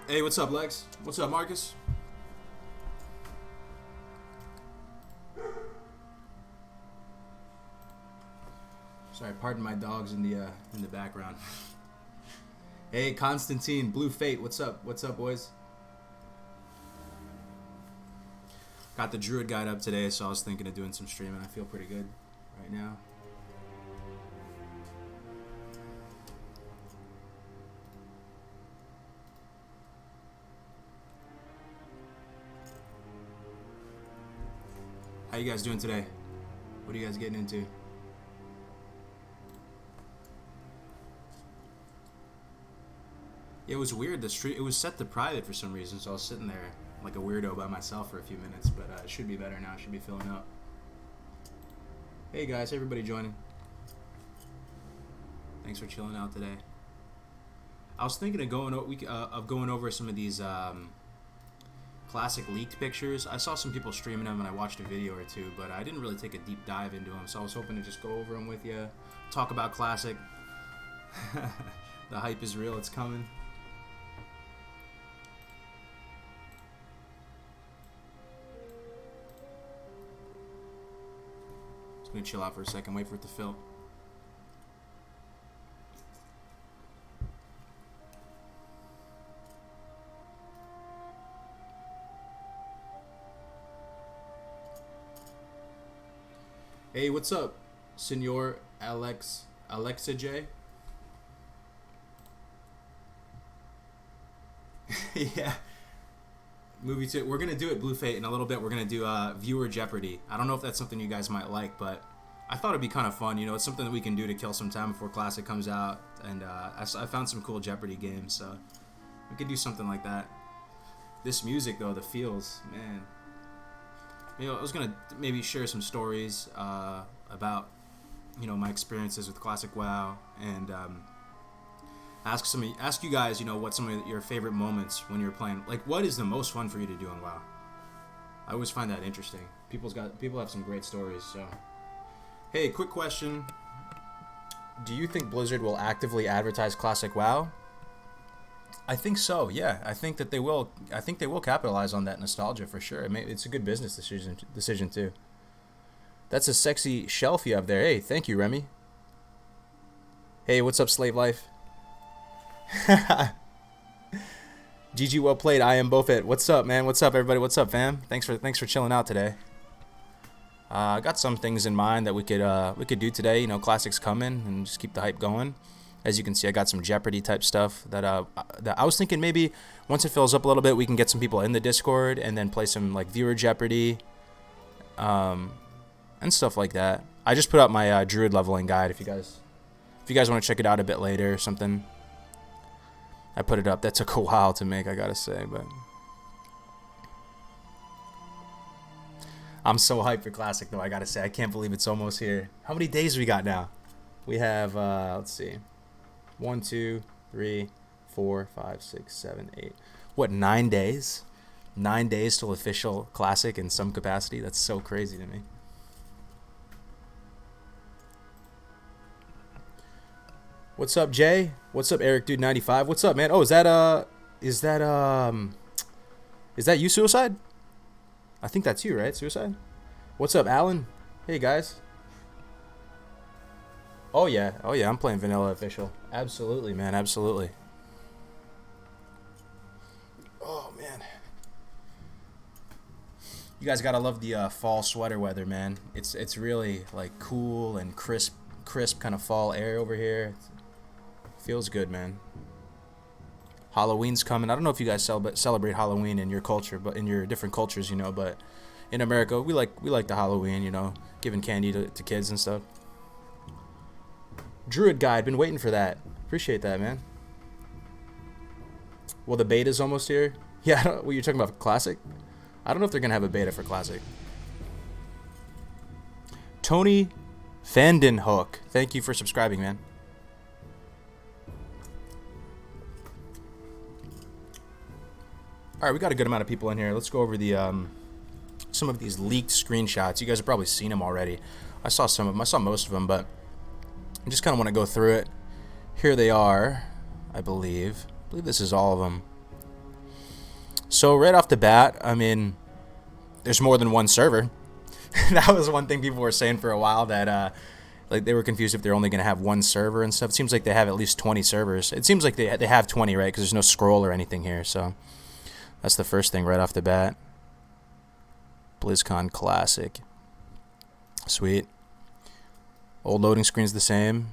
Hey, what's up, Lex? What's up, Marcus? Sorry, pardon my dogs in the background. Hey, Constantine, Blue Fate, what's up? What's up, boys? Got the Druid Guide up today, so I was thinking of doing some streaming. I feel pretty good right now. How you guys doing today? What are you guys getting into? It was weird. The street, it was set to private for some reason, so I was sitting there like a weirdo by myself for a few minutes, but it should be better now. It should be filling up. Hey guys, everybody joining. Thanks for chilling out today. I was thinking of going over some of these classic leaked pictures. I saw some people streaming them and I watched a video or two, but I didn't really take a deep dive into them, so I was hoping to just go over them with you, talk about classic. The hype is real, it's coming. Just gonna chill out for a second, wait for it to fill. Hey, what's up, Senor Alexa J? Yeah. Movie 2. We're going to do it, Blue Fate, in a little bit. We're going to do Viewer Jeopardy. I don't know if that's something you guys might like, but I thought it'd be kind of fun. You know, it's something that we can do to kill some time before Classic comes out. And I found some cool Jeopardy games, so we could do something like that. This music, though, the feels, man. You know, I was going to maybe share some stories about, you know, my experiences with Classic WoW, and ask you guys, you know, what some of your favorite moments when you're playing, like, what is the most fun for you to do on WoW? I always find that interesting. People have some great stories. So, hey, quick question: do you think Blizzard will actively advertise Classic WoW? I think so. Yeah, I think that they will. I think they will capitalize on that nostalgia for sure. It's a good business decision too. That's a sexy shelf you have there. Hey, thank you, Remy. Hey, what's up, Slave Life? GG, well played. I am Bofit. What's up, man? What's up, everybody? What's up, fam? Thanks for chilling out today. I got some things in mind that we could do today. You know, Classic's coming, and just keep the hype going. As you can see, I got some Jeopardy type stuff that I was thinking maybe once it fills up a little bit, we can get some people in the Discord and then play some like Viewer Jeopardy, and stuff like that. I just put up my Druid leveling guide. If you guys want to check it out a bit later or something, I put it up. That took a while to make, I gotta say, but I'm so hyped for Classic though. I gotta say, I can't believe it's almost here. How many days we got now? We have let's see. 1, 2, 3, 4, 5, 6, 7, 8. What, 9 days? 9 days till official Classic in some capacity? That's so crazy to me. What's up, Jay? What's up, Eric Dude 95? What's up, man? Oh, is that you, Suicide? I think that's you, right? Suicide? What's up, Alan? Hey, guys. Oh yeah, I'm playing Vanilla Official. Absolutely, man, absolutely. Oh, man. You guys gotta love the fall sweater weather, man. It's really, like, cool and crisp kind of fall air over here. Feels good, man. Halloween's coming. I don't know if you guys celebrate Halloween in your culture, but in your different cultures, you know, but in America, we like the Halloween, you know, giving candy to kids and stuff. Druid Guide, been waiting for that. Appreciate that, man. Well, the beta's almost here. Yeah, what you're talking about, Classic? I don't know if they're gonna have a beta for Classic. Tony Vandenhoek, thank you for subscribing, man. All right, we got a good amount of people in here. Let's go over the some of these leaked screenshots. You guys have probably seen them already. I saw some of them. I saw most of them, but I just kind of want to go through it. Here they are, I believe. I believe this is all of them. So right off the bat, I mean, there's more than one server. That was one thing people were saying for a while, that like they were confused if they're only going to have one server and stuff. It seems like they have at least 20 servers. It seems like they have 20, right? Because there's no scroll or anything here. So that's the first thing right off the bat. BlizzCon Classic. Sweet. Old loading screen's the same.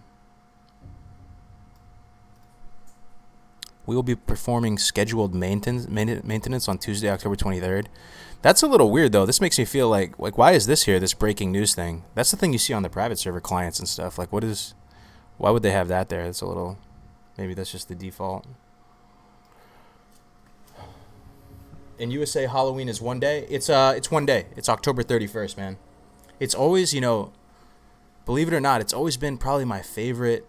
We will be performing scheduled maintenance on Tuesday, October 23rd. That's a little weird, though. This makes me feel like why is this here, this breaking news thing? That's the thing you see on the private server clients and stuff. Like, why would they have that there? That's a little, maybe that's just the default. In USA, Halloween is one day. It's one day. It's October 31st, man. It's always, believe it or not, it's always been probably my favorite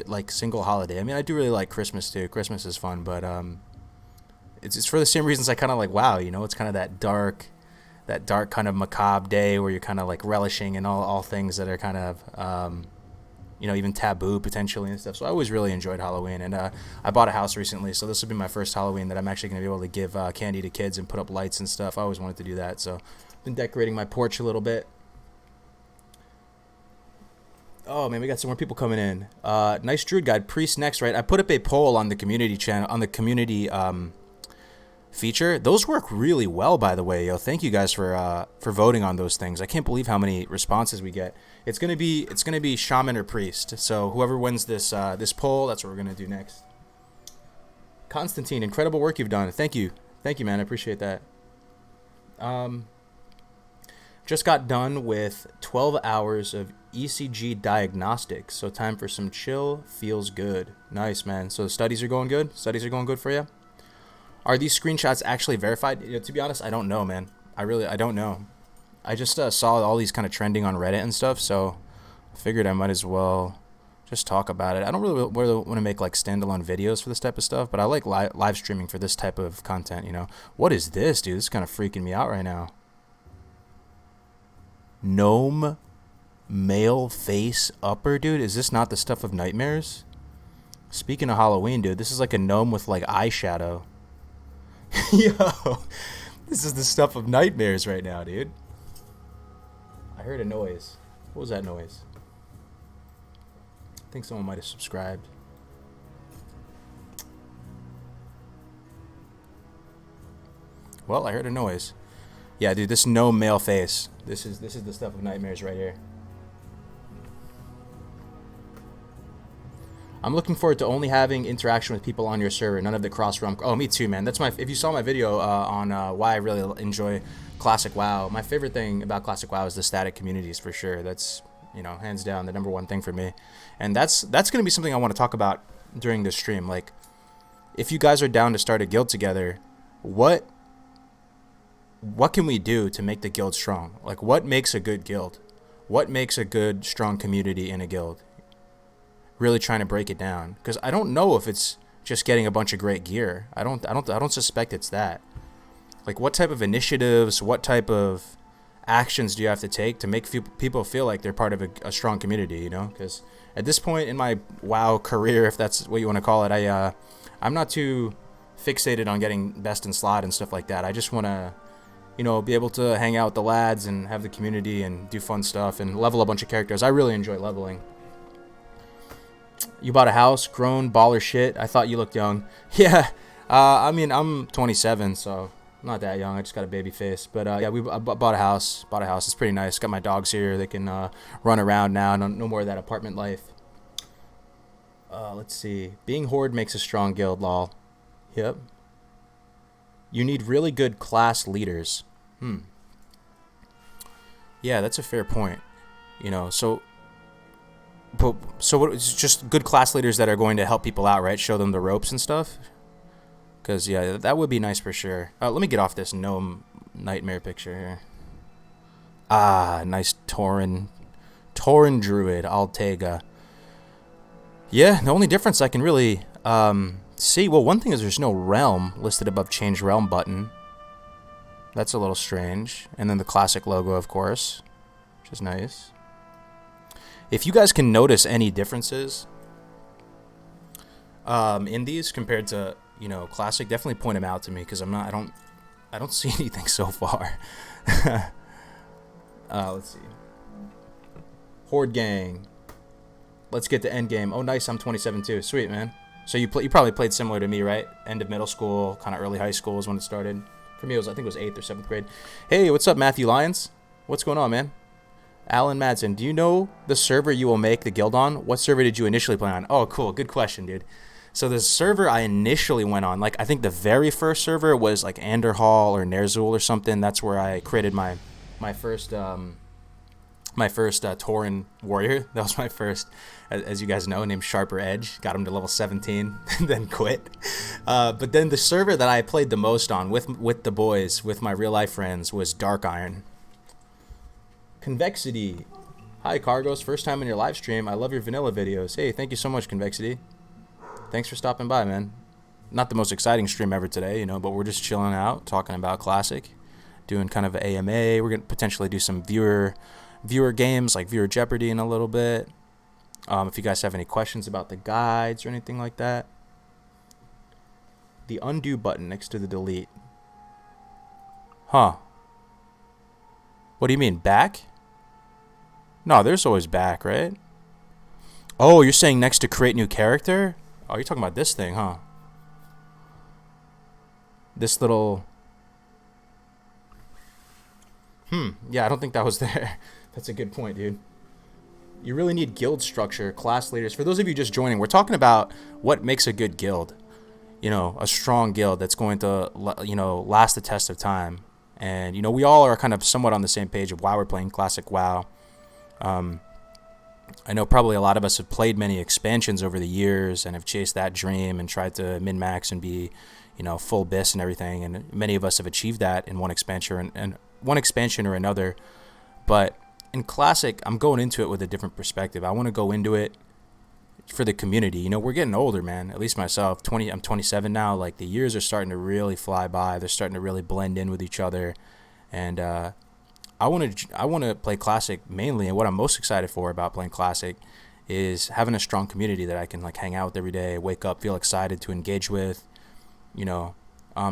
like single holiday. I mean, I do really like Christmas too. Christmas is fun, but it's for the same reasons I kind of like WoW. It's kind of that dark kind of macabre day where you're kind of like relishing in all things that are kind of even taboo potentially and stuff. So I always really enjoyed Halloween, and I bought a house recently, so this will be my first Halloween that I'm actually going to be able to give candy to kids and put up lights and stuff. I always wanted to do that, so I've been decorating my porch a little bit. Oh man, we got some more people coming in. Nice Druid Guide, Priest next, right? I put up a poll on the community channel, on the community feature. Those work really well, by the way, yo. Thank you guys for voting on those things. I can't believe how many responses we get. It's gonna be Shaman or Priest. So whoever wins this poll, that's what we're gonna do next. Constantine, incredible work you've done. Thank you, man. I appreciate that. Just got done with 12 hours of ECG diagnostics, so time for some chill. Feels good. Nice, man. So the studies are going good? Studies are going good for you? Are these screenshots actually verified? To be honest, I don't know, man. I don't know. I just saw all these kind of trending on Reddit and stuff, so I figured I might as well just talk about it. I don't really want to make like standalone videos for this type of stuff, but I like live streaming for this type of content, What is this, dude? This is kind of freaking me out right now. Gnome male face upper, dude. Is this not the stuff of nightmares? Speaking of Halloween, dude, this is like a gnome with like eyeshadow. Yo, this is the stuff of nightmares right now, dude. I heard a noise. What was that noise? I think someone might have subscribed. Well, I heard a noise. Yeah, dude, this gnome male face. This is the stuff of nightmares right here. I'm looking forward to only having interaction with people on your server, none of the cross-realm. Oh, me too, man. If you saw my video on why I really enjoy Classic WoW, my favorite thing about Classic WoW is the static communities for sure. That's, hands down the number one thing for me. And that's going to be something I want to talk about during this stream. Like, if you guys are down to start a guild together, what can we do to make the guild strong? Like, what makes a good guild? What makes a good, strong community in a guild? Really trying to break it down, because I don't know if it's just getting a bunch of great gear. I don't suspect it's that. Like, what type of initiatives, what type of actions do you have to take to make people feel like they're part of a strong community? Because at this point in my WoW career, if that's what you want to call it, I'm not too fixated on getting best in slot and stuff like that. I just want to, be able to hang out with the lads and have the community and do fun stuff and level a bunch of characters. I really enjoy leveling. You bought a house, grown, baller shit. I thought you looked young. Yeah, I mean, I'm 27, so I'm not that young. I just got a baby face. But yeah, I bought a house. It's pretty nice. Got my dogs here. They can run around now. No more of that apartment life. Let's see. Being Horde makes a strong guild, lol. Yep. You need really good class leaders. Yeah, that's a fair point. So what, it's just good class leaders that are going to help people out, right? Show them the ropes and stuff. Because, yeah, that would be nice for sure. Let me get off this gnome nightmare picture here. Ah, nice Tauren Druid, Altega. Yeah, the only difference I can really see, well, one thing is there's no realm listed above change realm button. That's a little strange. And then the classic logo, of course, which is nice. If you guys can notice any differences in these compared to, classic, definitely point them out to me, because I don't see anything so far. Let's see. Horde Gang. Let's get to Endgame. Oh, nice. I'm 27 too. Sweet, man. So you probably played similar to me, right? End of middle school, kind of early high school is when it started. For me, I think it was 8th or 7th grade. Hey, what's up, Matthew Lyons? What's going on, man? Alan Madsen, do you know the server you will make the guild on? What server did you initially play on? Oh, cool. Good question, dude. So the server I initially went on, like, I think the very first server was like Anderhall or Ner'zhul or something. That's where I created my first Tauren warrior. That was my first, as you guys know, named Sharper Edge. Got him to level 17, and then quit. But then the server that I played the most on with the boys, with my real life friends, was Dark Iron. Convexity. Hi, Cargos. First time in your live stream. I love your vanilla videos. Hey, thank you so much, Convexity. Thanks for stopping by, man. Not the most exciting stream ever today, but we're just chilling out, talking about Classic, doing kind of an AMA. We're going to potentially do some viewer games, like Viewer Jeopardy in a little bit. If you guys have any questions about the guides or anything like that. The undo button next to the delete. Huh. What do you mean, back? No, there's always back, right? Oh, you're saying next to create new character? Oh, you're talking about this thing, huh? This little... Yeah, I don't think that was there. That's a good point, dude. You really need guild structure, class leaders. For those of you just joining, we're talking about what makes a good guild. A strong guild that's going to, last the test of time. And, we all are kind of somewhat on the same page of why we're playing Classic WoW. I know probably a lot of us have played many expansions over the years and have chased that dream and tried to min-max and be, full BIS and everything. And many of us have achieved that in one expansion or another. But in Classic, I'm going into it with a different perspective. I want to go into it for the community. We're getting older, man. At least myself. I'm 27 now. Like, the years are starting to really fly by. They're starting to really blend in with each other. And I want to play Classic mainly, and what I'm most excited for about playing Classic is having a strong community that I can hang out with every day, wake up, feel excited to engage with,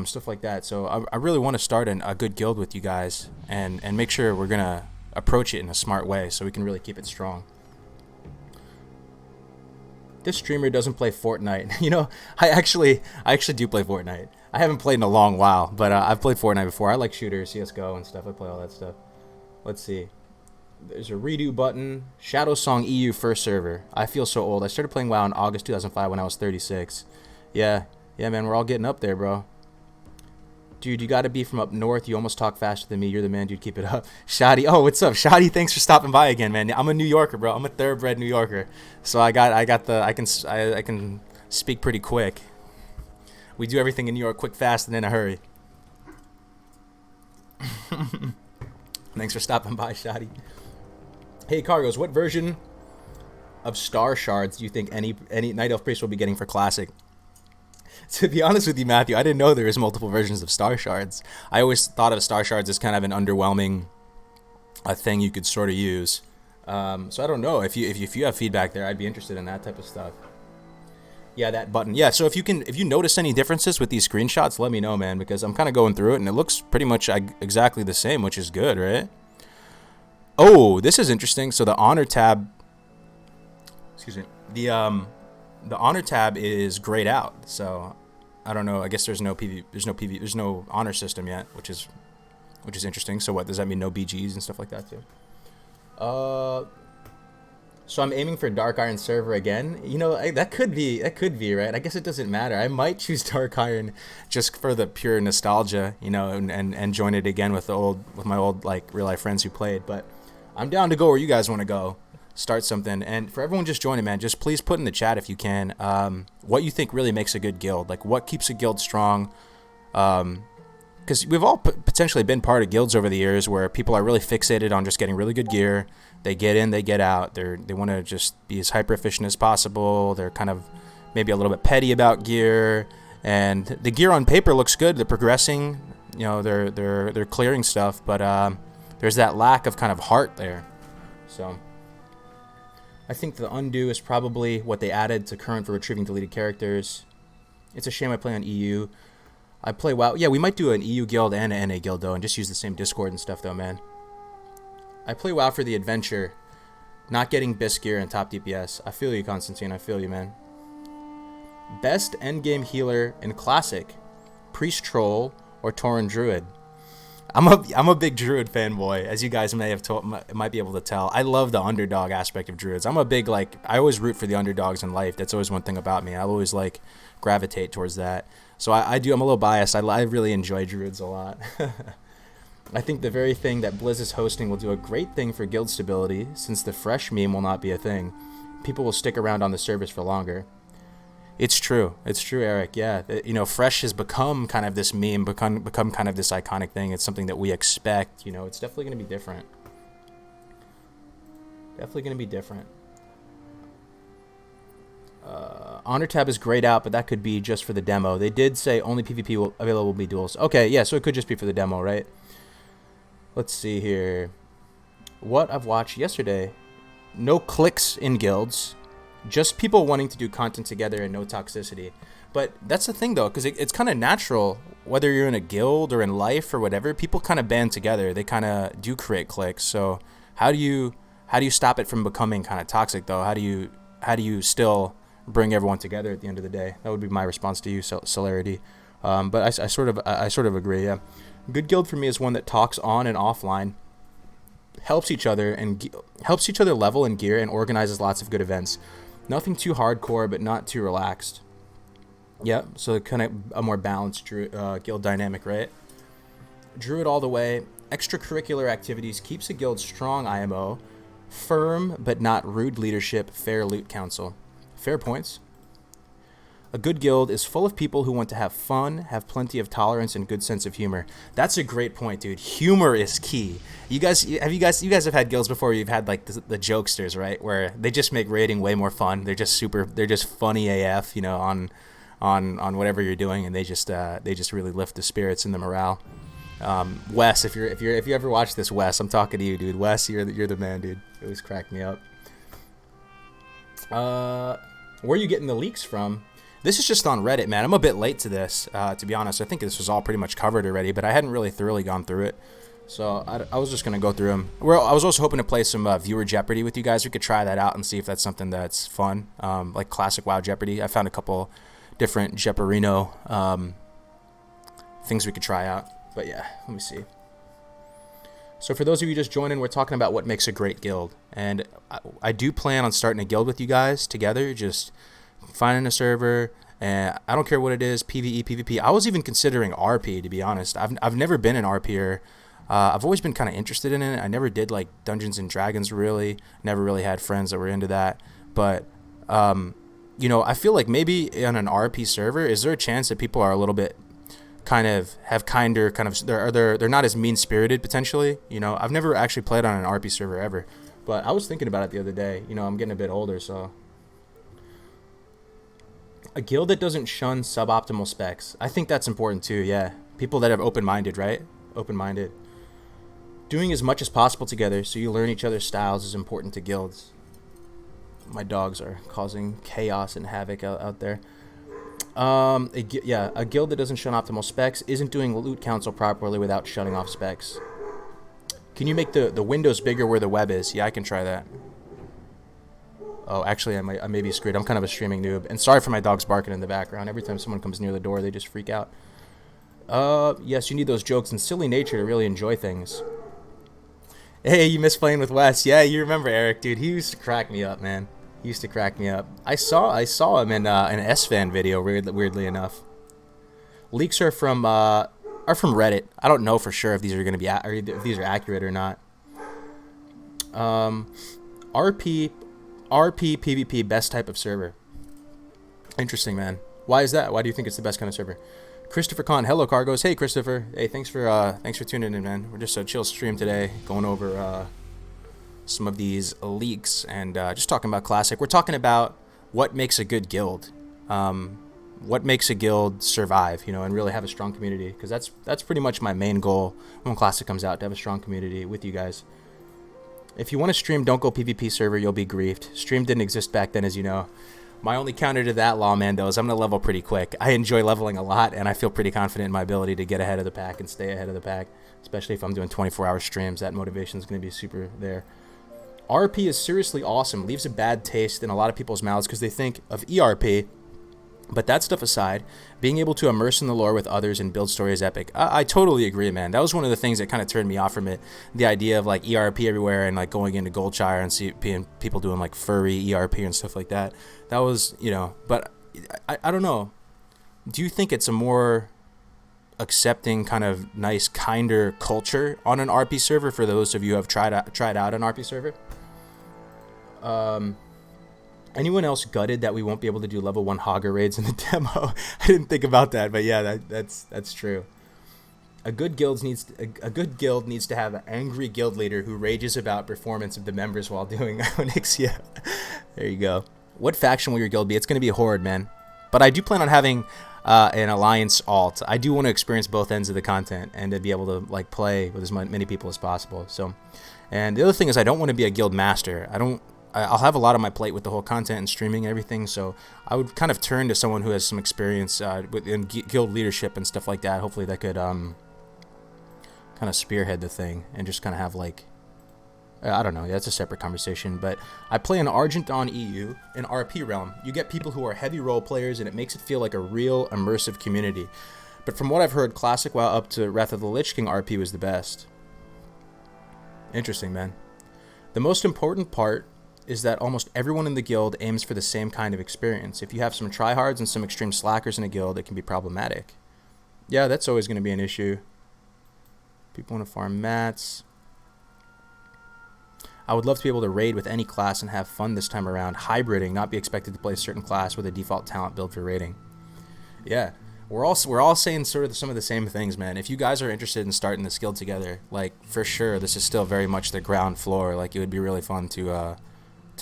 stuff like that. So I really want to start a good guild with you guys and make sure we're gonna approach it in a smart way so we can really keep it strong. This streamer doesn't play Fortnite. I actually do play Fortnite. I haven't played in a long while, but I've played Fortnite before. I like shooters, CSGO and stuff. I play all that stuff. Let's see. There's a redo button. Shadow Song EU first server. I feel so old. I started playing WoW in August 2005 when I was 36. Yeah, man, we're all getting up there, bro. Dude, you gotta be from up north. You almost talk faster than me. You're the man, dude. Keep it up. Shadi. Oh, what's up? Shadi, thanks for stopping by again, man. I'm a New Yorker, bro. I'm a thoroughbred New Yorker. So I can speak pretty quick. We do everything in New York quick, fast, and in a hurry. Thanks for stopping by, Shadi. Hey, Cargos, what version of Star Shards do you think any Night Elf Priest will be getting for Classic? To be honest with you, Matthew, I didn't know there was multiple versions of Star Shards. I always thought of Star Shards as kind of an underwhelming thing you could sort of use. So I don't know. If you have feedback there, I'd be interested in that type of stuff. Yeah, that button. Yeah, so if you notice any differences with these screenshots, let me know, man, because I'm kind of going through it and it looks pretty much exactly the same, which is good, right? Oh, this is interesting. So the honor tab, excuse me, the honor tab is grayed out. So I don't know. I guess there's no honor system yet, which is interesting. So what does that mean? No BGs and stuff like that too. So I'm aiming for Dark Iron server again. That could be right. I guess it doesn't matter. I might choose Dark Iron just for the pure nostalgia, and join it again with my old real life friends who played. But I'm down to go where you guys want to go. Start something. And for everyone just joining, man, just please put in the chat if you can what you think really makes a good guild. Like, what keeps a guild strong? Because we've all potentially been part of guilds over the years where people are really fixated on just getting really good gear. They get in, they get out. They want to just be as hyper efficient as possible. They're kind of maybe a little bit petty about gear, and the gear on paper looks good. They're progressing, they're clearing stuff, but there's that lack of kind of heart there. So I think the undo is probably what they added to current for retrieving deleted characters. It's a shame I play on EU. I play WoW. Yeah, we might do an EU guild and an NA guild, though, and just use the same Discord and stuff, though, man. I play WoW for the adventure, not getting Bisc gear and top DPS. I feel you, Constantine. I feel you, man. Best endgame healer in Classic, Priest Troll or Tauren Druid. I'm a big Druid fanboy, as you guys might be able to tell. I love the underdog aspect of Druids. I'm a big, I always root for the underdogs in life. That's always one thing about me. I always gravitate towards that. So I'm a little biased. I really enjoy Druids a lot. I think the very thing that Blizz is hosting will do a great thing for guild stability, since the fresh meme will not be a thing. People will stick around on the service for longer. It's true, Eric. Yeah, fresh has become kind of this meme, become kind of this iconic thing. It's something that we expect. It's definitely going to be different. Honor tab is grayed out, but that could be just for the demo. They did say only PvP available will be duels. Okay, yeah, so it could just be for the demo, right? Let's see here. What I've watched yesterday. No clicks in guilds. Just people wanting to do content together and no toxicity. But that's the thing, though, because it's kind of natural, whether you're in a guild or in life or whatever, people kind of band together. They kind of do create cliques. So how do you stop it from becoming kind of toxic, though? How do you still bring everyone together at the end of the day? That would be my response to you, Celerity. But I sort of agree, yeah. Good guild for me is one that talks on and offline, helps each other level and gear, and organizes lots of good events. Nothing too hardcore, but not too relaxed. Yeah, so kind of a more balanced guild dynamic, right? Druid all the way. Extracurricular activities keeps a guild strong IMO. Firm, but not rude leadership. Fair loot council. Fair points. A good guild is full of people who want to have fun, have plenty of tolerance, and good sense of humor. That's a great point, dude. Humor is key. You guys have had guilds before. You've had the jokesters, right? Where they just make raiding way more fun. They're just funny AF, on whatever you're doing, and they just really lift the spirits and the morale. Wes, if you ever watch this, Wes, I'm talking to you, dude. Wes, you're the man, dude. It always cracked me up. Where are you getting the leaks from? This is just on Reddit, man. I'm a bit late to this, to be honest. I think this was all pretty much covered already, but I hadn't really thoroughly gone through it. So I was just going to go through them. I was also hoping to play some Viewer Jeopardy with you guys. We could try that out and see if that's something that's fun, like classic WoW Jeopardy. I found a couple different Jeoparino things we could try out. But yeah, let me see. So for those of you just joining, we're talking about what makes a great guild. And I do plan on starting a guild with you guys together, just finding a server, and I don't care what it is, PvE, PvP. I was even considering RP, to be honest. I've never been an RPer. I've always been kind of interested in it. I never did Dungeons and Dragons, really. Never really had friends that were into that. But I feel like maybe on an RP server, is there a chance that people are a little bit they're not as mean-spirited potentially? I've never actually played on an RP server ever, but I was thinking about it the other day. I'm getting a bit older, so a guild that doesn't shun suboptimal specs. I think that's important too. Yeah, people that are open-minded, right? Open-minded. Doing as much as possible together so you learn each other's styles is important to guilds. My dogs are causing chaos and havoc out there. A guild that doesn't shun optimal specs isn't doing loot council properly without shutting off specs. Can you make the windows bigger where the web is? Yeah, I can try that. Oh, actually, I may be screwed. I'm kind of a streaming noob. And sorry for my dogs barking in the background. Every time someone comes near the door, they just freak out. Yes, you need those jokes and silly nature to really enjoy things. Hey, you miss playing with Wes. Yeah, you remember Eric, dude. He used to crack me up, man. He used to crack me up. I saw him in an S-Fan video, weirdly enough. Leaks are from Reddit. I don't know for sure if these are going to be if these are accurate or not. RP PvP best type of server. Interesting, man. Why is that? Why do you think it's the best kind of server? Christopher Kahn, hello Cargos. Hey Christopher. Hey, thanks for tuning in, man. We're just a chill stream today, going over some of these leaks and just talking about Classic. We're talking about what makes a good guild, what makes a guild survive, and really have a strong community. Because that's pretty much my main goal when Classic comes out, to have a strong community with you guys. If you want to stream, don't go PvP server. You'll be griefed. Stream didn't exist back then, as you know. My only counter to that, Lawman, is I'm going to level pretty quick. I enjoy leveling a lot, and I feel pretty confident in my ability to get ahead of the pack and stay ahead of the pack, especially if I'm doing 24-hour streams. That motivation is going to be super there. RP is seriously awesome. Leaves a bad taste in a lot of people's mouths because they think of ERP. But that stuff aside, being able to immerse in the lore with others and build story is epic. I totally agree, man. That was one of the things that kind of turned me off from it. The idea of like ERP everywhere and like going into Goldshire and seeing people doing like furry ERP and stuff like that. That was, but I don't know. Do you think it's a more accepting, kind of nice, kinder culture on an RP server for those of you who have tried out an RP server? Anyone else gutted that we won't be able to do level 1 Hogger raids in the demo? I didn't think about that, but yeah, that's true. A good guild needs to have an angry guild leader who rages about performance of the members while doing Onyxia. There you go. What faction will your guild be? It's going to be a Horde, man. But I do plan on having an Alliance alt. I do want to experience both ends of the content and to be able to like play with as many people as possible. So, and the other thing is I don't want to be a guild master. I'll have a lot on my plate with the whole content and streaming and everything, so I would kind of turn to someone who has some experience in guild leadership and stuff like that. Hopefully that could kind of spearhead the thing and just kind of have like, I don't know, that's a separate conversation, but I play an Argent-Dawn EU in RP Realm. You get people who are heavy role players and it makes it feel like a real immersive community. But from what I've heard, Classic WoW up to Wrath of the Lich King RP was the best. Interesting, man. The most important part is that almost everyone in the guild aims for the same kind of experience. If you have some tryhards and some extreme slackers in a guild, it can be problematic. Yeah, that's always going to be an issue. People want to farm mats. I would love to be able to raid with any class and have fun this time around. Hybriding, not be expected to play a certain class with a default talent build for raiding. Yeah, we're all saying sort of some of the same things, man. If you guys are interested in starting this guild together, like for sure, this is still very much the ground floor. Like it would be really fun to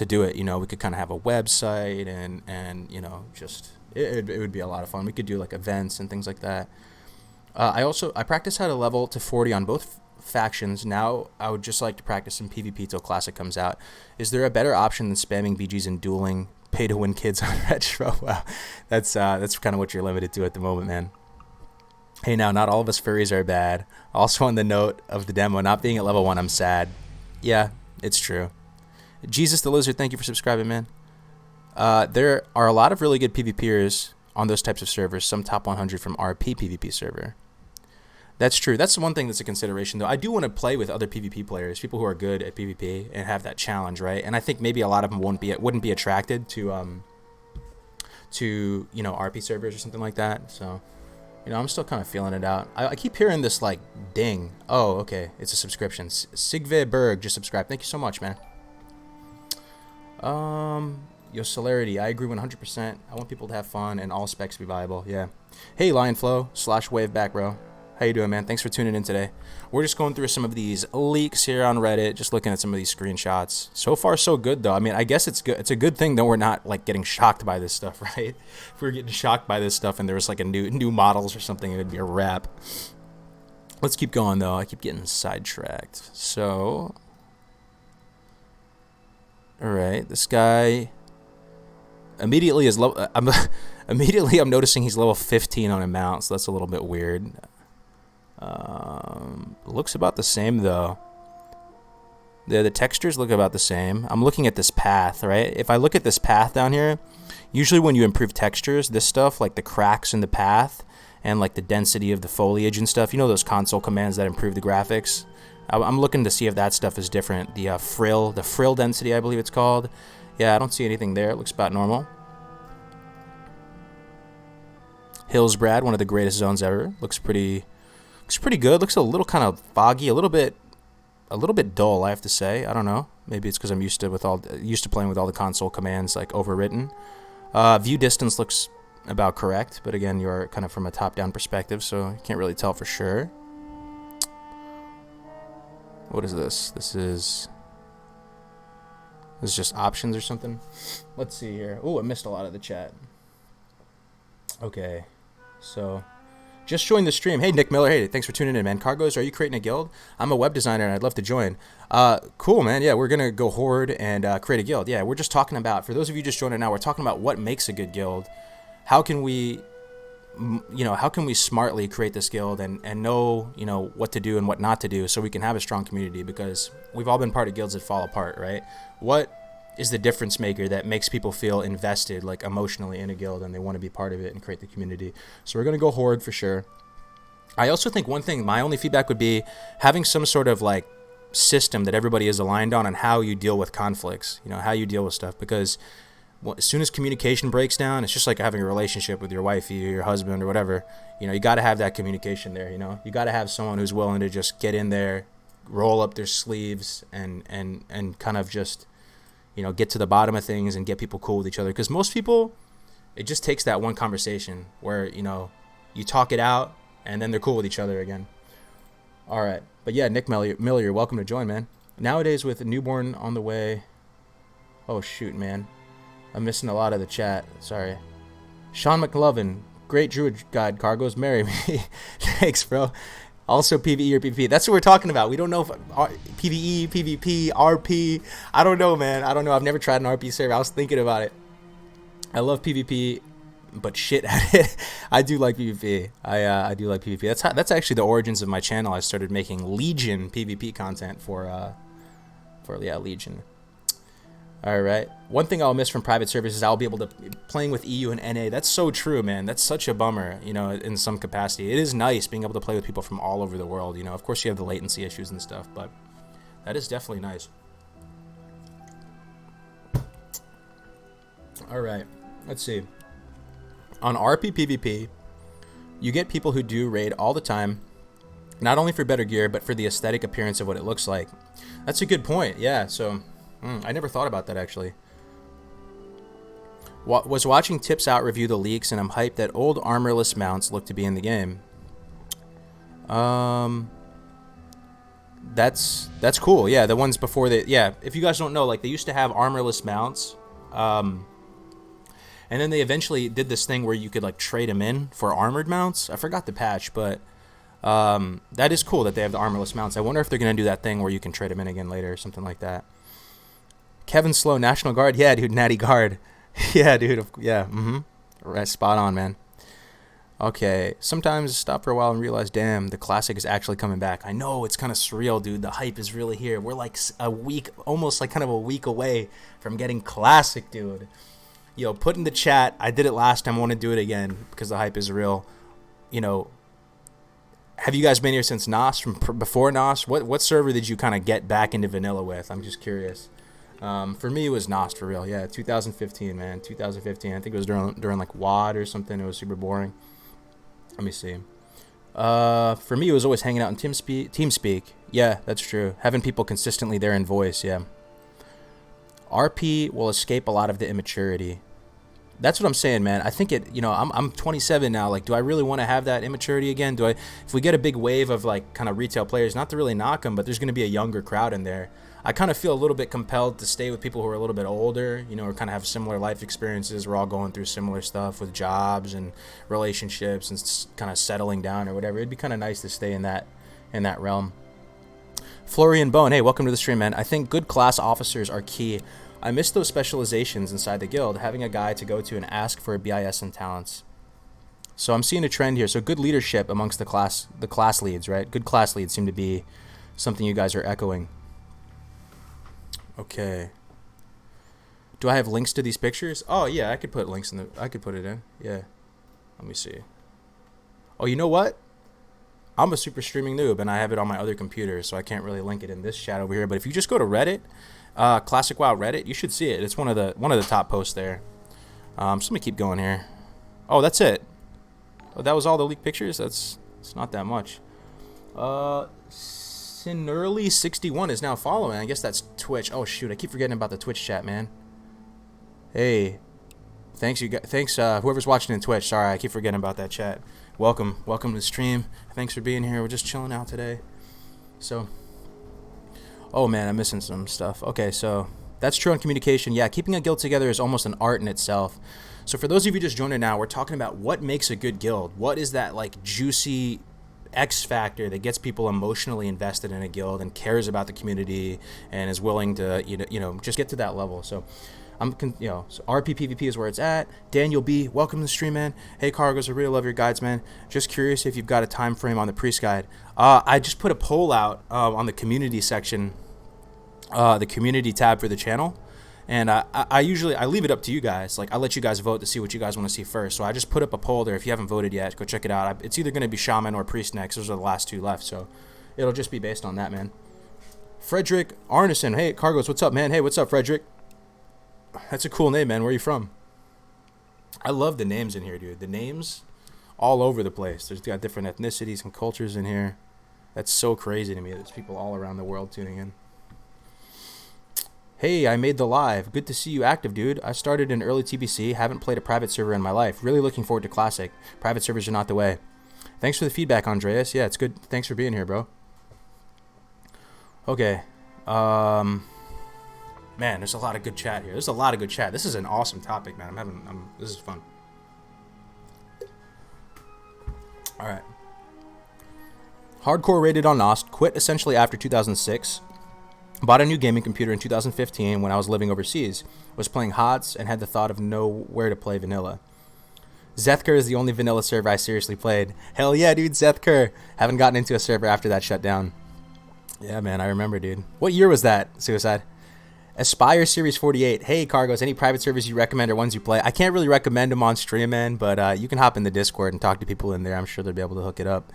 do it. We could kind of have a website and just it would be a lot of fun. We could do like events and things like that. I practice how to level to 40 on both factions. Now I would just like to practice some PvP till Classic comes out. Is there a better option than spamming BGs and dueling pay to win kids on Retro? Wow, that's kind of what you're limited to at the moment, man. Hey, now not all of us furries are bad. Also on the note of the demo not being at level 1, I'm sad. Yeah, it's true. Jesus the Lizard, thank you for subscribing, man. There are a lot of really good PvPers on those types of servers, some top 100 from RP PvP server. That's true. That's the one thing that's a consideration, though. I do want to play with other PvP players, people who are good at PvP, and have that challenge, right? And I think maybe a lot of them wouldn't be attracted to RP servers or something like that. So, I'm still kind of feeling it out. I keep hearing this like ding. Oh, okay, it's a subscription. Sigve Berg just subscribed. Thank you so much, man. Your celerity, I agree 100%. I want people to have fun and all specs to be viable. Yeah. Hey, Lionflow / Wave back, bro. How you doing, man? Thanks for tuning in today. We're just going through some of these leaks here on Reddit, just looking at some of these screenshots. So far, so good, though. I mean, I guess it's good. It's a good thing that we're not like getting shocked by this stuff, right? If we were getting shocked by this stuff and there was like a new models or something, it would be a wrap. Let's keep going, though. I keep getting sidetracked. So, all right, this guy immediately is level. Immediately, I'm noticing he's level 15 on a mount, so that's a little bit weird. Looks about the same though. The textures look about the same. I'm looking at this path, right? If I look at this path down here, usually when you improve textures, this stuff like the cracks in the path and like the density of the foliage and stuff, those console commands that improve the graphics. I'm looking to see if that stuff is different. The frill density, I believe it's called. Yeah, I don't see anything there. It looks about normal. Hillsbrad, one of the greatest zones ever. Looks pretty good. Looks a little kind of foggy, a little bit dull, I have to say. I don't know. Maybe it's because I'm used to playing with all the console commands like overwritten. View distance looks about correct, but again, you're kind of from a top-down perspective, so you can't really tell for sure. What is this? This is just options or something. Let's see here. Oh, I missed a lot of the chat. Okay, so Just joined the stream. Hey, Nick Miller. Hey, thanks for tuning in, man. Cargos, are you creating a guild? I'm a web designer, and I'd love to join. Cool, man. Yeah, we're going to go horde and create a guild. Yeah, we're just talking about, for those of you just joining now, we're talking about what makes a good guild. How can we, how can we smartly create this guild and know, what to do and what not to do so we can have a strong community, because we've all been part of guilds that fall apart, right? What is the difference maker that makes people feel invested, like emotionally, in a guild, and they want to be part of it and create the community? So we're going to go horde for sure. I also think one thing, my only feedback would be having some sort of like system that everybody is aligned on how you deal with conflicts, how you deal with stuff, because as soon as communication breaks down, it's just like having a relationship with your wifey or your husband or whatever. You got to have that communication there. You got to have someone who's willing to just get in there, roll up their sleeves, and kind of just get to the bottom of things and get people cool with each other. Because most people, it just takes that one conversation where you talk it out and then they're cool with each other again. All right, but yeah, Nick Miller, you're welcome to join, man. Nowadays with a newborn on the way. Oh shoot, man. I'm missing a lot of the chat. Sorry. Sean McLovin, great druid guide. Cargos, marry me. Thanks, bro. Also PvE or PvP. That's what we're talking about. We don't know if PvE, PvP, RP. I don't know, man. I don't know. I've never tried an RP server. I was thinking about it. I love PvP, but shit at it. I do like PvP. I do like PvP. That's actually the origins of my channel. I started making Legion PvP content for Legion. All right. One thing I'll miss from private servers is I'll be able to playing with EU and NA. That's so true, man. That's such a bummer, in some capacity. It is nice being able to play with people from all over the world. Of course you have the latency issues and stuff, but that is definitely nice. All right. Let's see. On RP PvP, you get people who do raid all the time, not only for better gear, but for the aesthetic appearance of what it looks like. That's a good point. Yeah, so I never thought about that, actually. Was watching Tips Out review the leaks, and I'm hyped that old armorless mounts look to be in the game. That's cool. Yeah, the ones before if you guys don't know, like, they used to have armorless mounts, and then they eventually did this thing where you could like trade them in for armored mounts. I forgot the patch, but that is cool that they have the armorless mounts. I wonder if they're gonna do that thing where you can trade them in again later or something like that. Kevin Slow, National Guard. Yeah, dude, Natty Guard. Yeah, dude. Yeah, right, spot on, man. Okay, sometimes stop for a while and realize, damn, the classic is actually coming back. I know, it's kind of surreal, dude. The hype is really here. We're like a week, almost like kind of a week away from getting classic, dude. Put in the chat, I did it last time, I want to do it again because the hype is real. Have you guys been here since NOS, from before NOS? What server did you kind of get back into vanilla with? I'm just curious. For me, it was NOS for real. Yeah, 2015, man. 2015. I think it was during like WOD or something. It was super boring. Let me see. For me, it was always hanging out in TeamSpeak. Yeah, that's true. Having people consistently there in voice, yeah. RP will escape a lot of the immaturity. That's what I'm saying, man. I think I'm 27 now. Like, do I really want to have that immaturity again? If we get a big wave of like kind of retail players, not to really knock them, but there's going to be a younger crowd in there. I kind of feel a little bit compelled to stay with people who are a little bit older, or kind of have similar life experiences. We're all going through similar stuff with jobs and relationships and kind of settling down or whatever. It'd be kind of nice to stay in that realm. Florian Bone, hey, welcome to the stream, man. I think good class officers are key. I miss those specializations inside the guild, having a guy to go to and ask for BIS and talents. So I'm seeing a trend here. So good leadership amongst the class leads, right? Good class leads seem to be something you guys are echoing. Okay. Do I have links to these pictures? Oh yeah, I could put links in I could put it in. Yeah. Let me see. Oh, you know what? I'm a super streaming noob and I have it on my other computer, so I can't really link it in this chat over here. But if you just go to Reddit, Classic WoW Reddit, you should see it. It's one of the top posts there. So let me keep going here. Oh, that's it. Oh, that was all the leaked pictures? It's not that much. Sinerly61 is now following. I guess that's Twitch. Oh shoot, I keep forgetting about the Twitch chat, man. Hey, thanks whoever's watching in Twitch. Sorry, I keep forgetting about that chat. Welcome to the stream. Thanks for being here. We're just chilling out today. So, oh man, I'm missing some stuff. Okay, so That's true on communication. Yeah, keeping a guild together is almost an art in itself. So for those of you just joining now, we're talking about what makes a good guild. What is that like juicy X factor that gets people emotionally invested in a guild and cares about the community and is willing to just get to that level. So so RP PvP is where it's at. Daniel B, welcome to the stream, man. Hey Cargos, I really love your guides, man. Just curious if you've got a time frame on the priest guide. I just put a poll out on the community section, the community tab for the channel, and I usually leave it up to you guys. Like I let you guys vote to see what you guys want to see first. So I just put up a poll there. If you haven't voted yet, go check it out. It's either going to be shaman or priest next. Those are the last two left, so it'll just be based on that, man. Frederick Arneson, hey Cargos, what's up, man? Hey, what's up, Frederick? That's a cool name, man. Where are you from? I love the names in here, dude. The names all over the place. There's got different ethnicities and cultures in here. That's so crazy to me. There's people all around the world tuning in. Hey, I made the live. Good to see you active, dude. I started in early TBC. Haven't played a private server in my life. Really looking forward to Classic. Private servers are not the way. Thanks for the feedback, Andreas. Yeah, it's good. Thanks for being here, bro. Okay. Man, there's a lot of good chat here. There's a lot of good chat. This is an awesome topic, man. This is fun. All right. Hardcore rated on Nost. Quit essentially after 2006. Bought a new gaming computer in 2015 when I was living overseas. Was playing HOTS and had the thought of nowhere to play vanilla. Zethker is the only vanilla server I seriously played. Hell yeah, dude, Zethker. Haven't gotten into a server after that shut down. Yeah, man, I remember, dude. What year was that, Suicide? Aspire Series 48. Hey, Cargos, any private servers you recommend or ones you play? I can't really recommend them on stream, man, but you can hop in the Discord and talk to people in there. I'm sure they'll be able to hook it up.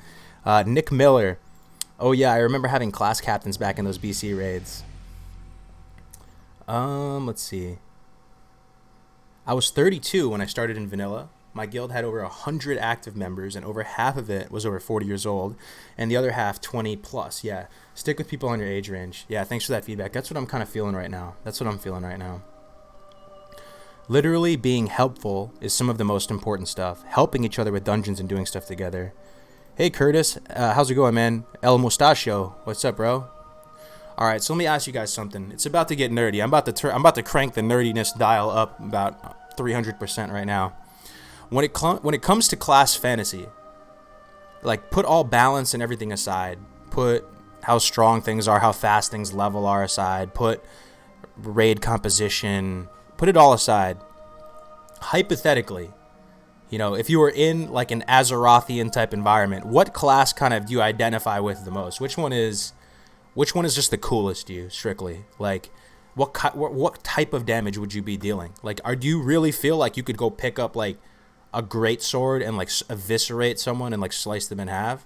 Nick Miller. Oh, yeah, I remember having class captains back in those BC raids. Let's see. I was 32 when I started in vanilla. My guild had over 100 active members, and over half of it was over 40 years old, and the other half 20 plus. Yeah, stick with people on your age range. Yeah, thanks for that feedback. That's what I'm kind of feeling right now. Literally being helpful is some of the most important stuff. Helping each other with dungeons and doing stuff together. Hey, Curtis. How's it going, man? El Mustachio. What's up, bro? All right, so let me ask you guys something. It's about to get nerdy. I'm about to crank the nerdiness dial up about 300% right now. When it comes to class fantasy, like put all balance and everything aside. Put how strong things are, how fast things level are aside. Put raid composition. Put it all aside. Hypothetically, if you were in like an Azerothian type environment, what class kind of do you identify with the most? Which one is just the coolest to you, strictly? Like, what type of damage would you be dealing? Like, do you really feel like you could go pick up like a great sword and like eviscerate someone and like slice them in half?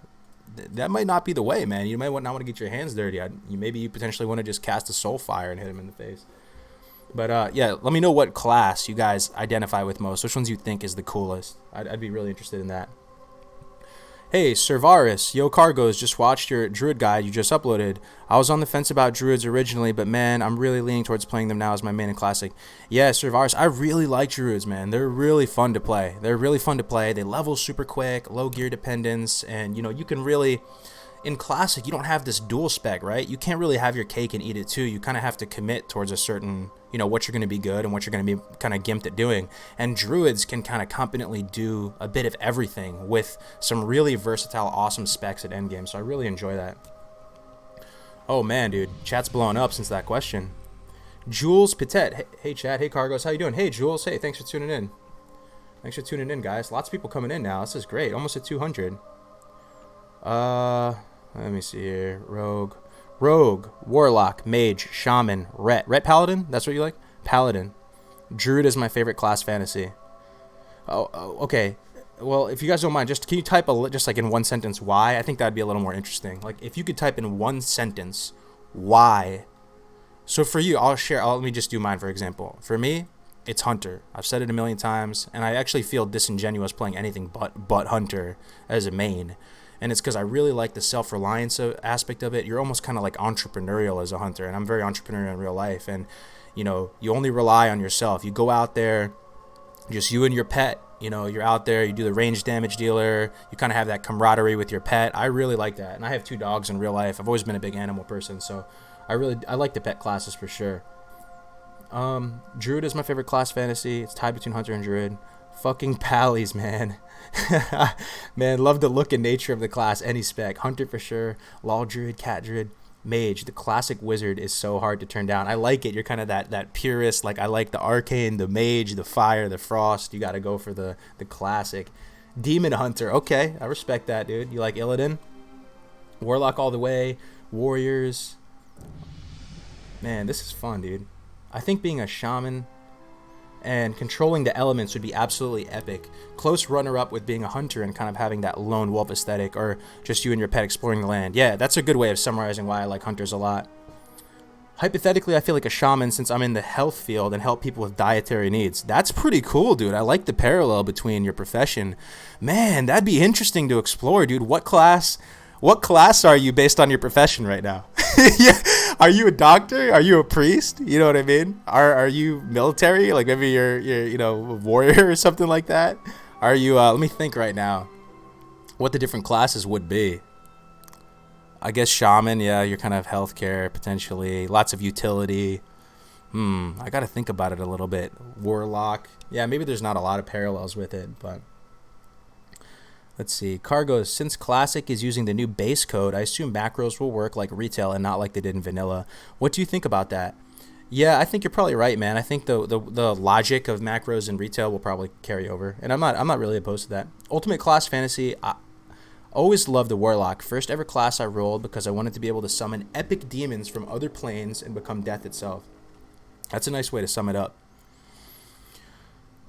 That might not be the way, man. You might not want to get your hands dirty. Maybe you potentially want to just cast a soul fire and hit him in the face. But yeah, let me know what class you guys identify with most. Which ones you think is the coolest? I'd be really interested in that. Hey, Servaris, yo Cargos, just watched your Druid guide you just uploaded. I was on the fence about Druids originally, but man, I'm really leaning towards playing them now as my main and classic. Yeah, Servaris, I really like Druids, man. They're really fun to play. They level super quick, low gear dependence, and you can really... In Classic, you don't have this dual spec, right? You can't really have your cake and eat it too. You kind of have to commit towards a certain, what you're going to be good and what you're going to be kind of gimped at doing. And Druids can kind of competently do a bit of everything with some really versatile, awesome specs at endgame. So I really enjoy that. Oh man, dude, chat's blowing up since that question. Jules Pitet, hey chat, hey Cargos, how you doing? Hey Jules, hey, thanks for tuning in. Thanks for tuning in, guys. Lots of people coming in now. This is great. Almost at 200. Let me see here. Rogue, Warlock, Mage, Shaman, Ret Paladin? That's what you like? Paladin. Druid is my favorite class fantasy. Oh, okay. Well, if you guys don't mind, can you type just like in one sentence why? I think that'd be a little more interesting. Like if you could type in one sentence why. So for you, let me just do mine for example. For me, it's Hunter. I've said it a million times, and I actually feel disingenuous playing anything but Hunter as a main. And it's because I really like the self-reliance aspect of it. You're almost kind of like entrepreneurial as a hunter, and I'm very entrepreneurial in real life. And, you only rely on yourself. You go out there, just you and your pet. You're out there, you do the range damage dealer. You kind of have that camaraderie with your pet. I really like that. And I have 2 dogs in real life. I've always been a big animal person, so I like the pet classes for sure. Druid is my favorite class fantasy. It's tied between Hunter and Druid. Fucking Pallies, man. Man, love the look and nature of the class. Any spec. Hunter for sure. Law Druid, Cat Druid, Mage. The classic wizard is so hard to turn down. I like it. You're kind of that purist. Like, I like the arcane, the mage, the fire, the frost. You got to go for the classic. Demon Hunter. Okay, I respect that, dude. You like Illidan? Warlock all the way. Warriors. Man, this is fun, dude. I think being a shaman and controlling the elements would be absolutely epic. Close runner-up with being a hunter and kind of having that lone wolf aesthetic, or just you and your pet exploring the land. Yeah, that's a good way of summarizing why I like hunters a lot. Hypothetically, I feel like a shaman since I'm in the health field and help people with dietary needs. That's pretty cool, dude. I like the parallel between your profession. Man, that'd be interesting to explore, dude. What class are you based on your profession right now? Yeah. Are you a doctor? Are you a priest? You know what I mean? Are you military? Like maybe you're a warrior or something like that? Are you let me think right now what the different classes would be. I guess shaman, yeah, you're kind of healthcare potentially. Lots of utility. I got to think about it a little bit. Warlock. Yeah, maybe there's not a lot of parallels with it, but let's see. Cargos, since Classic is using the new base code, I assume macros will work like retail and not like they did in vanilla. What do you think about that? Yeah, I think you're probably right, man. I think the logic of macros in retail will probably carry over, and I'm not really opposed to that. Ultimate Class Fantasy, I always loved the Warlock. First ever class I rolled because I wanted to be able to summon epic demons from other planes and become death itself. That's a nice way to sum it up.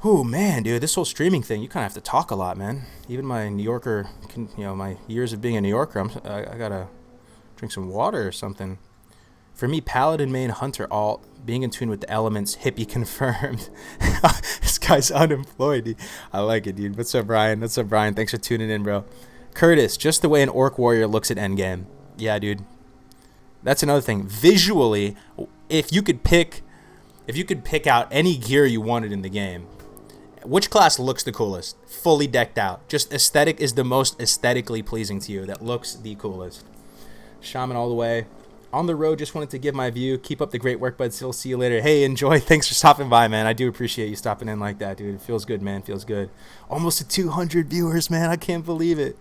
Oh man, dude, this whole streaming thing, you kind of have to talk a lot, man. Even my New Yorker, my years of being a New Yorker, I gotta drink some water or something. For me, Paladin, main, Hunter, alt, being in tune with the elements, hippie confirmed. This guy's unemployed, dude. I like it, dude. What's up, Brian? Thanks for tuning in, bro. Curtis, just the way an orc warrior looks at endgame. Yeah, dude. That's another thing. Visually, if you could pick out any gear you wanted in the game, which class looks the coolest? Fully decked out. Just aesthetic is the most aesthetically pleasing to you. That looks the coolest. Shaman all the way. On the road, just wanted to give my view. Keep up the great work, bud. Still see you later. Hey, enjoy. Thanks for stopping by, man. I do appreciate you stopping in like that, dude. It feels good, man. Feels good. Almost to 200 viewers, man. I can't believe it.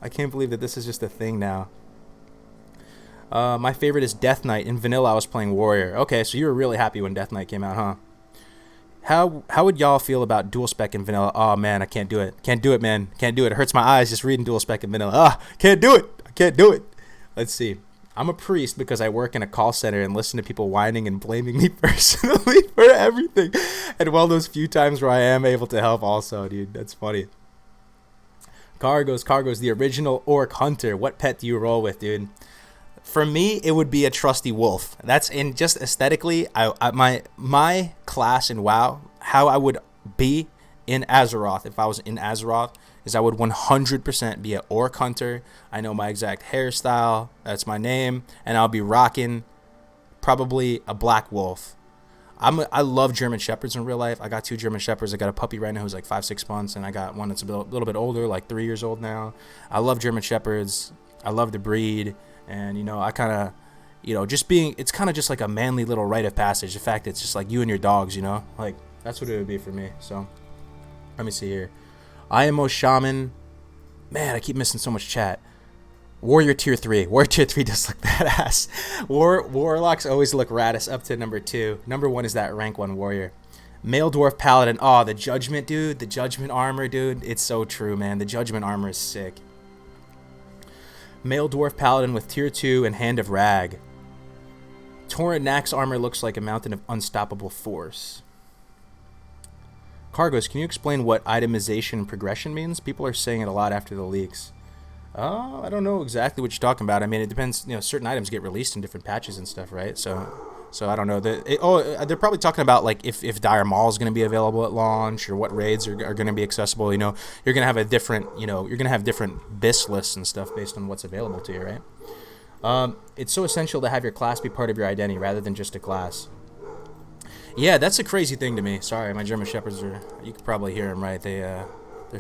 I can't believe that this is just a thing now. My favorite is Death Knight. In vanilla, I was playing Warrior. Okay, so you were really happy when Death Knight came out, huh? How would y'all feel about dual spec in vanilla? Oh man, I can't do it. Can't do it, man. Can't do it. It hurts my eyes just reading dual spec in vanilla. Can't do it. I can't do it. Let's see. I'm a priest because I work in a call center and listen to people whining and blaming me personally for everything. And well, those few times where I am able to help also, dude. That's funny. Cargos, the original orc hunter. What pet do you roll with, dude? For me, it would be a trusty wolf. That's in just aesthetically. My class in WoW, how I would be in Azeroth if I was in Azeroth, is I would 100% be an orc hunter. I know my exact hairstyle. That's my name, and I'll be rocking probably a black wolf. I love German Shepherds in real life. I got 2 German Shepherds. I got a puppy right now who's like 5-6 months, and I got one that's a little bit older, like 3 years old now. I love German Shepherds. I love the breed. And, I kind of, just being, it's kind of just like a manly little rite of passage. The fact that it's just like you and your dogs, like that's what it would be for me. So let me see here. IMO Shaman. Man, I keep missing so much chat. Warrior tier 3. Warrior tier 3 does look badass. Warlocks always look raddest up to number 2. Number 1 is that rank 1 warrior. Male dwarf paladin. Oh, the judgment, dude. The judgment armor, dude. It's so true, man. The judgment armor is sick. Male dwarf paladin with tier 2 and hand of rag. Torrent Nax armor looks like a mountain of unstoppable force. Cargos, can you explain what itemization progression means? People are saying it a lot after the leaks. I don't know exactly what you're talking about. I mean, it depends. Certain items get released in different patches and stuff, right? So I don't know. They're probably talking about like if Dire Maul is going to be available at launch, or what raids are going to be accessible. You're going to have a different. You're going to have different BIS lists and stuff based on what's available to you, right? It's so essential to have your class be part of your identity rather than just a class. Yeah, that's a crazy thing to me. Sorry, my German Shepherds are. You can probably hear them, right? They're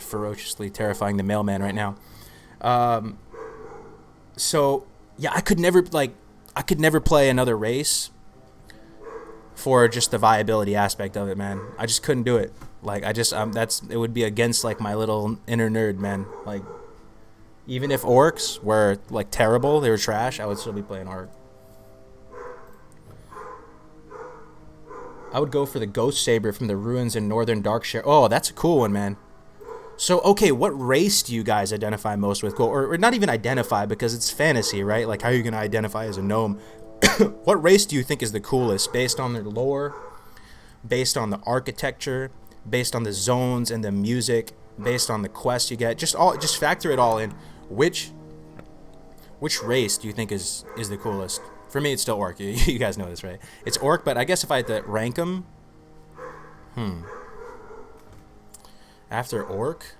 ferociously terrifying the mailman right now. So yeah, I could never play another race for just the viability aspect of it, man. I just couldn't do it. Like I just it would be against like my little inner nerd, man. Like even if orcs were like terrible, they were trash, I would still be playing orc. I would go for the Ghost Saber from the ruins in Northern Darkshire. Oh, that's a cool one, man. So, okay, what race do you guys identify most with? Or not even identify, because it's fantasy, right? Like, how are you going to identify as a gnome? What race do you think is the coolest, based on their lore, based on the architecture, based on the zones and the music, based on the quests you get? Just factor it all in. Which race do you think is the coolest? For me, it's still orc. You guys know this, right? It's orc, but I guess if I had to rank them, after orc,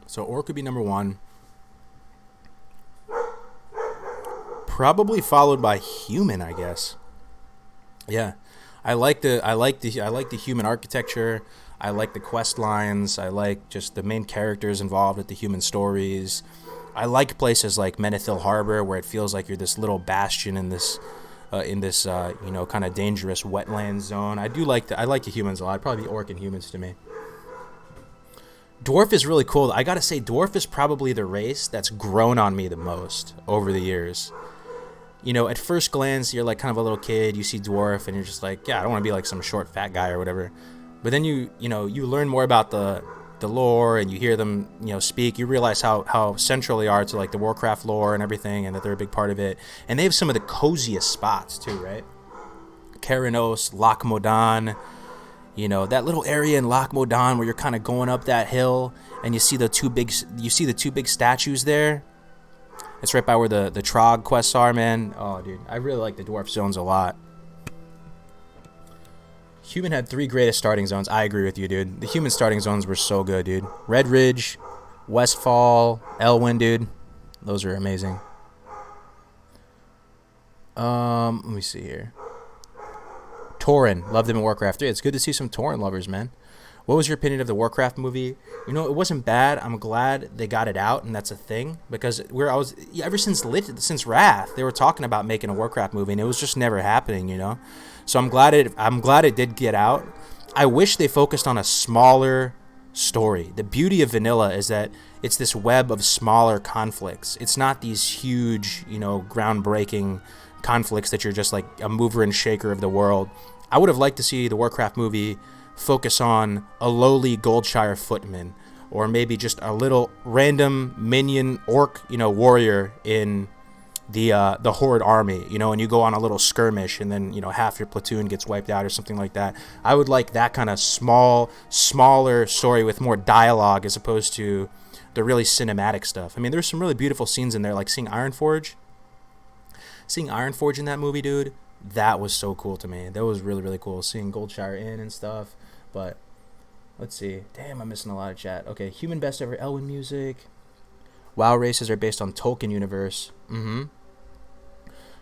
so orc would be number one, probably followed by human, I guess. Yeah, I like the human architecture. I like the quest lines. I like just the main characters involved with the human stories. I like places like Menethil Harbor, where it feels like you're this little bastion in this kind of dangerous wetland zone. I like the humans a lot. I'd probably be orc and humans to me. Dwarf is really cool. I gotta say, dwarf is probably the race that's grown on me the most over the years. You know, at first glance, you're like kind of a little kid. You see dwarf, and you're just like, yeah, I don't want to be like some short fat guy or whatever. But then you learn more about the lore, and you hear them, speak. You realize how central they are to like the Warcraft lore and everything, and that they're a big part of it. And they have some of the coziest spots too, right? Keranos, Loch Modan, that little area in Loch Modan where you're kind of going up that hill, and you see the two big statues there. It's right by where the Trog quests are, man. Oh, dude, I really like the dwarf zones a lot. Human had 3 greatest starting zones. I agree with you, dude. The human starting zones were so good, dude. Red Ridge, Westfall, Elwyn, dude. Those are amazing. Let me see here. Tauren. Loved them in Warcraft 3. It's good to see some Tauren lovers, man. What was your opinion of the Warcraft movie? It wasn't bad. I'm glad they got it out, and that's a thing. Because ever since Wrath, they were talking about making a Warcraft movie, and it was just never happening, So I'm glad it did get out. I wish they focused on a smaller story. The beauty of vanilla is that it's this web of smaller conflicts. It's not these huge, groundbreaking conflicts that you're just like a mover and shaker of the world. I would have liked to see the Warcraft movie focus on a lowly Goldshire footman, or maybe just a little random minion orc, warrior in the Horde army, and you go on a little skirmish, and then half your platoon gets wiped out or something like that. I would like that kind of smaller story with more dialogue as opposed to the really cinematic stuff. I mean, there's some really beautiful scenes in there, like seeing Ironforge in that movie, dude. That was so cool to me. That was really, really cool, seeing Goldshire Inn and stuff. But let's see. Damn, I'm missing a lot of chat. Okay, human best ever Elwyn music. WoW races are based on Tolkien universe.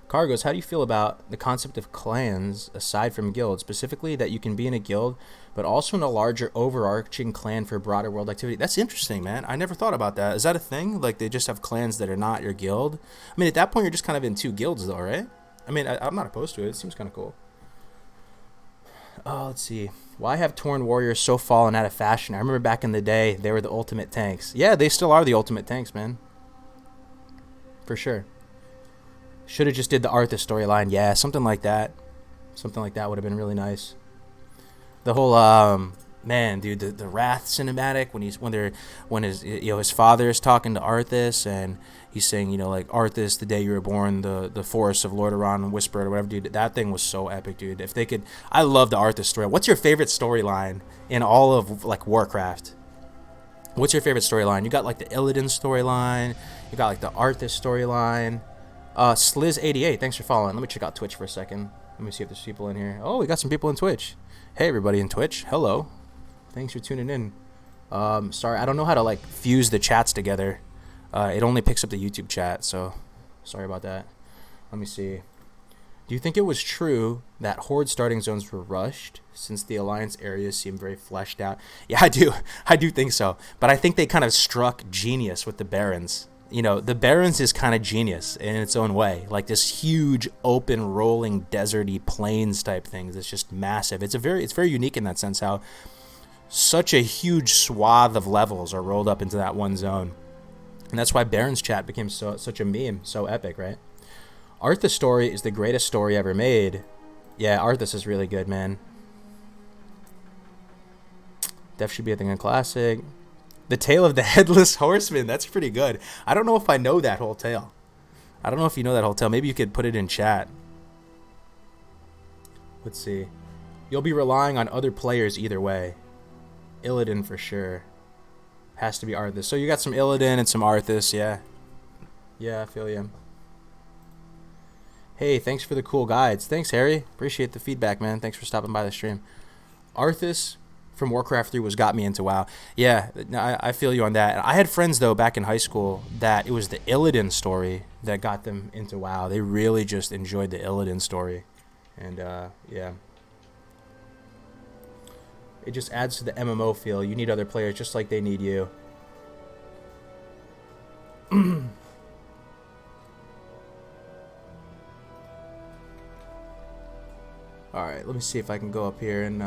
Cargos, how do you feel about the concept of clans aside from guilds? Specifically, that you can be in a guild, but also in a larger overarching clan for broader world activity. That's interesting, man. I never thought about that. Is that a thing? Like, they just have clans that are not your guild? I mean, at that point, you're just kind of in 2 guilds, though, right? I mean, I'm not opposed to it. It seems kind of cool. Oh, let's see. Why have Tauren warriors so fallen out of fashion? I remember back in the day, they were the ultimate tanks. Yeah, they still are the ultimate tanks, man. For sure. Should have just did the Arthas storyline. Yeah, something like that. Something like that would have been really nice. The whole man, dude, the Wrath cinematic when his father is talking to Arthas, and he's saying, like, Arthas, the day you were born, the forests of Lordaeron whispered or whatever, dude. That thing was so epic, dude. If they could, I love the Arthas story. What's your favorite storyline in all of like Warcraft? What's your favorite storyline? You got like the Illidan storyline. You got like the Arthas storyline. Sliz88, thanks for following. Let me check out Twitch for a second. Let me see if there's people in here. Oh, we got some people in Twitch. Hey, everybody in Twitch. Hello. Thanks for tuning in. Sorry, I don't know how to like fuse the chats together. It only picks up the YouTube chat, so sorry about that. Let me see. Do you think it was true that Horde starting zones were rushed since the Alliance areas seem very fleshed out? Yeah, I do. I do think so. But I think they kind of struck genius with the Barons. the Barrens is kind of genius in its own way. Like this huge, open, rolling, deserty plains type things. It's just massive. It's very unique in that sense. How such a huge swath of levels are rolled up into that one zone, and that's why Barrens Chat became such a meme, so epic, right? Arthas story is the greatest story ever made. Yeah, Arthas is really good, man. Def should be a thing in Classic. The Tale of the Headless Horseman. That's pretty good. I don't know if I know that whole tale. I don't know if you know that whole tale. Maybe you could put it in chat. Let's see. You'll be relying on other players either way. Illidan for sure. Has to be Arthas. So you got some Illidan and some Arthas, yeah. Yeah, I feel you. Hey, thanks for the cool guides. Thanks, Harry. Appreciate the feedback, man. Thanks for stopping by the stream. Arthas from Warcraft 3 got me into WoW. Yeah, I feel you on that. I had friends, though, back in high school that it was the Illidan story that got them into WoW. They really just enjoyed the Illidan story. And, yeah. It just adds to the MMO feel. You need other players just like they need you. Alright, let me see if I can go up here and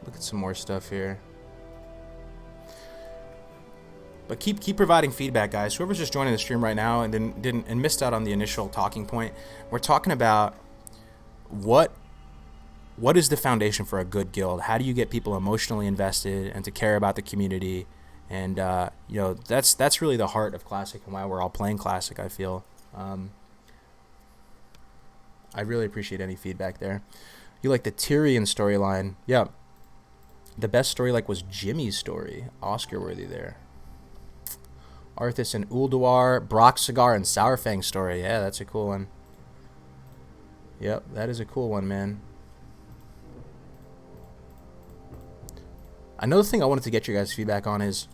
look at some more stuff here. But keep providing feedback, guys. Whoever's just joining the stream right now and missed out on the initial talking point, we're talking about what is the foundation for a good guild? How do you get people emotionally invested and to care about the community? And that's really the heart of Classic and why we're all playing Classic, I feel. I really appreciate any feedback there. You like the Tyrion storyline? Yeah. The best story was Jimmy's story. Oscar worthy there. Arthas and Ulduar, Broxagar and Sourfang story. Yeah, that's a cool one. Yep, that is a cool one, man. Another thing I wanted to get your guys' feedback on is,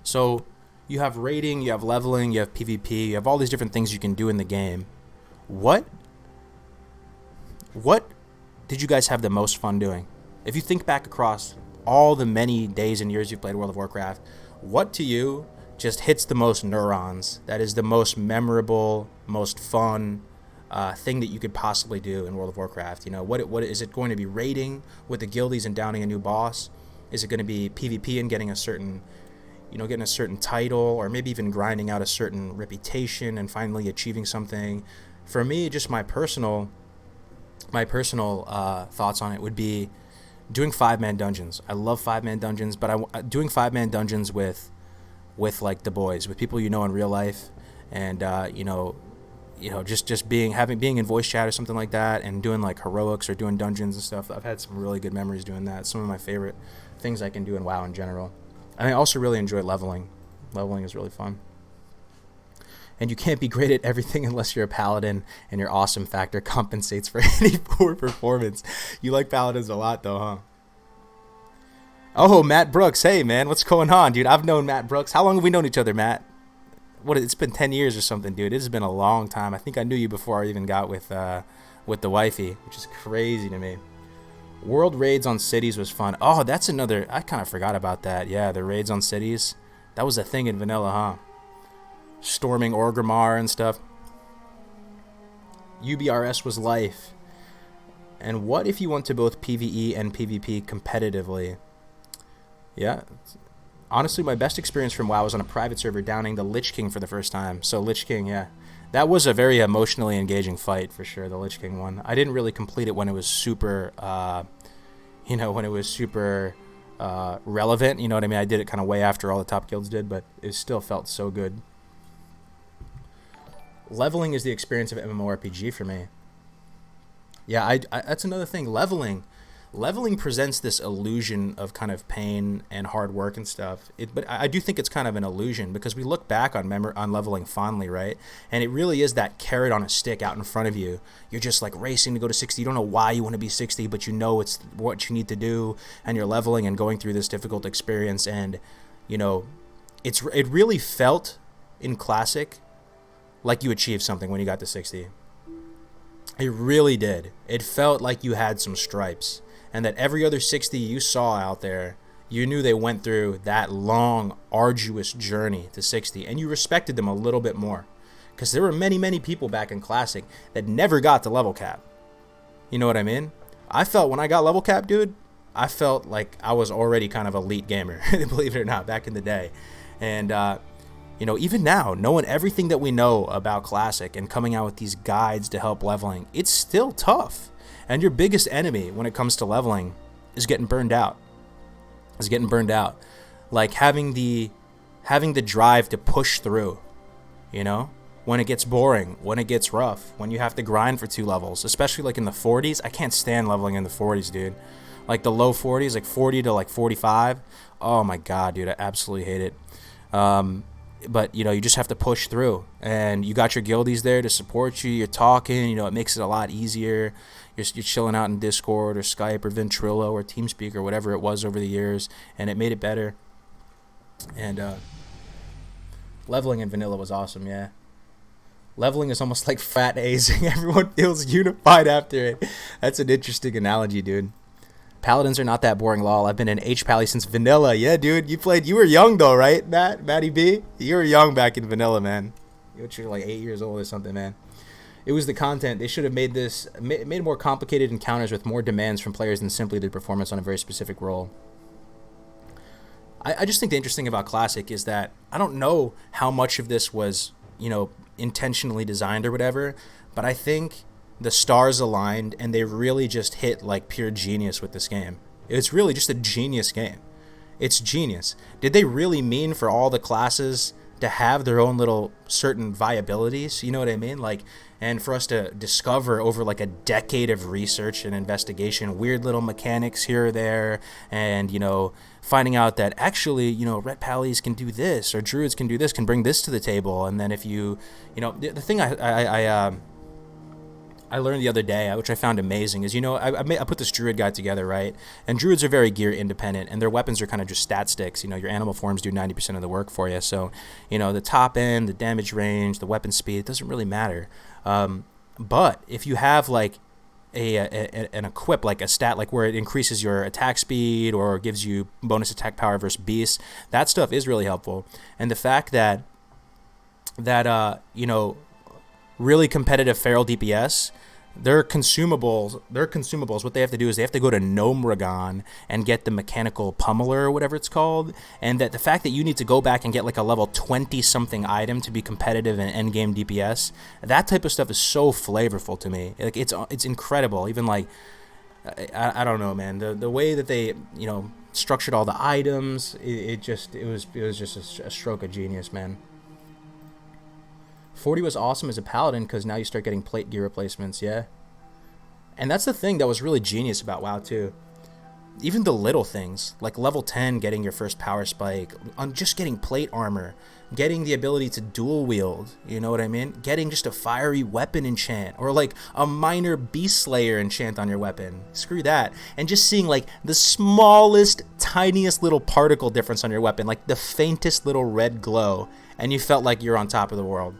so you have raiding, you have leveling, you have PvP, you have all these different things you can do in the game. What did you guys have the most fun doing? If you think back across all the many days and years you've played World of Warcraft, what to you just hits the most neurons? That is the most memorable, most fun thing that you could possibly do in World of Warcraft. What is it going to be? Raiding with the guildies and downing a new boss? Is it going to be PvP and getting a certain title, or maybe even grinding out a certain reputation and finally achieving something? For me, just my personal thoughts on it would be doing 5-man dungeons. I love 5-man dungeons, but doing 5-man dungeons with the boys, with people in real life, and just being in voice chat or something like that, and doing heroics or doing dungeons and stuff. I've had some really good memories doing that. Some of my favorite things I can do in WoW in general. And I also really enjoy leveling. Leveling is really fun. And you can't be great at everything unless you're a paladin, and your awesome factor compensates for any poor performance. You like paladins a lot, though, huh? Oh, Matt Brooks. Hey, man, what's going on, dude? I've known Matt Brooks. How long have we known each other, Matt? It's been 10 years or something, dude. It has been a long time. I think I knew you before I even got with the wifey, which is crazy to me. World raids on cities was fun. Oh, that's another. I kind of forgot about that. Yeah, the raids on cities. That was a thing in vanilla, huh? Storming Orgrimmar and stuff. UBRS was life. And what if you went to both PvE and PvP competitively? Yeah. Honestly, my best experience from WoW was on a private server downing the Lich King for the first time. So Lich King, yeah. That was a very emotionally engaging fight for sure, the Lich King one. I didn't really complete it when it was super, relevant. You know what I mean? I did it kind of way after all the top guilds did, but it still felt so good. Leveling is the experience of MMORPG for me. Yeah, I that's another thing. Leveling presents this illusion of kind of pain and hard work and stuff. But I do think it's kind of an illusion, because we look back on leveling fondly, right? And it really is that carrot on a stick out in front of you. You're just racing to go to 60. You don't know why you want to be 60, but you know it's what you need to do, and you're leveling and going through this difficult experience. And it really felt in Classic like you achieved something when you got to 60. It really did. It felt like you had some stripes, and that every other 60 you saw out there, You knew they went through that long, arduous journey to 60, and you respected them a little bit more. Because there were many, many people back in Classic that never got to level cap. You know what I mean? I felt when I got level cap, dude, I felt like I was already kind of elite gamer, believe it or not, back in the day. And, you know, even now, knowing everything that we know about Classic and coming out with these guides to help leveling, it's still tough. And your biggest enemy when it comes to leveling is getting burned out. Like having the drive to push through, you know? When it gets boring, when it gets rough, when you have to grind for 2 levels, especially like in the 40s. I can't stand leveling in the 40s, dude. Like the low 40s, like 40 to like 45. Oh my god, dude, I absolutely hate it. But, you know, you just have to push through. And you got your guildies there to support you. You're talking, you know, it makes it a lot easier. You're chilling out in Discord or Skype or Ventrilo or TeamSpeak or whatever it was over the years. And it made it better. And leveling in vanilla was awesome, yeah. Leveling is almost like frat hazing. Everyone feels unified after it. That's an interesting analogy, dude. Paladins are not that boring, lol. I've been in H-Pally since vanilla. Yeah, dude. You were young, though, right, Matty B? You were young back in vanilla, man. You're like 8 years old or something, man. It was the content. They should have made more complicated encounters with more demands from players than simply their performance on a very specific role. I just think the interesting about Classic is that I don't know how much of this was, you know, intentionally designed or whatever, but I think the stars aligned and they really just hit like pure genius with this game. It's really just a genius game. It's genius. Did they really mean for all the classes to have their own little certain viabilities? You know what I mean? Like, and for us to discover over like a decade of research and investigation weird little mechanics here or there, and, you know, finding out that actually, you know, Ret Pallies can do this, or Druids can do this, can bring this to the table. And then if you know, the thing I learned the other day, which I found amazing, is, you know, I put this Druid guide together, right? And Druids are very gear independent, and their weapons are kind of just stat sticks. You know, your animal forms do 90% of the work for you. So, you know, the top end, the damage range, the weapon speed, it doesn't really matter. But if you have like an equip, like a stat, like where it increases your attack speed or gives you bonus attack power versus beasts, that stuff is really helpful. And the fact that you know, really competitive feral DPS, their consumables, what they have to do is they have to go to Gnomeregan and get the mechanical pummeler or whatever it's called. And that the fact that you need to go back and get like a level 20 something item to be competitive in endgame DPS, that type of stuff is so flavorful to me. Like, it's incredible. Even like, I don't know, man, the way that they, you know, structured all the items, it was just a stroke of genius, man. 40 was awesome as a paladin because now you start getting plate gear replacements, yeah. And that's the thing that was really genius about WoW too. Even the little things, like level 10 getting your first power spike, just getting plate armor, getting the ability to dual wield, you know what I mean? Getting just a fiery weapon enchant, or like a minor beast slayer enchant on your weapon. Screw that. And just seeing like the smallest, tiniest little particle difference on your weapon, like the faintest little red glow, and you felt like you're on top of the world.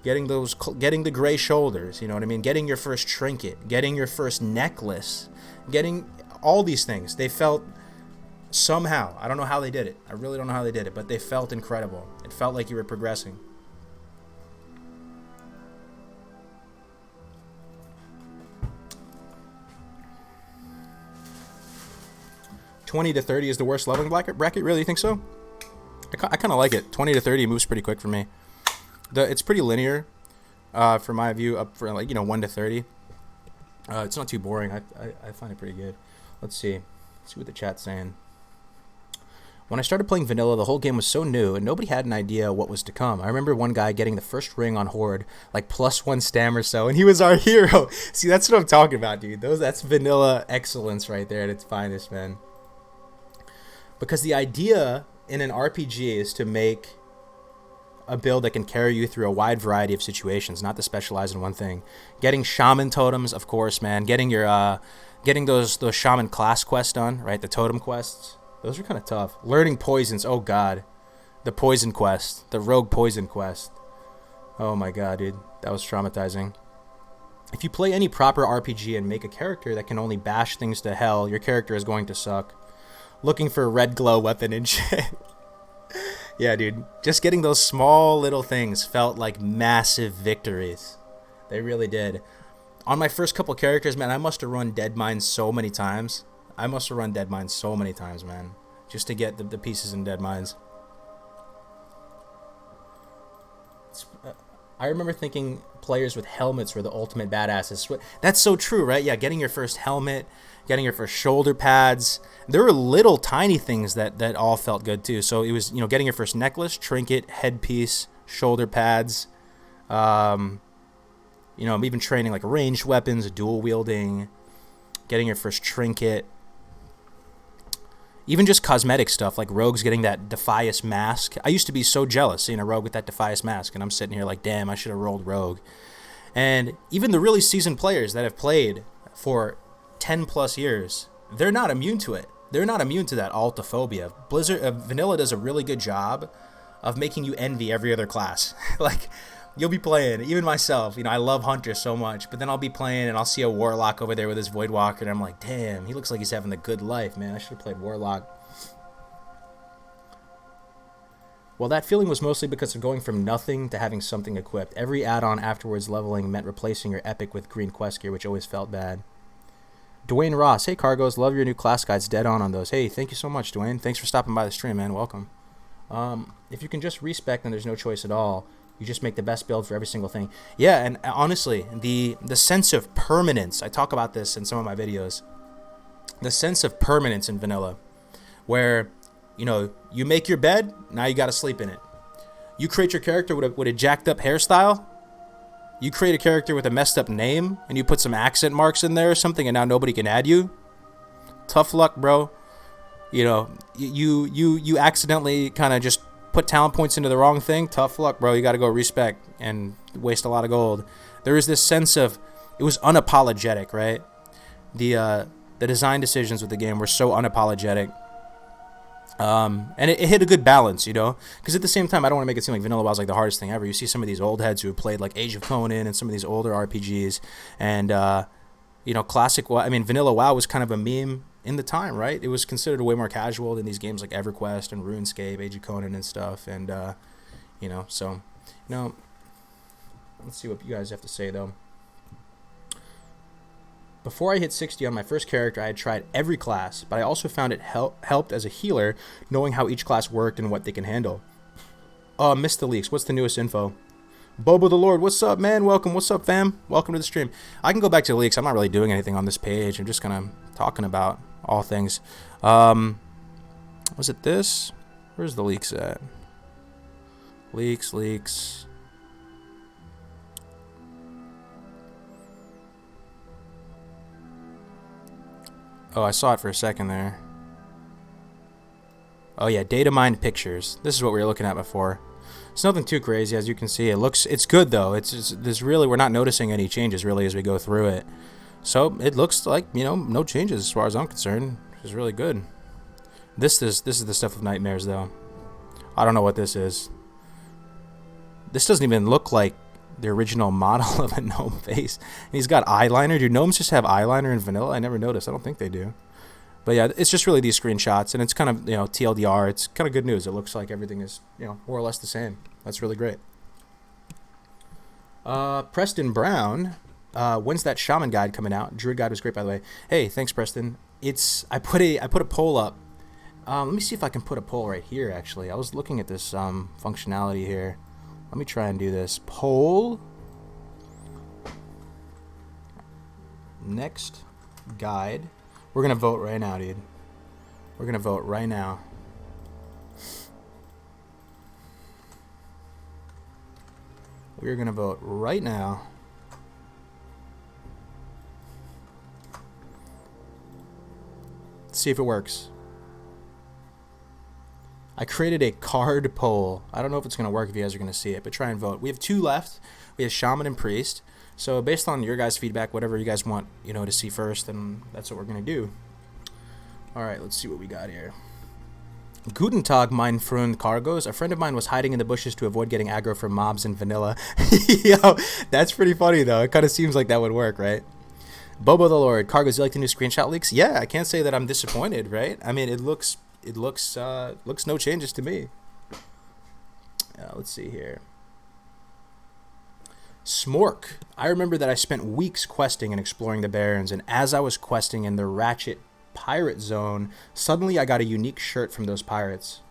Getting the gray shoulders, you know what I mean? Getting your first trinket, getting your first necklace, getting all these things. They felt somehow, I don't know how they did it. I really don't know how they did it, but they felt incredible. It felt like you were progressing. $20 to $30 is the worst leveling bracket? Really? You think so? I kind of like it. 20 to 30 moves pretty quick for me. It's pretty linear, for my view, up for like, you know, 1 to 30. It's not too boring. I find it pretty good. Let's see what the chat's saying. When I started playing vanilla, the whole game was so new and nobody had an idea what was to come. I remember one guy getting the first ring on Horde, like +1 stam or so, and he was our hero. See, that's what I'm talking about, dude. That's vanilla excellence right there at its finest, man. Because the idea in an RPG is to make a build that can carry you through a wide variety of situations, not to specialize in one thing. Getting shaman totems, of course, man. Getting those shaman class quests done, right? The totem quests. Those are kind of tough. Learning poisons. Oh god. The poison quest. The rogue poison quest. Oh my god, dude. That was traumatizing. If you play any proper RPG and make a character that can only bash things to hell, your character is going to suck. looking for a red glow weapon and shit. Yeah, dude. Just getting those small little things felt like massive victories. They really did. On my first couple characters, man, I must have run Deadmine so many times. Man. Just to get the pieces in Deadmines. I remember thinking players with helmets were the ultimate badasses. That's so true, right? Yeah, getting your first helmet, getting your first shoulder pads. There were little tiny things that all felt good too. So it was, getting your first necklace, trinket, headpiece, shoulder pads. Even training like ranged weapons, dual wielding, getting your first trinket. Even just cosmetic stuff, like rogues getting that Defias mask. I used to be so jealous seeing a rogue with that Defias mask, and I'm sitting here like, damn, I should have rolled rogue. And even the really seasoned players that have played for 10 plus years, they're not immune to it. They're not immune to that altophobia. Vanilla does a really good job of making you envy every other class. Like, you'll be playing, even myself, I love Hunter so much, but then I'll be playing and I'll see a Warlock over there with his Voidwalker, and I'm like, damn, he looks like he's having the good life, man. I should have played Warlock. Well, that feeling was mostly because of going from nothing to having something equipped. Every add-on afterwards leveling meant replacing your epic with green quest gear, which always felt bad. Dwayne Ross, hey Cargos, love your new class guides, dead on those. Hey, thank you so much, Dwayne. Thanks for stopping by the stream, man. Welcome. If you can just respec, then there's no choice at all. You just make the best build for every single thing. Yeah, and honestly, the sense of permanence, I talk about this in some of my videos, the sense of permanence in vanilla, where, you make your bed, now you got to sleep in it. You create your character with a jacked up hairstyle, you create a character with a messed up name, and you put some accent marks in there or something, and now nobody can add you. Tough luck, bro. You accidentally kind of just put talent points into the wrong thing. Tough luck, bro. You got to go respec and waste a lot of gold. There was this sense of, it was unapologetic, right? The design decisions with the game were so unapologetic. And it hit a good balance, because at the same time, I don't want to make it seem like Vanilla WoW is like the hardest thing ever. You see some of these old heads who have played like Age of Conan and some of these older RPGs, and classic WoW. I mean, Vanilla WoW was kind of a meme in the time, right? It was considered way more casual than these games like EverQuest and RuneScape, Age of Conan and stuff, and let's see what you guys have to say though. Before I hit 60 on my first character, I had tried every class, but I also found it helped as a healer, knowing how each class worked and what they can handle. Missed the leaks. What's the newest info? Bobo the Lord, what's up, man? Welcome. What's up, fam? Welcome to the stream. I can go back to the leaks. I'm not really doing anything on this page. I'm just kind of talking about all things. Was it this? Where's the leaks at? Leaks. Oh, I saw it for a second there. Oh yeah, data mined pictures. This is what we were looking at before. It's nothing too crazy, as you can see. It's good though. We're not noticing any changes really as we go through it. So it looks like, no changes as far as I'm concerned, which is really good. This is the stuff of nightmares though. I don't know what this is. This doesn't even look like the original model of a gnome face. And he's got eyeliner. Do gnomes just have eyeliner in vanilla? I never noticed. I don't think they do. But yeah, it's just really these screenshots, and it's kind of, TLDR. It's kind of good news. It looks like everything is, more or less the same. That's really great. Preston Brown, when's that shaman guide coming out? Druid guide was great, by the way. Hey, thanks, Preston. I put a poll up. Let me see if I can put a poll right here, actually. I was looking at this functionality here. Let me try and do this. Poll. Next guide. We're going to vote right now, dude. We're going to vote right now. We're going to vote right now. Let's see if it works. I created a card poll. I don't know if it's going to work if you guys are going to see it, but try and vote. We have 2 left. We have Shaman and Priest. So based on your guys' feedback, whatever you guys want, to see first, then that's what we're going to do. All right, let's see what we got here. Guten Tag, mein Freund Cargos. A friend of mine was hiding in the bushes to avoid getting aggro from mobs in vanilla. Yo, that's pretty funny, though. It kind of seems like that would work, right? Bobo the Lord, Cargos, you like the new screenshot leaks? Yeah, I can't say that I'm disappointed, right? I mean, it looks no changes to me. Let's see here. Smork. I remember that I spent weeks questing and exploring the Barrens, and as I was questing in the Ratchet Pirate Zone, suddenly I got a unique shirt from those pirates.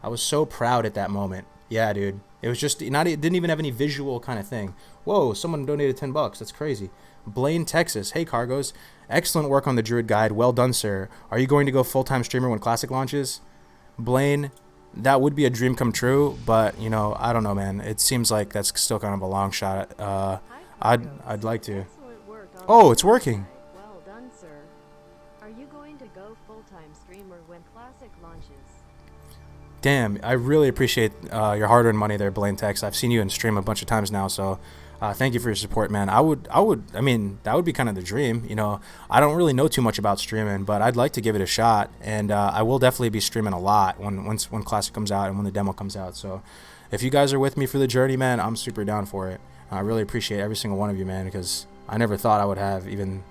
I was so proud at that moment. Yeah, dude. It was just not. It didn't even have any visual kind of thing. Whoa! Someone donated $10. That's crazy. Blaine, Texas. Hey, Cargos. Excellent work on the Druid Guide. Well done, sir. Are you going to go full-time streamer when Classic launches? Blaine, that would be a dream come true, but you know, I don't know, man. It seems like that's still kind of a long shot. I'd like to. Oh, it's working. Well done, sir. Are you going to go full-time streamer when Classic launches? Damn, I really appreciate your hard-earned money there, Blaine Tex. I've seen you in stream a bunch of times now, so thank you for your support, man. I mean, that would be kind of the dream. You know, I don't really know too much about streaming, but I'd like to give it a shot, and I will definitely be streaming a lot when Classic comes out and when the demo comes out. So, if you guys are with me for the journey, man, I'm super down for it. I really appreciate every single one of you, man, because I never thought I would have even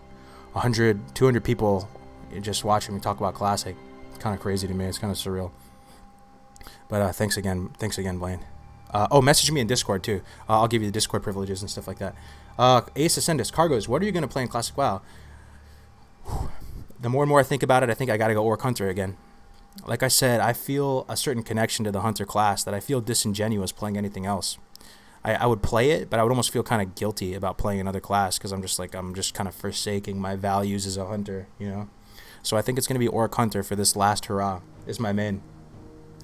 100, 200 people just watching me talk about Classic. It's kind of crazy to me. It's kind of surreal. But thanks again, Blaine. Message me in Discord too. I'll give you the Discord privileges and stuff like that. Ace Ascendus, Cargos, what are you going to play in Classic WoW? The more and more I think about it, I think I got to go Orc Hunter again. Like I said, I feel a certain connection to the Hunter class that I feel disingenuous playing anything else. I would play it, but I would almost feel kind of guilty about playing another class because I'm just kind of forsaking my values as a Hunter, you know? So I think it's going to be Orc Hunter for this last hurrah is my main.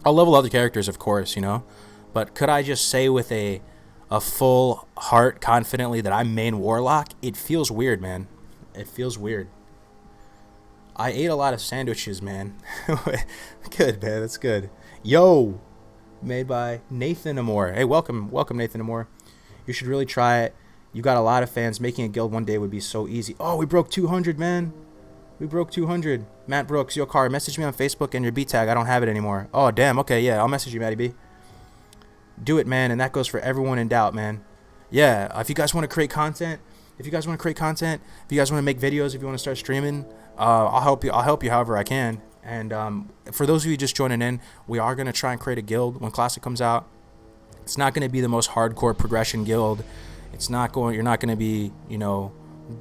I'll level other characters, of course, you know? But could I just say with a full heart confidently that I'm main Warlock? It feels weird, man. It feels weird. I ate a lot of sandwiches, man. Good, man. That's good. Yo! Made by Nathan Amore. Hey, welcome, Nathan Amore. You should really try it. You got a lot of fans. Making a guild one day would be so easy. Oh, we broke 200, man. We broke 200. Matt Brooks, yo, Car, message me on Facebook and your B tag. I don't have it anymore. Oh, damn. Okay, yeah, I'll message you, Matty B. Do it, man, and that goes for everyone in doubt, man. Yeah, if you guys want to create content, if you guys want to make videos, if you want to start streaming, I'll help you however I can. And for those of you just joining in, we are going to try and create a guild when Classic comes out. It's not going to be the most hardcore progression guild. You're not going to be, you know,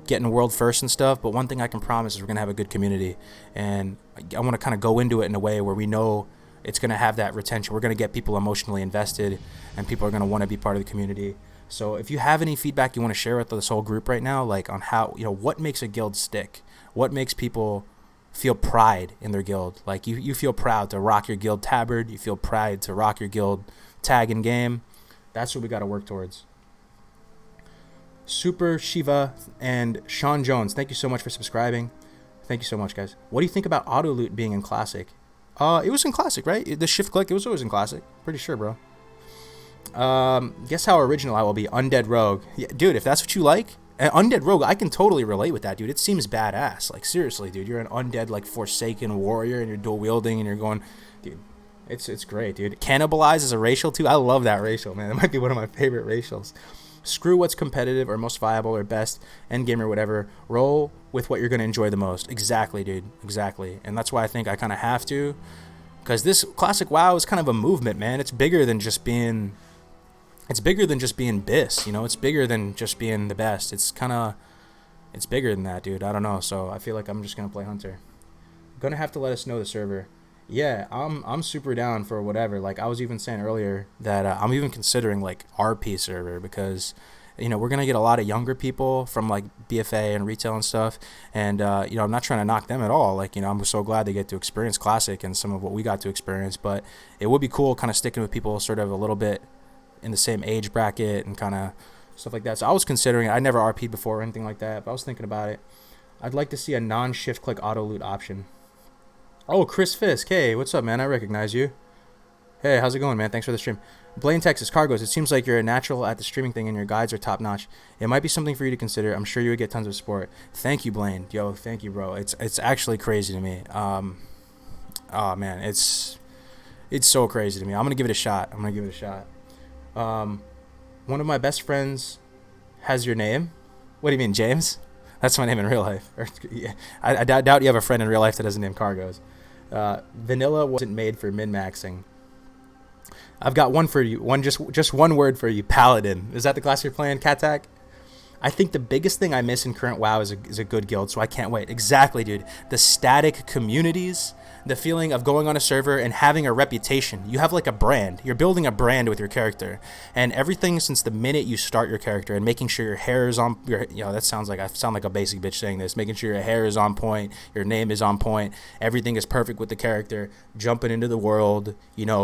getting world first and stuff, but one thing I can promise is we're going to have a good community, and I want to kind of go into it in a way where we know it's going to have that retention. We're going to get people emotionally invested, and people are going to want to be part of the community. So if you have any feedback you want to share with this whole group right now, like on how, you know, what makes a guild stick, what makes people feel pride in their guild, like you feel proud to rock your guild tabard, you feel pride to rock your guild tag in game, that's what we got to work towards. Super Shiva and Sean Jones, thank you so much for subscribing. Thank you so much, guys. What do you think about auto loot being in Classic? It was in Classic, right? The shift click, it was always in Classic. Pretty sure, bro. Guess how original I will be. Undead Rogue. Yeah, dude, if that's what you like, Undead Rogue, I can totally relate with that, dude. It seems badass. Like, seriously, dude. You're an undead, like, Forsaken warrior, and you're dual wielding, and you're going... Dude, it's great, dude. Cannibalize is a racial, too. I love that racial, man. It might be one of my favorite racials. Screw what's competitive or most viable or best, endgame or whatever. Roll with what you're going to enjoy the most. Exactly, dude. Exactly. And that's why I think I kind of have to. Because this Classic WoW is kind of a movement, man. It's bigger than just being... It's bigger than just being BIS, you know? It's bigger than just being the best. It's bigger than that, dude. I don't know. So I feel like I'm just going to play Hunter. Gonna have to let us know the server. Yeah, I'm super down for whatever. Like, I was even saying earlier that I'm even considering, like, RP server because, you know, we're going to get a lot of younger people from, like, BFA and retail and stuff. And, you know, I'm not trying to knock them at all. Like, you know, I'm so glad they get to experience Classic and some of what we got to experience. But it would be cool kind of sticking with people sort of a little bit in the same age bracket and kind of stuff like that. So I was considering it. I never RP'd before or anything like that, but I was thinking about it. I'd like to see a non-shift click auto loot option. Oh, Chris Fisk. Hey, what's up, man? I recognize you. Hey, how's it going, man? Thanks for the stream. Blaine, Texas. Cargos, it seems like you're a natural at the streaming thing and your guides are top-notch. It might be something for you to consider. I'm sure you would get tons of support. Thank you, Blaine. Yo, thank you, bro. It's actually crazy to me. Oh, man. It's so crazy to me. I'm going to give it a shot. One of my best friends has your name. What do you mean, James? That's my name in real life. Yeah, I doubt you have a friend in real life that doesn't name Cargos. Vanilla wasn't made for min-maxing. I've got one for you. Just one word for you. Paladin. Is that the class you're playing, Katak? I think the biggest thing I miss in current WoW is a good guild, so I can't wait. Exactly, dude. The static communities, the feeling of going on a server and having a reputation. You have like a brand. You're building a brand with your character, and everything since the minute you start your character and making sure your hair is on. That sounds like I sound like a basic bitch saying this. Making sure your hair is on point, your name is on point, everything is perfect with the character. Jumping into the world,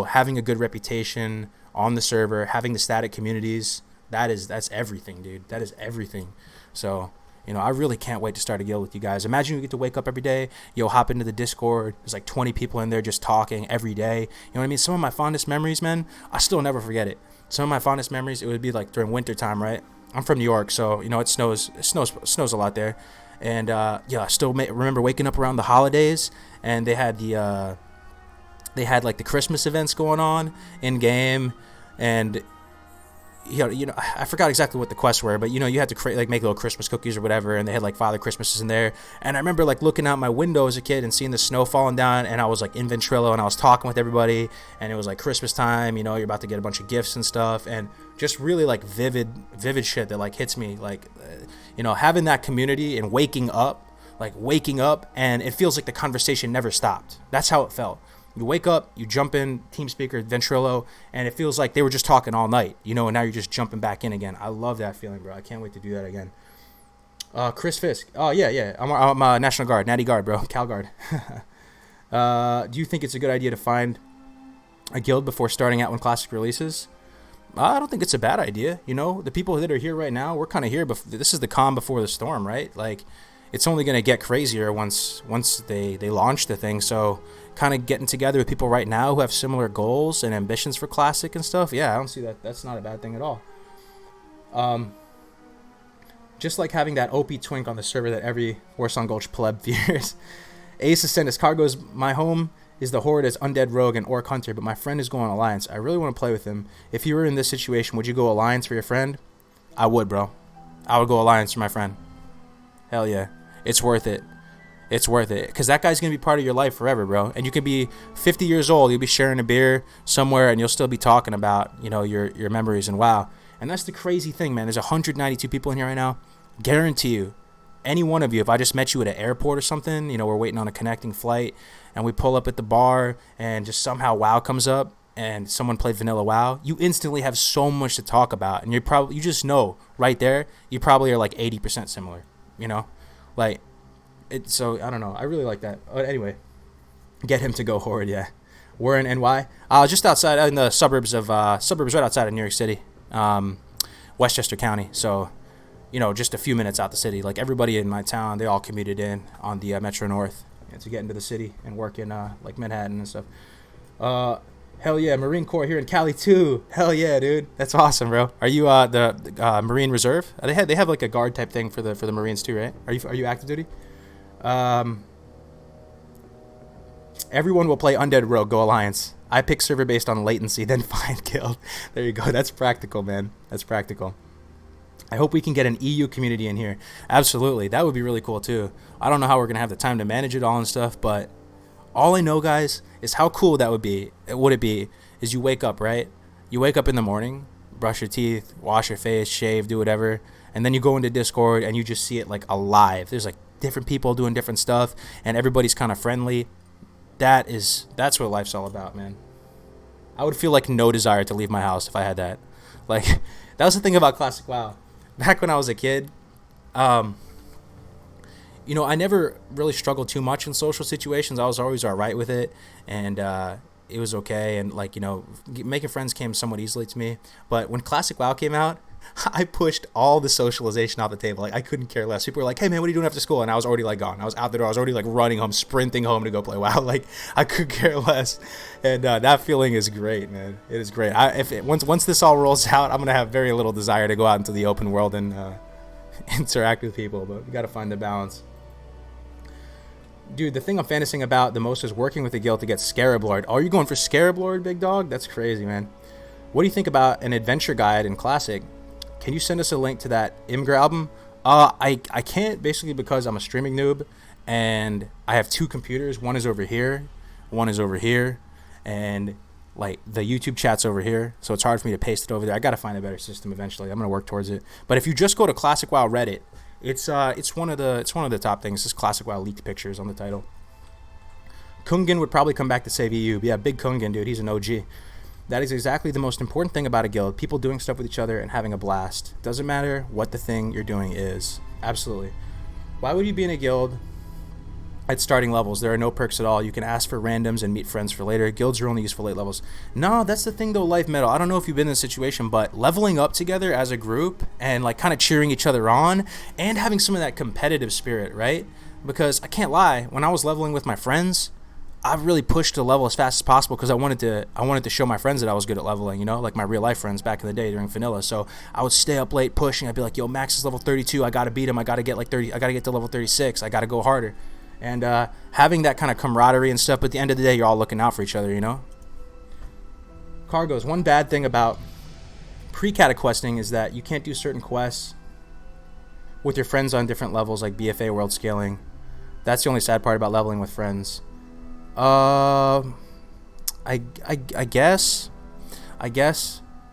having a good reputation on the server, having the static communities. That's everything, dude. That is everything. So, I really can't wait to start a guild with you guys. Imagine you get to wake up every day, hop into the Discord. There's like 20 people in there just talking every day. You know what I mean? Some of my fondest memories, man, I still never forget it. Some of my fondest memories, it would be like during winter time, right? I'm from New York, so, it snows a lot there. And, I still remember waking up around the holidays, and they had like the Christmas events going on in game, and I forgot exactly what the quests were, but you had to make little Christmas cookies or whatever, and they had like Father Christmases in there. And I remember like looking out my window as a kid and seeing the snow falling down, and I was like in Ventrilo and I was talking with everybody, and it was like Christmas time, you're about to get a bunch of gifts and stuff, and just really like vivid shit that like hits me, like having that community and waking up, and it feels like the conversation never stopped. That's how it felt. You wake up, you jump in, TeamSpeaker, Ventrilo, and it feels like they were just talking all night, and now you're just jumping back in again. I love that feeling, bro. I can't wait to do that again. Chris Fisk. Oh, yeah. I'm a National Guard, Natty Guard, bro. Cal Guard. Do you think it's a good idea to find a guild before starting out when Classic releases? I don't think it's a bad idea. The people that are here right now, we're kind of here. This is the calm before the storm, right? Like, it's only going to get crazier once they launch the thing. So kind of getting together with people right now who have similar goals and ambitions for Classic and stuff. Yeah, I don't see that. That's not a bad thing at all. Just like having that OP twink on the server that every Warsong Gulch pleb fears. Ace Ascendus Cargo's my home is the Horde as Undead Rogue and Orc Hunter, but my friend is going Alliance. I really want to play with him. If you were in this situation, would you go Alliance for your friend? I would, bro. I would go Alliance for my friend. Hell yeah. It's worth it. It's worth it. Because that guy's going to be part of your life forever, bro. And you can be 50 years old. You'll be sharing a beer somewhere, and you'll still be talking about, your memories and WoW. And that's the crazy thing, man. There's 192 people in here right now. Guarantee you, any one of you, if I just met you at an airport or something, we're waiting on a connecting flight, and we pull up at the bar, and just somehow WoW comes up, and someone played vanilla WoW, you instantly have so much to talk about. And you just know right there, you probably are like 80% similar, So, I don't know. I really like that. Anyway, get him to go Horde, yeah. We're in NY. Just outside, in the suburbs right outside of New York City, Westchester County. So, just a few minutes out the city. Like, everybody in my town, they all commuted in on the Metro North to get into the city and work in, like, Manhattan and stuff. Hell yeah, Marine Corps here in Cali, too. Hell yeah, dude. That's awesome, bro. Are you the Marine Reserve? They have like a guard type thing for the Marines, too, right? Are you active duty? Everyone will play Undead Rogue, go Alliance. I pick server based on latency, then find guild. There you go. That's practical, man. That's practical. I hope we can get an EU community in here. Absolutely. That would be really cool, too. I don't know how we're going to have the time to manage it all and stuff, but all I know, guys, is how cool that would be. Would it be is you wake up, right? You wake up in the morning, brush your teeth, wash your face, shave, do whatever, and then you go into Discord and you just see it like alive. There's like different people doing different stuff, and everybody's kind of friendly. That's what life's all about, man. I would feel like no desire to leave my house if I had that. Like, that was the thing about Classic WoW. Back when I was a kid, I never really struggled too much in social situations. I was always all right with it, and it was okay. And, making friends came somewhat easily to me. But when Classic WoW came out, I pushed all the socialization off the table. Like, I couldn't care less. People were like, hey, man, what are you doing after school? And I was already, gone. I was out the door. I was already, running home, sprinting home to go play WoW. Like, I could care less. And that feeling is great, man. It is great. Once this all rolls out, I'm going to have very little desire to go out into the open world and interact with people. But we got to find the balance. Dude, the thing I'm fantasizing about the most is working with the guild to get Scarab Lord. Oh, are you going for Scarab Lord, big dog? That's crazy, man. What do you think about an adventure guide in Classic? Can you send us a link to that Imgra album? I can't, basically because I'm a streaming noob, and I have two computers. One is over here, one is over here, and like the YouTube chat's over here, so it's hard for me to paste it over there. I gotta find a better system eventually. I'm gonna work towards it. But if you just go to Classic WoW Reddit, it's one of the top things. This Classic WoW leaked pictures on the title. Kungan would probably come back to save EU. Yeah, big Kungan, dude. He's an OG. That is exactly the most important thing about a guild. People doing stuff with each other and having a blast. Doesn't matter what the thing you're doing is. Absolutely. Why would you be in a guild at starting levels? There are no perks at all. You can ask for randoms and meet friends for later. Guilds are only used for late levels. No, that's the thing though, Life Metal. I don't know if you've been in this situation, but leveling up together as a group and like kind of cheering each other on and having some of that competitive spirit, right? Because I can't lie, when I was leveling with my friends, I really pushed to level as fast as possible because I wanted to show my friends that I was good at leveling, you know, like my real life friends back in the day during Vanilla. So I would stay up late pushing. I'd be like, yo, Max is level 32. I got to beat him. I got to get like 30. I got to get to level 36. I got to go harder. And having that kind of camaraderie and stuff. But at the end of the day, you're all looking out for each other, you know. Cargos. One bad thing about pre-cata questing is that you can't do certain quests with your friends on different levels, like BFA, world scaling. That's the only sad part about leveling with friends. I guess.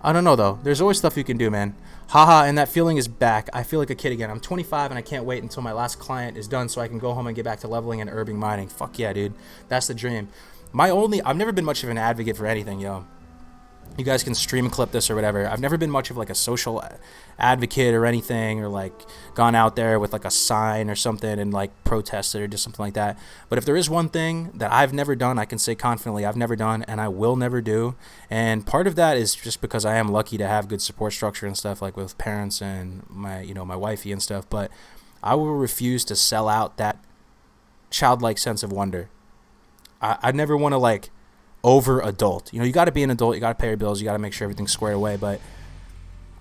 I don't know though. There's always stuff you can do, man. Haha, and that feeling is back. I feel like a kid again. I'm 25 and I can't wait until my last client is done so I can go home and get back to leveling and herbing mining. Fuck yeah, dude. That's the dream. I've never been much of an advocate for anything, yo. You guys can stream clip this or whatever. I've never been much of like a social advocate or anything, or like gone out there with like a sign or something and like protested or just something like that. But if there is one thing that I've never done, I can say confidently I've never done and I will never do. And part of that is just because I am lucky to have good support structure and stuff, like with parents and my wifey and stuff. But I will refuse to sell out that childlike sense of wonder. I never want to like over adult. You know, you got to be an adult. You got to pay your bills. You got to make sure everything's squared away. But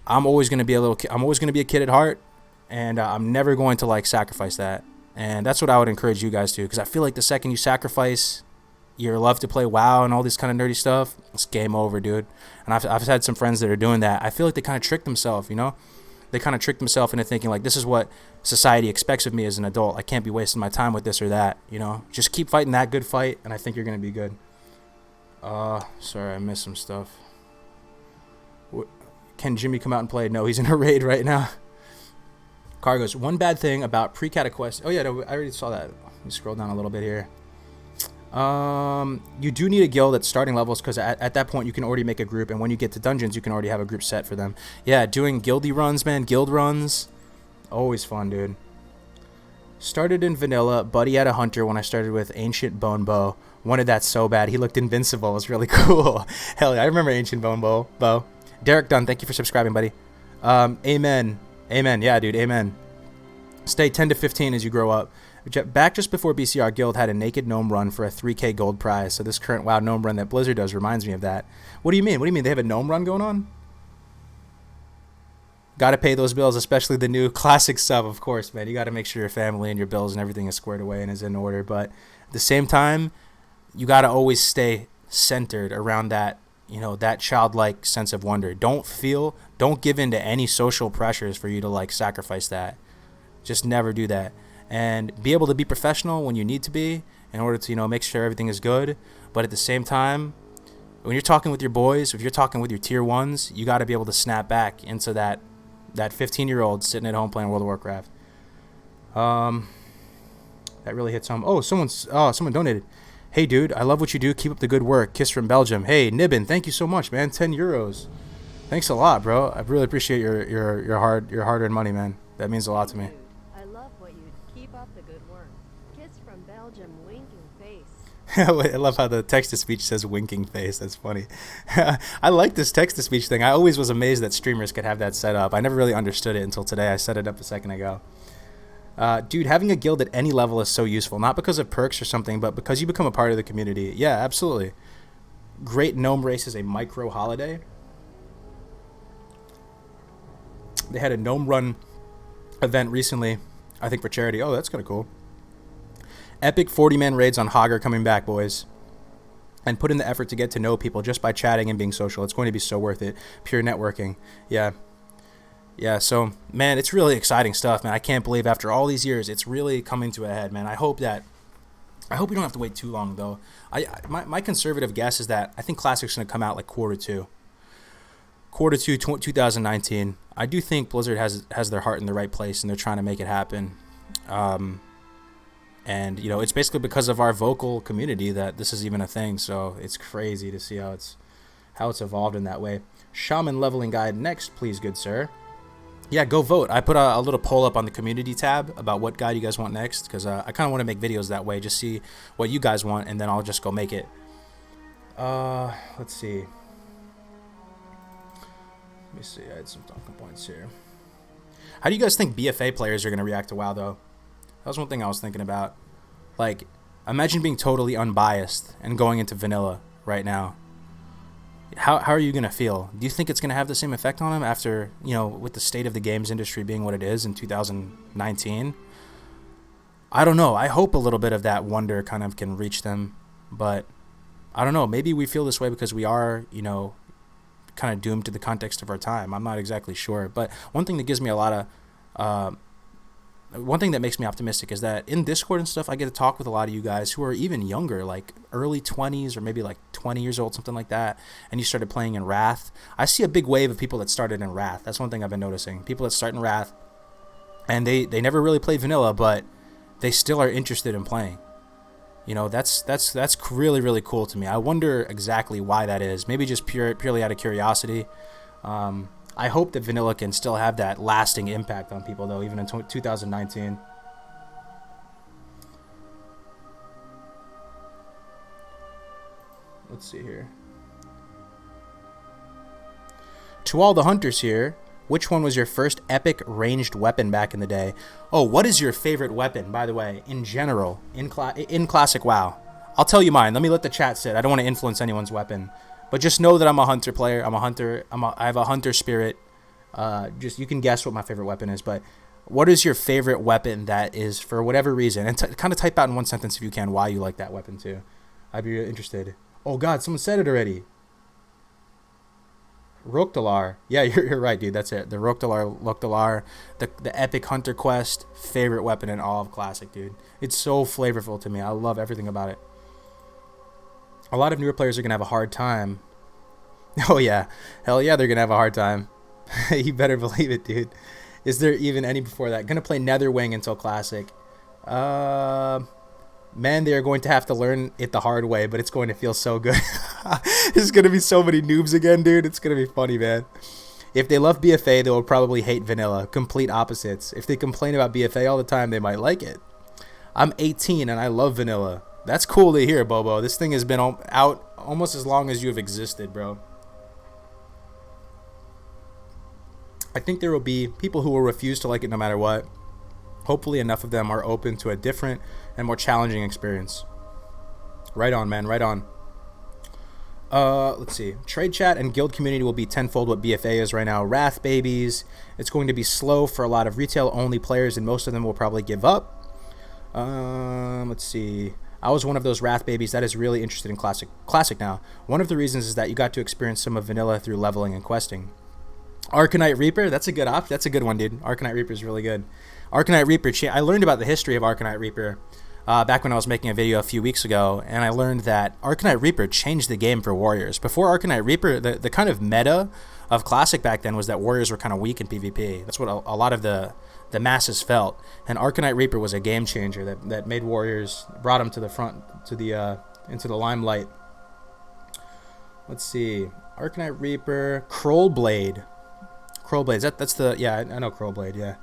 I'm always going to be I'm always going to be a kid at heart, and I'm never going to like sacrifice that. And that's what I would encourage you guys to, because I feel like the second you sacrifice your love to play WoW and all this kind of nerdy stuff, it's game over, dude. And I've had some friends that are doing that. I feel like they kind of trick themselves, you know? They kind of trick themselves into thinking like, this is what society expects of me as an adult. I can't be wasting my time with this or that, you know? Just keep fighting that good fight, and I think you're going to be good. Sorry, I missed some stuff. Can Jimmy come out and play? No, he's in a raid right now. Cargos. One bad thing about pre-cata quest. Oh yeah, no, I already saw that. Let me scroll down a little bit here. You do need a guild at starting levels, because at that point you can already make a group, and when you get to dungeons you can already have a group set for them. Yeah, doing guildy runs, man. Guild runs, always fun, dude. Started in vanilla. Buddy had a hunter when I started with Ancient Bone Bow. Wanted that so bad. He looked invincible. It was really cool. Hell yeah, I remember Ancient Bone Bow. Derek Dunn, thank you for subscribing, buddy. Amen. Yeah, dude, amen. Stay 10 to 15 as you grow up. Back just before BCR, Guild had a naked gnome run for a 3k gold prize. So this current WoW gnome run that Blizzard does reminds me of that. What do you mean? They have a gnome run going on? Gotta pay those bills, especially the new classic sub, of course, man. You gotta make sure your family and your bills and everything is squared away and is in order. But at the same time, you gotta always stay centered around that, you know, that childlike sense of wonder. Don't give in to any social pressures for you to like sacrifice that. Just never do that. And be able to be professional when you need to be in order to, you know, make sure everything is good. But at the same time, when you're talking with your boys, if you're talking with your tier ones, you got to be able to snap back into that 15-year-old sitting at home playing World of Warcraft. That really hits home. Oh, someone donated. Hey, dude, I love what you do. Keep up the good work. Kiss from Belgium. Hey, Nibbin, thank you so much, man. 10 euros. Thanks a lot, bro. I really appreciate your hard-earned money, man. That means a lot to me. I love what you keep up the good work. Kiss from Belgium, winking face. I love how the text-to-speech says winking face. That's funny. I like this text-to-speech thing. I always was amazed that streamers could have that set up. I never really understood it until today. I set it up a second ago. Dude, having a guild at any level is so useful. Not because of perks or something, but because you become a part of the community. Yeah, absolutely. Great Gnome Race is a micro holiday. They had a Gnome Run event recently, I think for charity. Oh, that's kind of cool. Epic 40-man raids on Hogger coming back, boys. And put in the effort to get to know people just by chatting and being social. It's going to be so worth it. Pure networking. Yeah. Yeah, so man, it's really exciting stuff, man. I can't believe after all these years, it's really coming to a head, man. I hope we don't have to wait too long though. My conservative guess is that I think Classic's gonna come out like quarter two 2019. I do think Blizzard has their heart in the right place and they're trying to make it happen. And you know, it's basically because of our vocal community that this is even a thing. So it's crazy to see how it's evolved in that way. Shaman leveling guide next, please, good sir. Yeah, go vote. I put a little poll up on the community tab about what guide you guys want next, because I kind of want to make videos that way, just see what you guys want, and then I'll just go make it. Let's see. Let me see. I had some talking points here. How do you guys think BFA players are going to react to WoW, though? That was one thing I was thinking about. Like, imagine being totally unbiased and going into vanilla right now. How are you going to feel? Do you think it's going to have the same effect on them after, you know, with the state of the games industry being what it is in 2019? I don't know. I hope a little bit of that wonder kind of can reach them. But I don't know. Maybe we feel this way because we are, you know, kind of doomed to the context of our time. I'm not exactly sure. But one thing that gives me a lot of... one thing that makes me optimistic is that in Discord and stuff, I get to talk with a lot of you guys who are even younger, like early 20s or maybe like 20 years old, something like that, and you started playing in Wrath. I see a big wave of people that started in Wrath. That's one thing I've been noticing. People that start in Wrath, and they never really played vanilla, but they still are interested in playing. You know, that's really, really cool to me. I wonder exactly why that is. Maybe just purely out of curiosity. I hope that vanilla can still have that lasting impact on people, though, even in 2019. Let's see here. To all the hunters here, which one was your first epic ranged weapon back in the day? Oh, what is your favorite weapon, by the way, in general, in Classic WoW? I'll tell you mine. Let me let the chat sit. I don't want to influence anyone's weapon. But just know that I'm a hunter player. I'm a hunter. I have a hunter spirit. Just you can guess what my favorite weapon is. But what is your favorite weapon that is for whatever reason? And kind of type out in one sentence if you can why you like that weapon too. I'd be interested. Oh God, someone said it already. Roktalar. Yeah, you're right, dude. That's it. The Roktalar, the epic hunter quest, favorite weapon in all of Classic, dude. It's so flavorful to me. I love everything about it. A lot of newer players are going to have a hard time. Oh, yeah. Hell yeah, they're going to have a hard time. You better believe it, dude. Is there even any before that? Going to play Netherwing until Classic. Man, they are going to have to learn it the hard way, but it's going to feel so good. There's going to be so many noobs again, dude. It's going to be funny, man. If they love BFA, they will probably hate vanilla. Complete opposites. If they complain about BFA all the time, they might like it. I'm 18 and I love vanilla. That's cool to hear, Bobo. This thing has been out almost as long as you have existed, bro. I think there will be people who will refuse to like it no matter what. Hopefully enough of them are open to a different and more challenging experience. Right on, man. Right on. Let's see. Trade chat and guild community will be tenfold what BFA is right now. Wrath babies. It's going to be slow for a lot of retail-only players, and most of them will probably give up. Let's see. I was one of those Wrath babies that is really interested in Classic now. One of the reasons is that you got to experience some of vanilla through leveling and questing. Arcanite Reaper, that's a good option. That's a good one, dude. Arcanite Reaper is really good. Arcanite Reaper, I learned about the history of Arcanite Reaper back when I was making a video a few weeks ago, and I learned that Arcanite Reaper changed the game for Warriors. Before Arcanite Reaper, the kind of meta of Classic back then was that Warriors were kind of weak in PvP. That's what a lot of the masses felt, and Arcanite Reaper was a game changer that made Warriors, brought them to the front, to the into the limelight. Let's see. Arcanite Reaper, Krollblade. That's the, yeah, I know Krollblade, yeah.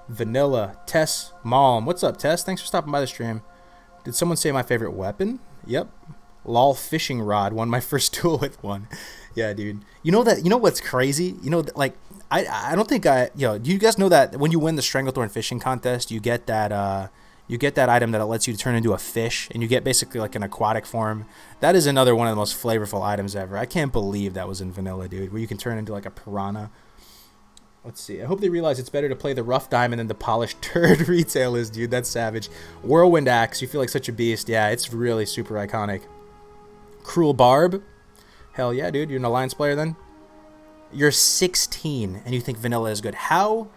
Vanilla, Tess Malm. What's up, Tess? Thanks for stopping by the stream. Did someone say my favorite weapon? Yep. Lol fishing rod. Won my first duel with one. Yeah, dude. You know what's crazy? You know, like, I don't think do you guys know that when you win the Stranglethorn fishing contest, you get that item that lets you turn into a fish, and you get basically like an aquatic form. That is another one of the most flavorful items ever. I can't believe that was in vanilla, dude, where you can turn into like a piranha. Let's see. I hope they realize it's better to play the rough diamond than the polished turd retail is, dude. That's savage. Whirlwind Axe. You feel like such a beast. Yeah, it's really super iconic. Cruel Barb. Hell yeah, dude. You're an Alliance player then? You're 16 and you think vanilla is good. How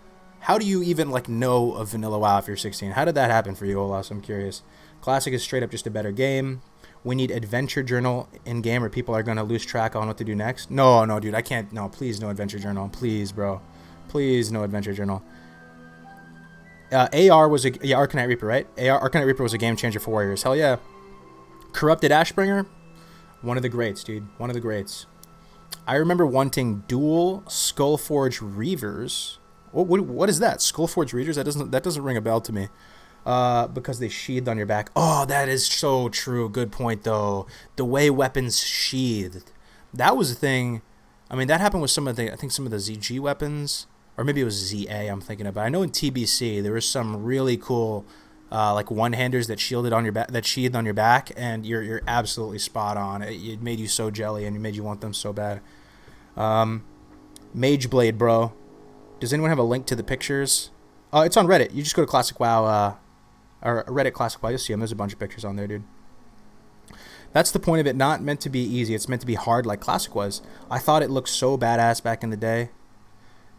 do you even like know of Vanilla WoW if you're 16? How did that happen for you, Olas? I'm curious. Classic is straight up just a better game. We need adventure journal in game, or people are gonna lose track on what to do next. No, no, dude, I can't. No, please, no adventure journal, please, bro, please, no adventure journal. AR was a Arcanite Reaper, right? Arcanite Reaper was a game changer for warriors. Hell yeah. Corrupted Ashbringer, one of the greats, dude, one of the greats. I remember wanting dual Skullforge Reavers. What is that? Skullforge Reavers? That doesn't ring a bell to me. Because they sheathed on your back. Oh, that is so true. Good point, though. The way weapons sheathed. That was a thing. I mean, that happened with some of the ZG weapons. Or maybe it was ZA I'm thinking about. I know in TBC there was some really cool like one-handers that shielded on your back, that sheathed on your back, and you're absolutely spot on. It made you so jelly, and it made you want them so bad. Mage Blade, bro. Does anyone have a link to the pictures? It's on Reddit. You just go to Classic WoW, or Reddit Classic WoW. You'll see them. There's a bunch of pictures on there, dude. That's the point of it. Not meant to be easy. It's meant to be hard, like Classic was. I thought it looked so badass back in the day.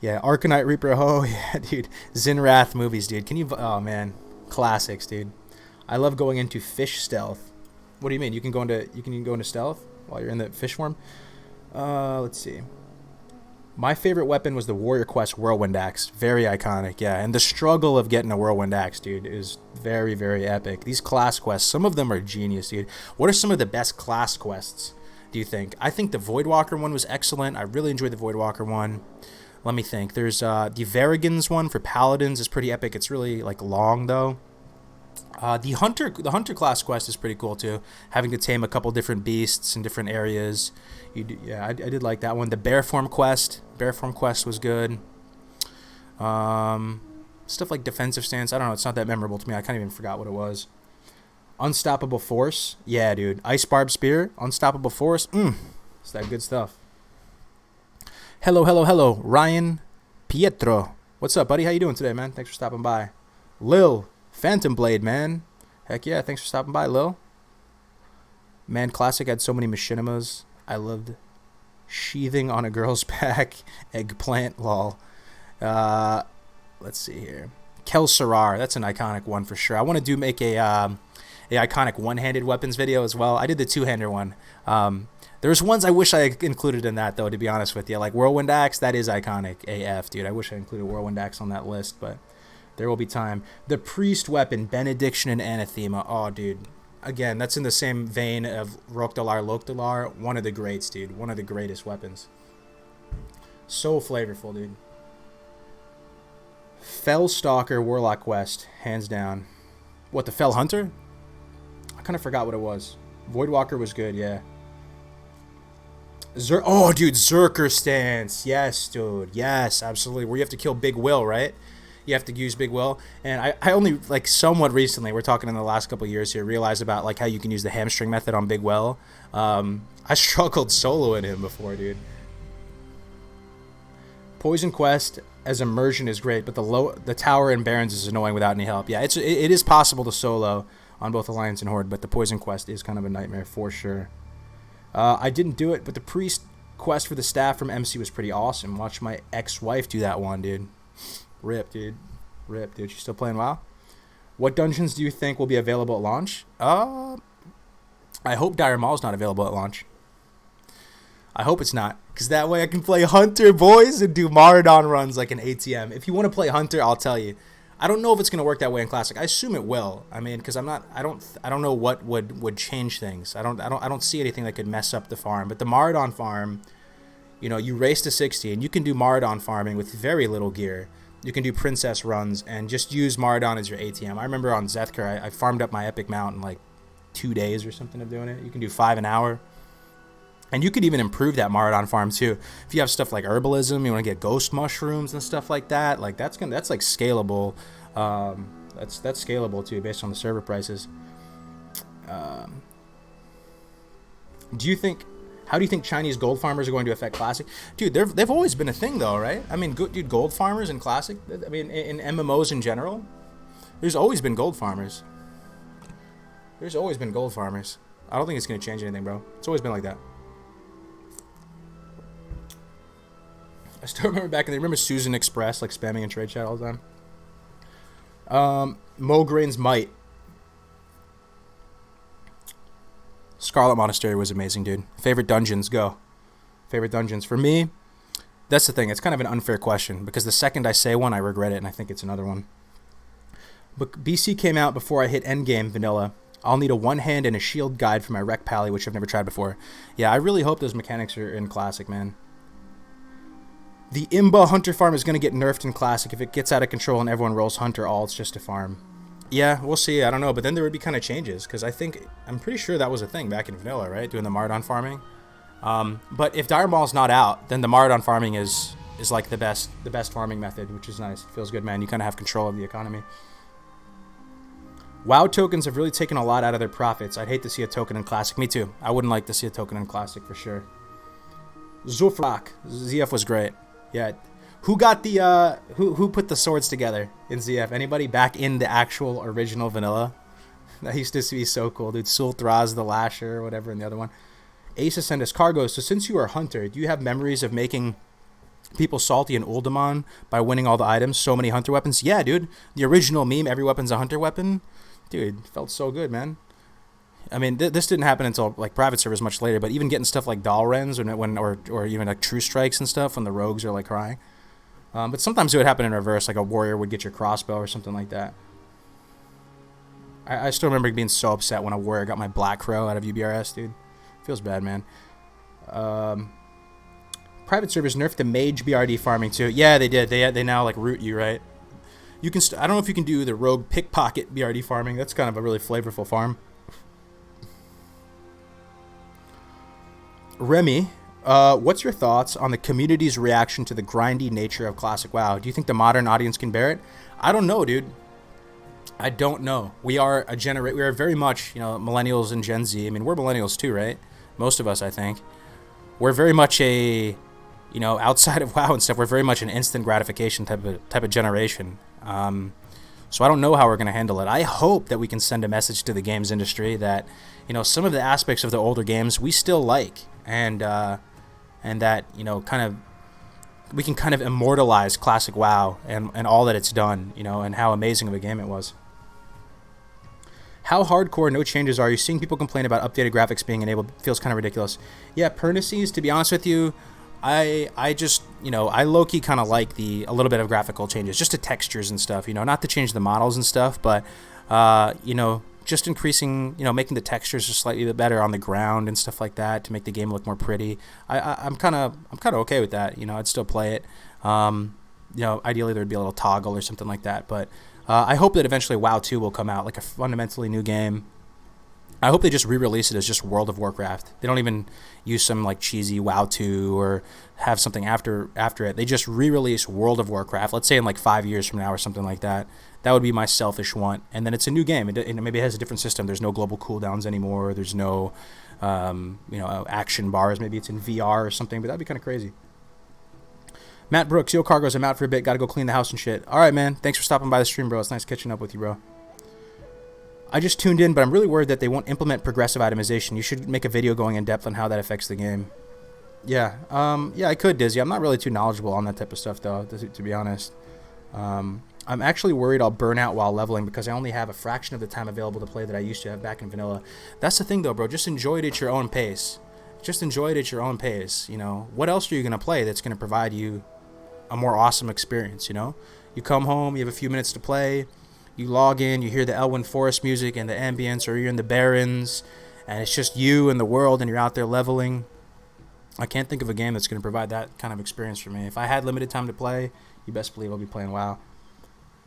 Yeah, Arcanite Reaper. Oh yeah, dude. Zinrath movies, dude. Can you? Oh man, classics, dude. I love going into fish stealth. What do you mean? You can go into stealth while you're in the fish form. Let's see. My favorite weapon was the Warrior Quest Whirlwind Axe. Very iconic, yeah. And the struggle of getting a Whirlwind Axe, dude, is very, very epic. These class quests, some of them are genius, dude. What are some of the best class quests, do you think? I think the Voidwalker one was excellent. I really enjoyed the Voidwalker one. Let me think. There's the Varigans one for Paladins is pretty epic. It's really, like, long, though. The Hunter class quest is pretty cool, too. Having to tame a couple different beasts in different areas. I did like that one. The Bearform quest was good. Stuff like Defensive Stance, I don't know, it's not that memorable to me. I kind of even forgot what it was. Unstoppable Force, yeah, dude. Ice Barb Spear, Unstoppable Force, it's that good stuff. Hello, Ryan Pietro. What's up, buddy? How you doing today, man? Thanks for stopping by. Lil, Phantom Blade, man. Heck yeah, thanks for stopping by, Lil. Man, Classic had so many machinimas. I loved sheathing on a girl's back. Eggplant, lol. Let's see here. Kel'Sarar, that's an iconic one for sure. I want to make a iconic one-handed weapons video as well. I did the two-hander one. There's ones I wish I included in that, though, to be honest with you. Like Whirlwind Axe, that is iconic AF, dude. I wish I included Whirlwind Axe on that list, but there will be time. The Priest weapon, Benediction and Anathema. Oh, dude. Again, that's in the same vein of Rok'Dalar, Lok'Dalar. One of the greats, dude. One of the greatest weapons. So flavorful, dude. Fell Stalker, Warlock Quest. Hands down. What, the Fell Hunter? I kind of forgot what it was. Voidwalker was good, yeah. Oh, dude, Zerker Stance. Yes, dude. Yes, absolutely. Where you have to kill Big Will, right? You have to use Big Will. And I only, like, somewhat recently, we're talking in the last couple of years here, realized about, like, how you can use the hamstring method on Big Will. I struggled soloing him before, dude. Poison Quest as immersion is great, but the Tower and Barons is annoying without any help. Yeah, it is possible to solo on both Alliance and Horde, but the Poison Quest is kind of a nightmare for sure. I didn't do it, but the Priest Quest for the staff from MC was pretty awesome. Watch my ex-wife do that one, dude. Rip, dude. Rip, dude. She's still playing WoW? What dungeons do you think will be available at launch? I hope Dire Maul's not available at launch. I hope it's not, because that way I can play Hunter, boys, and do Maraudon runs like an ATM. If you want to play Hunter, I'll tell you. I don't know if it's going to work that way in Classic. I assume it will. I mean, because I don't know what would change things. I don't see anything that could mess up the farm. But the Maraudon farm, you know, you race to 60 and you can do Maraudon farming with very little gear. You can do princess runs and just use Maraudon as your ATM. I remember on Zethkar, I farmed up my epic mount in like 2 days or something of doing it. You can do 5 an hour. And you could even improve that Maraudon farm too. If you have stuff like herbalism, you want to get ghost mushrooms and stuff like that. Like that's like scalable. That's scalable too, based on the server prices. How do you think Chinese gold farmers are going to affect Classic? Dude, they've always been a thing though, right? I mean, dude, gold farmers in Classic. I mean, in MMOs in general, there's always been gold farmers. There's always been gold farmers. I don't think it's going to change anything, bro. It's always been like that. I still remember back in the remember Susan Express like spamming in trade chat all the time. Mograin's Might. Scarlet Monastery was amazing, dude. Favorite dungeons, go. Favorite dungeons. For me, that's the thing. It's kind of an unfair question because the second I say one, I regret it and I think it's another one. But BC came out before I hit Endgame Vanilla. I'll need a one hand and a shield guide for my Rec Pally, which I've never tried before. Yeah, I really hope those mechanics are in Classic, man. The Imba Hunter farm is going to get nerfed in Classic if it gets out of control and everyone rolls Hunter all it's just a farm. Yeah, we'll see. I don't know, but then there would be kind of changes because I'm pretty sure that was a thing back in Vanilla, right? Doing the Maraudon farming. But if Dire Maul's not out, then the Maraudon farming is like the best farming method, which is nice. It feels good, man. You kind of have control of the economy. WoW tokens have really taken a lot out of their profits. I'd hate to see a token in Classic. Me too. I wouldn't like to see a token in Classic for sure. Zufrak. ZF was great. Yeah. Who got the who put the swords together in ZF? Anybody back in the actual original Vanilla? That used to be so cool, dude. Sultraz the Lasher or whatever in the other one. Ace Ascendus Cargo. So since you are a hunter, do you have memories of making people salty in Uldaman by winning all the items? So many hunter weapons. Yeah, dude. The original meme, every weapon's a hunter weapon. Dude, felt so good, man. I mean, this didn't happen until like private servers much later, but even getting stuff like Dalrens or even like True Strikes and stuff when the rogues are like crying. But sometimes it would happen in reverse, like a warrior would get your crossbow or something like that. I still remember being so upset when a warrior got my Black Crow out of UBRS, dude. Feels bad, man. Private servers nerfed the mage BRD farming too. Yeah, they did. They now like root you, right? You can. I don't know if you can do the rogue pickpocket BRD farming. That's kind of a really flavorful farm. Remy, what's your thoughts on the community's reaction to the grindy nature of Classic WoW? Do you think the modern audience can bear it? I don't know, dude. I don't know. We are we are very much, millennials and Gen Z. I mean, we're millennials too, right? Most of us, I think. We're very much outside of WoW and stuff, we're very much an instant gratification type of generation. So I don't know how we're going to handle it. I hope that we can send a message to the games industry that, some of the aspects of the older games we still like, and that, we can kind of immortalize Classic WoW and all that it's done, and how amazing of a game it was. How hardcore no changes are you? Seeing people complain about updated graphics being enabled feels kind of ridiculous. Yeah, Pernices, to be honest with you, I just, I low-key kind of like a little bit of graphical changes, just to textures and stuff, not to change the models and stuff, but, just increasing, making the textures just slightly better on the ground and stuff like that to make the game look more pretty. I'm kind of okay with that. I'd still play it. Ideally there'd be a little toggle or something like that, but I hope that eventually WoW 2 will come out, like a fundamentally new game. I hope they just re-release it as just World of Warcraft. They don't even use some like cheesy WoW 2 or have something after it. They just re-release World of Warcraft, let's say in like 5 years from now or something like that. That would be my selfish want. And then it's a new game. Maybe it has a different system. There's no global cooldowns anymore. There's no, action bars. Maybe it's in VR or something, but that'd be kind of crazy. Matt Brooks, yo Cargos, I'm out for a bit. Gotta go clean the house and shit. All right, man. Thanks for stopping by the stream, bro. It's nice catching up with you, bro. I just tuned in, but I'm really worried that they won't implement progressive itemization. You should make a video going in depth on how that affects the game. Yeah, I could, Dizzy. I'm not really too knowledgeable on that type of stuff, though, to be honest. I'm actually worried I'll burn out while leveling because I only have a fraction of the time available to play that I used to have back in Vanilla. That's the thing, though, bro. Just enjoy it at your own pace. Just enjoy it at your own pace, What else are you going to play that's going to provide you a more awesome experience, You come home, you have a few minutes to play. You log in, you hear the Elwyn Forest music and the ambience, or you're in the Barrens, and it's just you and the world, and you're out there leveling. I can't think of a game that's going to provide that kind of experience for me. If I had limited time to play, you best believe I'll be playing WoW.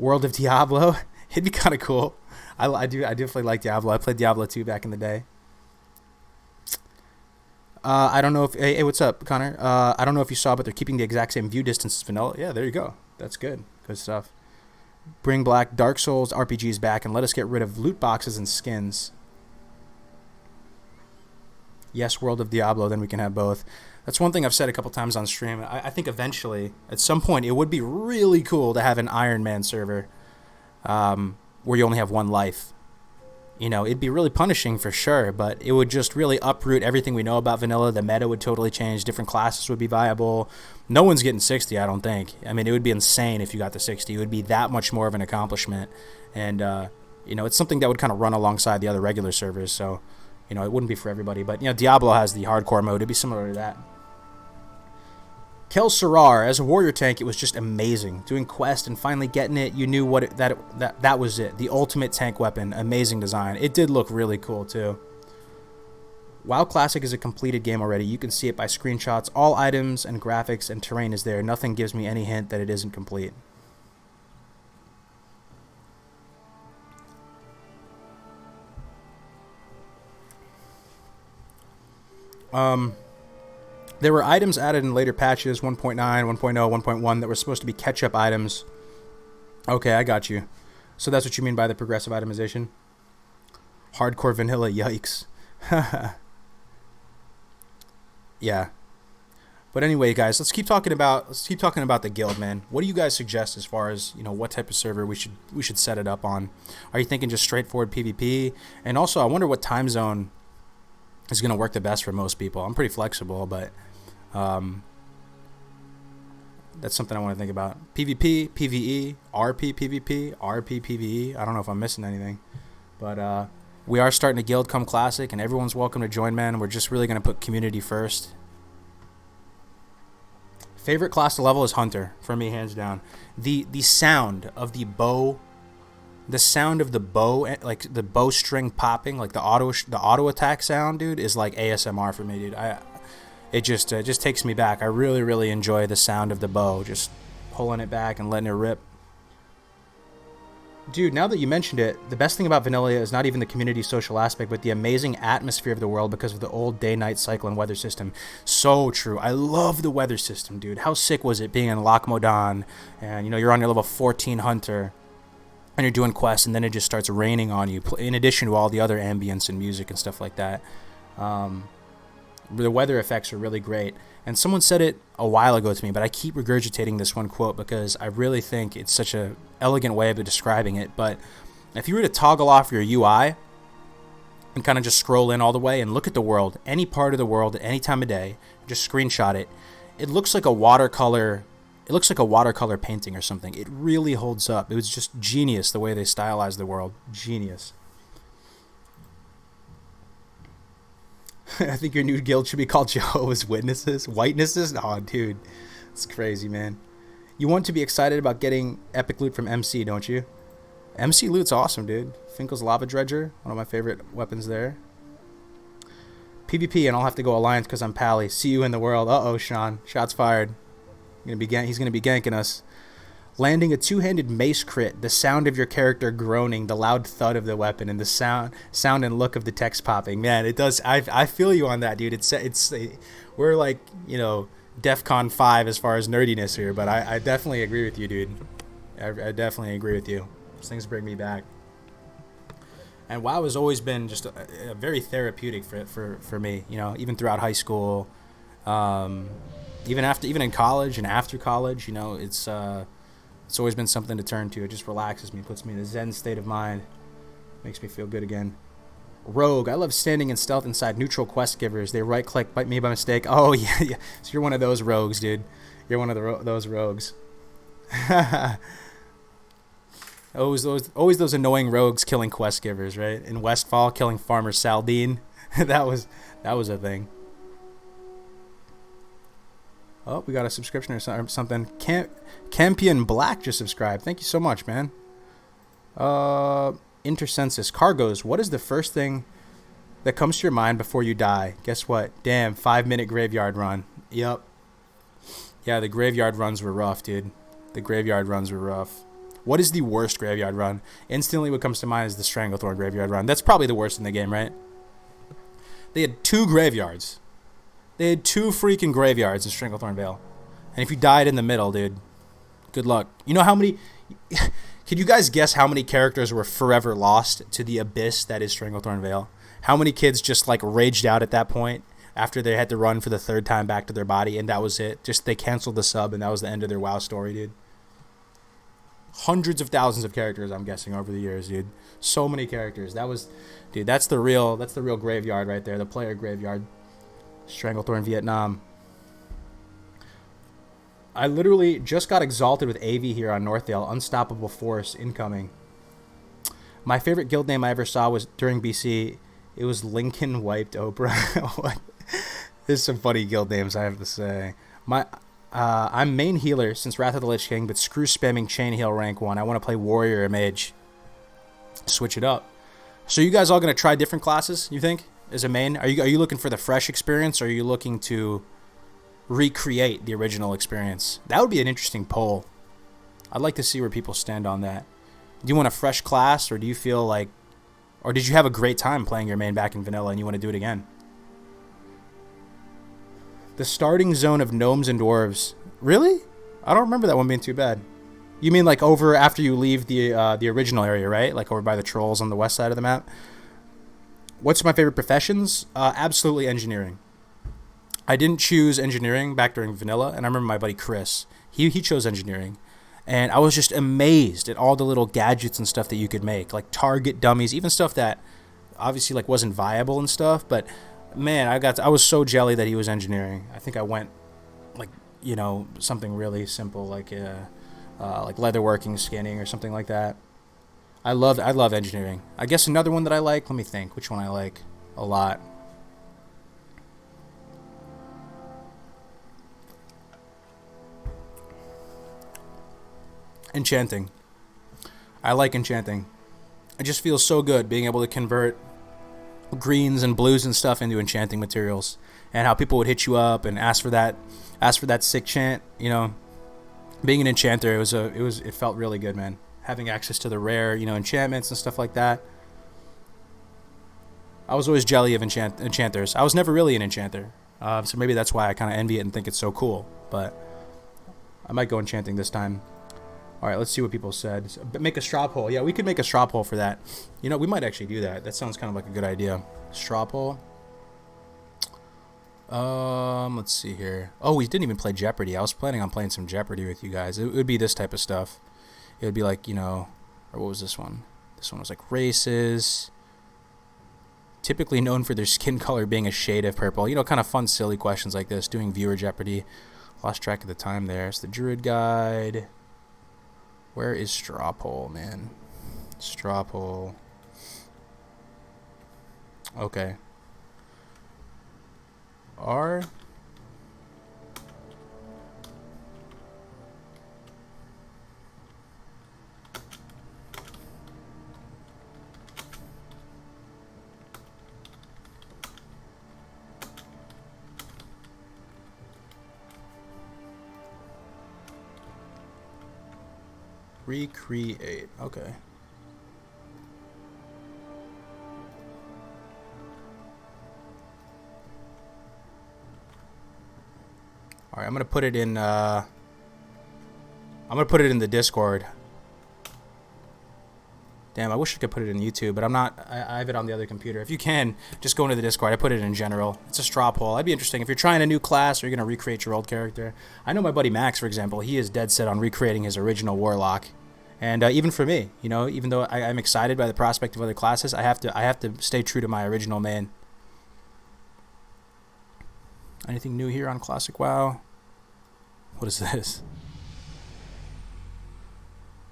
World of Diablo, it'd be kind of cool. I definitely like Diablo. I played Diablo 2 back in the day. I don't know if... Hey, what's up, Connor? I don't know if you saw, but they're keeping the exact same view distance as Vanilla. Yeah, there you go. That's good. Good stuff. Bring Black Dark Souls RPGs back and let us get rid of loot boxes and skins. Yes, World of Diablo, then we can have both. That's one thing I've said a couple times on stream. I think eventually, at some point, it would be really cool to have an Iron Man server where you only have one life. you know, it'd be really punishing for sure, but it would just really uproot everything we know about vanilla. The meta would totally change. Different classes would be viable. No one's getting 60, I don't think. I mean, it would be insane if you got the 60. It would be that much more of an accomplishment. And, you know, it's something that would kind of run alongside the other regular servers. So, you know, it wouldn't be for everybody. But, you know, Diablo has the hardcore mode. It'd be similar to that. Kel Sarar, as a warrior tank, it was just amazing. Doing quest and finally getting it, you knew that was it. The ultimate tank weapon. Amazing design. It did look really cool, too. WoW Classic is a completed game already. You can see it by screenshots. All items and graphics and terrain is there. Nothing gives me any hint that it isn't complete. There were items added in later patches, 1.9, 1.0, 1.1, that were supposed to be catch-up items. Okay, I got you. So that's what you mean by the progressive itemization? Hardcore vanilla, yikes. Yeah. But anyway, guys, let's keep talking about the guild, man. What do you guys suggest as far as, you know, what type of server we should set it up on? Are you thinking just straightforward PvP? And also, I wonder what time zone is going to work the best for most people. I'm pretty flexible, but that's something I want to think about. PvP, PvE, RP, PvP, RP, PvE. I don't know if I'm missing anything, but we are starting a guild come classic, and everyone's welcome to join, man. We're just really going to put community first. Favorite class to level is Hunter for me, hands down. The sound of the bow. The sound of the bow, like the bowstring popping, like the auto attack sound, dude, is like ASMR for me, dude. It just takes me back. I really, really enjoy the sound of the bow, just pulling it back and letting it rip. Dude, now that you mentioned it, the best thing about Vanilla is not even the community social aspect, but the amazing atmosphere of the world because of the old day-night cycle and weather system. So true. I love the weather system, dude. How sick was it being in Loch Modan, and you know you're on your level 14 Hunter, and you're doing quests, and then it just starts raining on you, in addition to all the other ambience and music and stuff like that. The weather effects are really great. And someone said it a while ago to me, but I keep regurgitating this one quote because I really think it's such an elegant way of describing it. But if you were to toggle off your UI and kind of just scroll in all the way and look at the world, any part of the world at any time of day, just screenshot it, it looks like a watercolor. It looks like a watercolor painting or something. It really holds up. It was just genius the way they stylized the world. Genius. I think your new guild should be called Jehovah's Witnesses. Whitenesses? Oh, dude. It's crazy, man. You want to be excited about getting epic loot from MC, don't you? MC loot's awesome, dude. Finkel's Lava Dredger. One of my favorite weapons there. PvP, and I'll have to go Alliance because I'm Pally. See you in the world. Uh-oh, Sean. Shots fired. He's going to be ganking us. Landing a two-handed mace crit, the sound of your character groaning, the loud thud of the weapon, and the sound and look of the text popping. Man, it does. I feel you on that, dude. We're like, you know, DEFCON 5 as far as nerdiness here, but I definitely agree with you, dude. I definitely agree with you. Those things bring me back. And WoW has always been just a very therapeutic for me, you know, even throughout high school, even in college and after college, you know, it's always been something to turn to. It just relaxes me, puts me in a zen state of mind, makes me feel good again. Rogue, I love standing in stealth inside neutral quest givers. They right click, bite me by mistake. Oh yeah. So you're one of those rogues, dude. You're one of those rogues. Always those annoying rogues killing quest givers, right? In Westfall, killing Farmer Saldine. that was a thing. Oh, we got a subscription or something. Campion Black just subscribed. Thank you so much, man. Intercensus Cargoes. What is the first thing that comes to your mind before you die? Guess what? Damn, 5-minute graveyard run. Yep. Yeah, the graveyard runs were rough, dude. The graveyard runs were rough. What is the worst graveyard run? Instantly what comes to mind is the Stranglethorn graveyard run. That's probably the worst in the game, right? They had 2 graveyards. They had 2 freaking graveyards in Stranglethorn Vale. And if you died in the middle, dude, good luck. You know how many... Can you guys guess how many characters were forever lost to the abyss that is Stranglethorn Vale? How many kids just, like, raged out at that point after they had to run for the 3rd time back to their body, and that was it? Just they canceled the sub, and that was the end of their WoW story, dude. hundreds of thousands of characters, I'm guessing, over the years, dude. So many characters. Dude, that's the real graveyard right there, the player graveyard. Stranglethorn Vietnam. I literally just got exalted with AV here on Northdale. Unstoppable Force incoming. My favorite guild name I ever saw was during BC. It was Lincoln Wiped Oprah. What? There's some funny guild names, I have to say. I'm main healer since Wrath of the Lich King, but screw spamming chain heal rank 1. I want to play warrior or mage. Switch it up. So you guys all going to try different classes, you think, as a main? Are you looking for the fresh experience, or are you looking to recreate the original experience? That would be an interesting poll. I'd like to see where people stand on that. Do you want a fresh class, or do you feel like, or did you have a great time playing your main back in vanilla and you want to do it again? The starting zone of gnomes and dwarves. Really? I don't remember that one being too bad. You mean like over after you leave the original area, right? Like over by the trolls on the west side of the map? What's my favorite professions? Absolutely engineering. I didn't choose engineering back during vanilla, and I remember my buddy Chris. He chose engineering. And I was just amazed at all the little gadgets and stuff that you could make, like target dummies, even stuff that obviously like wasn't viable and stuff, but man, I was so jelly that he was engineering. I think I went like, something really simple like leatherworking, skinning, or something like that. I love engineering. I guess another one that I like, let me think which one I like a lot. Enchanting. I like enchanting. It just feels so good being able to convert greens and blues and stuff into enchanting materials, and how people would hit you up and ask for that sick chant. Being an enchanter, it felt really good, man. Having access to the rare, enchantments and stuff like that. I was always jelly of enchanters. I was never really an enchanter, so maybe that's why I kind of envy it and think it's so cool. But I might go enchanting this time. All right, let's see what people said. Make a straw poll. Yeah, we could make a straw poll for that. We might actually do that. That sounds kind of like a good idea. Straw poll. Let's see here. Oh, we didn't even play Jeopardy. I was planning on playing some Jeopardy with you guys. It would be this type of stuff. It would be like, or what was this one? This one was like races. Typically known for their skin color being a shade of purple. Kind of fun, silly questions like this. Doing viewer Jeopardy. Lost track of the time there. It's the Druid Guide. Where is straw poll, man? Straw poll. Okay. R. Recreate. Okay. All right, I'm gonna put it in. I'm gonna put it in the Discord. Damn, I wish I could put it in YouTube, but I'm not. I have it on the other computer. If you can, just go into the Discord. I put it in general. It's a straw poll. That'd be interesting if you're trying a new class or you're gonna recreate your old character. I know my buddy Max, for example. He is dead set on recreating his original Warlock. And even for me, even though I'm excited by the prospect of other classes, I have to stay true to my original main. Anything new here on Classic WoW? What is this?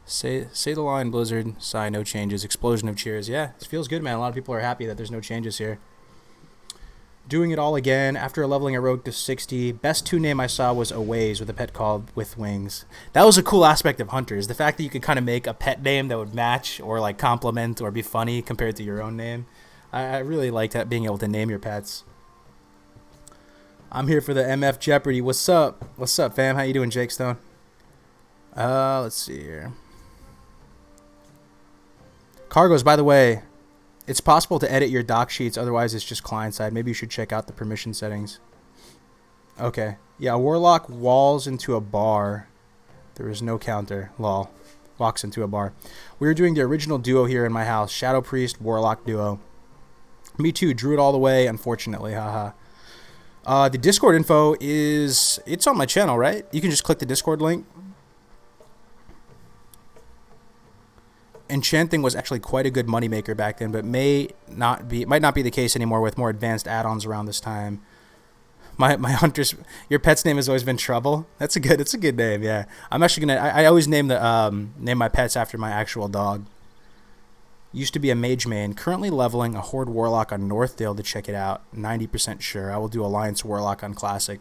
Say the line, Blizzard. Sigh, no changes. Explosion of cheers. Yeah, it feels good, man. A lot of people are happy that there's no changes here. Doing it all again after leveling a rogue to 60. Best 2 name I saw was Aways with a pet called With Wings. That was a cool aspect of Hunters. The fact that you could kind of make a pet name that would match or like complement or be funny compared to your own name. I really liked that, being able to name your pets. I'm here for the MF Jeopardy. What's up? What's up, fam? How you doing, Jake Stone? Let's see here. Cargos, by the way, it's possible to edit your doc sheets, otherwise it's just client-side. Maybe you should check out the permission settings. Okay. Yeah, a Warlock walls into a bar. There is no counter. Lol. Walks into a bar. We were doing the original duo here in my house. Shadow Priest, Warlock duo. Me too. Drew it all the way, unfortunately. Haha. The Discord info it's on my channel, right? You can just click the Discord link. enchanting was actually quite a good moneymaker back then, but might not be the case anymore with more advanced add-ons around this time. My hunter's, your pet's name has always been Trouble. It's a good name. Yeah, I'm actually gonna. I always name my pets after my actual dog. Used to be a mage main. Currently leveling a Horde Warlock on Northdale to check it out. 90% sure. I will do Alliance Warlock on Classic.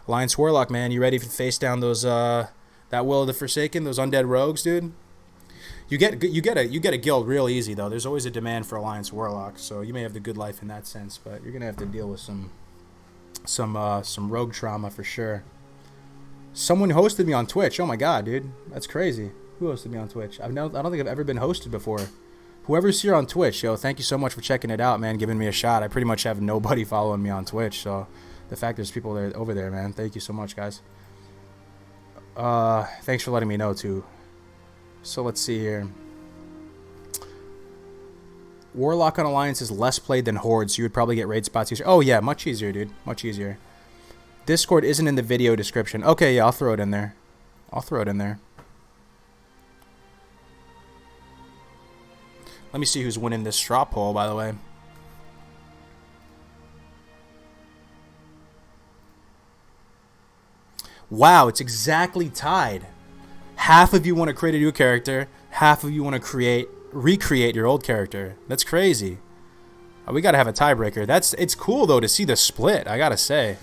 Alliance Warlock, man, you ready to face down those that Will of the Forsaken, those undead rogues, dude? You get a guild real easy though. There's always a demand for Alliance Warlock, so you may have the good life in that sense, but you're gonna have to deal with some rogue trauma for sure. Someone hosted me on Twitch. Oh my god, dude, that's crazy. Who hosted me on Twitch? I don't think I've ever been hosted before. Whoever's here on Twitch, yo, thank you so much for checking it out, man, giving me a shot. I pretty much have nobody following me on Twitch, so the fact there's people there over there, man, thank you so much, guys. Thanks for letting me know too. So let's see here. Warlock on Alliance is less played than Horde, so you would probably get raid spots easier. Oh yeah, much easier, dude, much easier. Discord isn't in the video description. Okay, yeah, I'll throw it in there. Let me see who's winning this straw poll, by the way. Wow, it's exactly tied. Half of you want to create a new character, half of you want to recreate your old character. That's crazy. We gotta have a tiebreaker. It's cool though to see the split, I gotta say.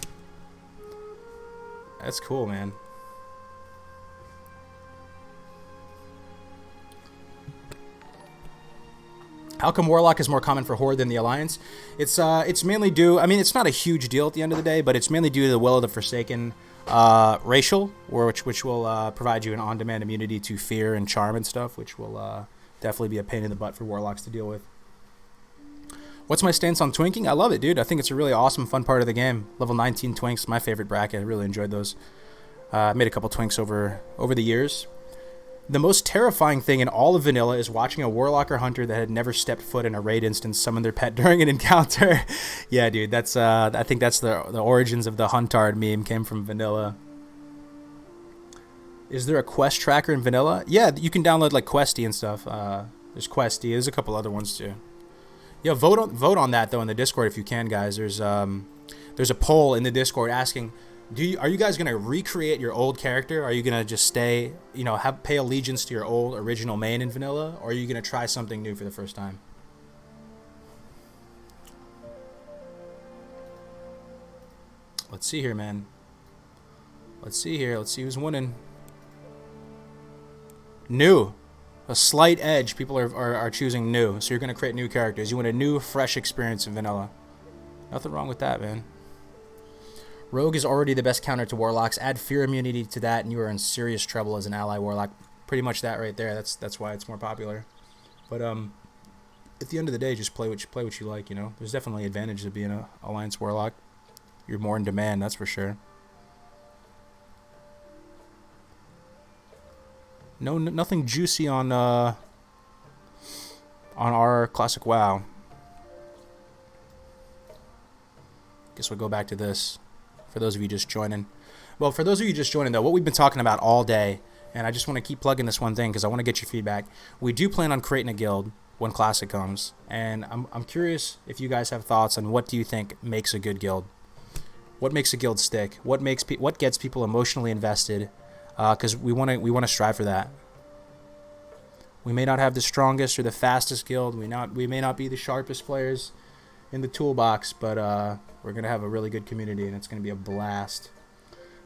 That's cool, man. How come Warlock is more common for Horde than the Alliance? It's mainly due, I mean, it's not a huge deal at the end of the day, but it's mainly due to the Will of the Forsaken racial, which will provide you an on-demand immunity to fear and charm and stuff, which will definitely be a pain in the butt for Warlocks to deal with. What's my stance on twinking? I love it, dude. I think it's a really awesome, fun part of the game. Level 19 twinks, my favorite bracket. I really enjoyed those. I made a couple twinks over the years. The most terrifying thing in all of vanilla is watching a Warlock or Hunter that had never stepped foot in a raid instance summon their pet during an encounter. Yeah, dude, that's I think that's the origins of the Huntard meme came from vanilla. Is there a quest tracker in vanilla? Yeah, you can download like Questy and stuff. There's Questy. There's a couple other ones too. Yeah, vote on that though in the Discord if you can, guys. There's a poll in the Discord asking, are you guys gonna recreate your old character? Are you gonna just stay, pay allegiance to your old original main in vanilla, or are you gonna try something new for the first time? Let's see here, man. Let's see who's winning. New. A slight edge. People are choosing new. So you're gonna create new characters. You want a new, fresh experience in vanilla. Nothing wrong with that, man. Rogue is already the best counter to Warlocks. Add fear immunity to that, and you are in serious trouble as an ally Warlock. Pretty much that right there. That's why it's more popular. But at the end of the day, just play what you like. There's definitely advantages of being a Alliance Warlock. You're more in demand, that's for sure. Nothing juicy on our classic WoW. Guess we'll go back to this. For those of you just joining. Well, for those of you just joining, though, what we've been talking about all day, and I just want to keep plugging this one thing because I want to get your feedback. We do plan on creating a guild when Classic comes, and I'm curious if you guys have thoughts on what do you think makes a good guild. What makes a guild stick? What gets people emotionally invested? Because we want to strive for that. We may not have the strongest or the fastest guild. We may not be the sharpest players in the toolbox, but we're going to have a really good community, and it's going to be a blast.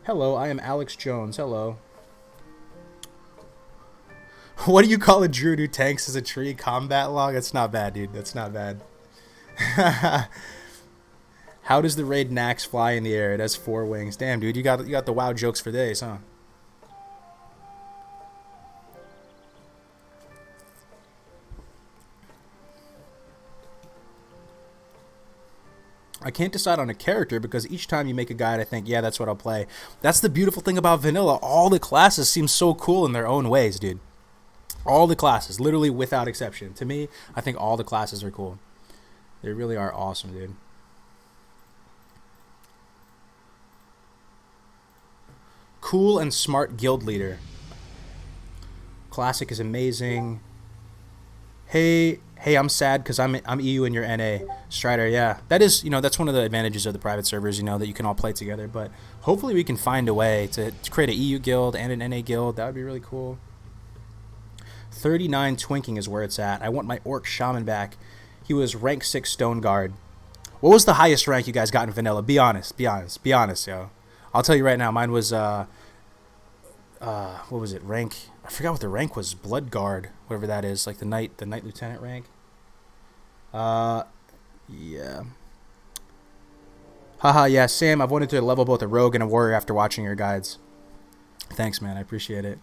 Hello, I am Alex Jones. Hello. What do you call a druid who tanks as a tree? Combat log? That's not bad, dude. That's not bad. How does the raid Nax fly in the air? It has 4 wings. Damn, dude, you got the WoW jokes for days, huh? I can't decide on a character because each time you make a guide, I think, yeah, that's what I'll play. That's the beautiful thing about vanilla. All the classes seem so cool in their own ways, dude. All the classes, literally without exception. To me, I think all the classes are cool. They really are awesome, dude. Cool and smart guild leader. Classic is amazing. Hey, I'm sad because I'm EU and you're NA. Strider, yeah, that is, that's one of the advantages of the private servers, that you can all play together. But hopefully we can find a way to create an EU guild and an NA guild. That would be really cool. 39 Twinking is where it's at. I want my Orc Shaman back. He was rank 6 Stone Guard. What was the highest rank you guys got in vanilla? Be honest, yo. I'll tell you right now, mine was what was it? Rank, I forgot what the rank was. Blood Guard, whatever that is, like the knight lieutenant rank. Yeah. Haha, yeah, Sam, I've wanted to level both a rogue and a warrior after watching your guides. Thanks, man, I appreciate it.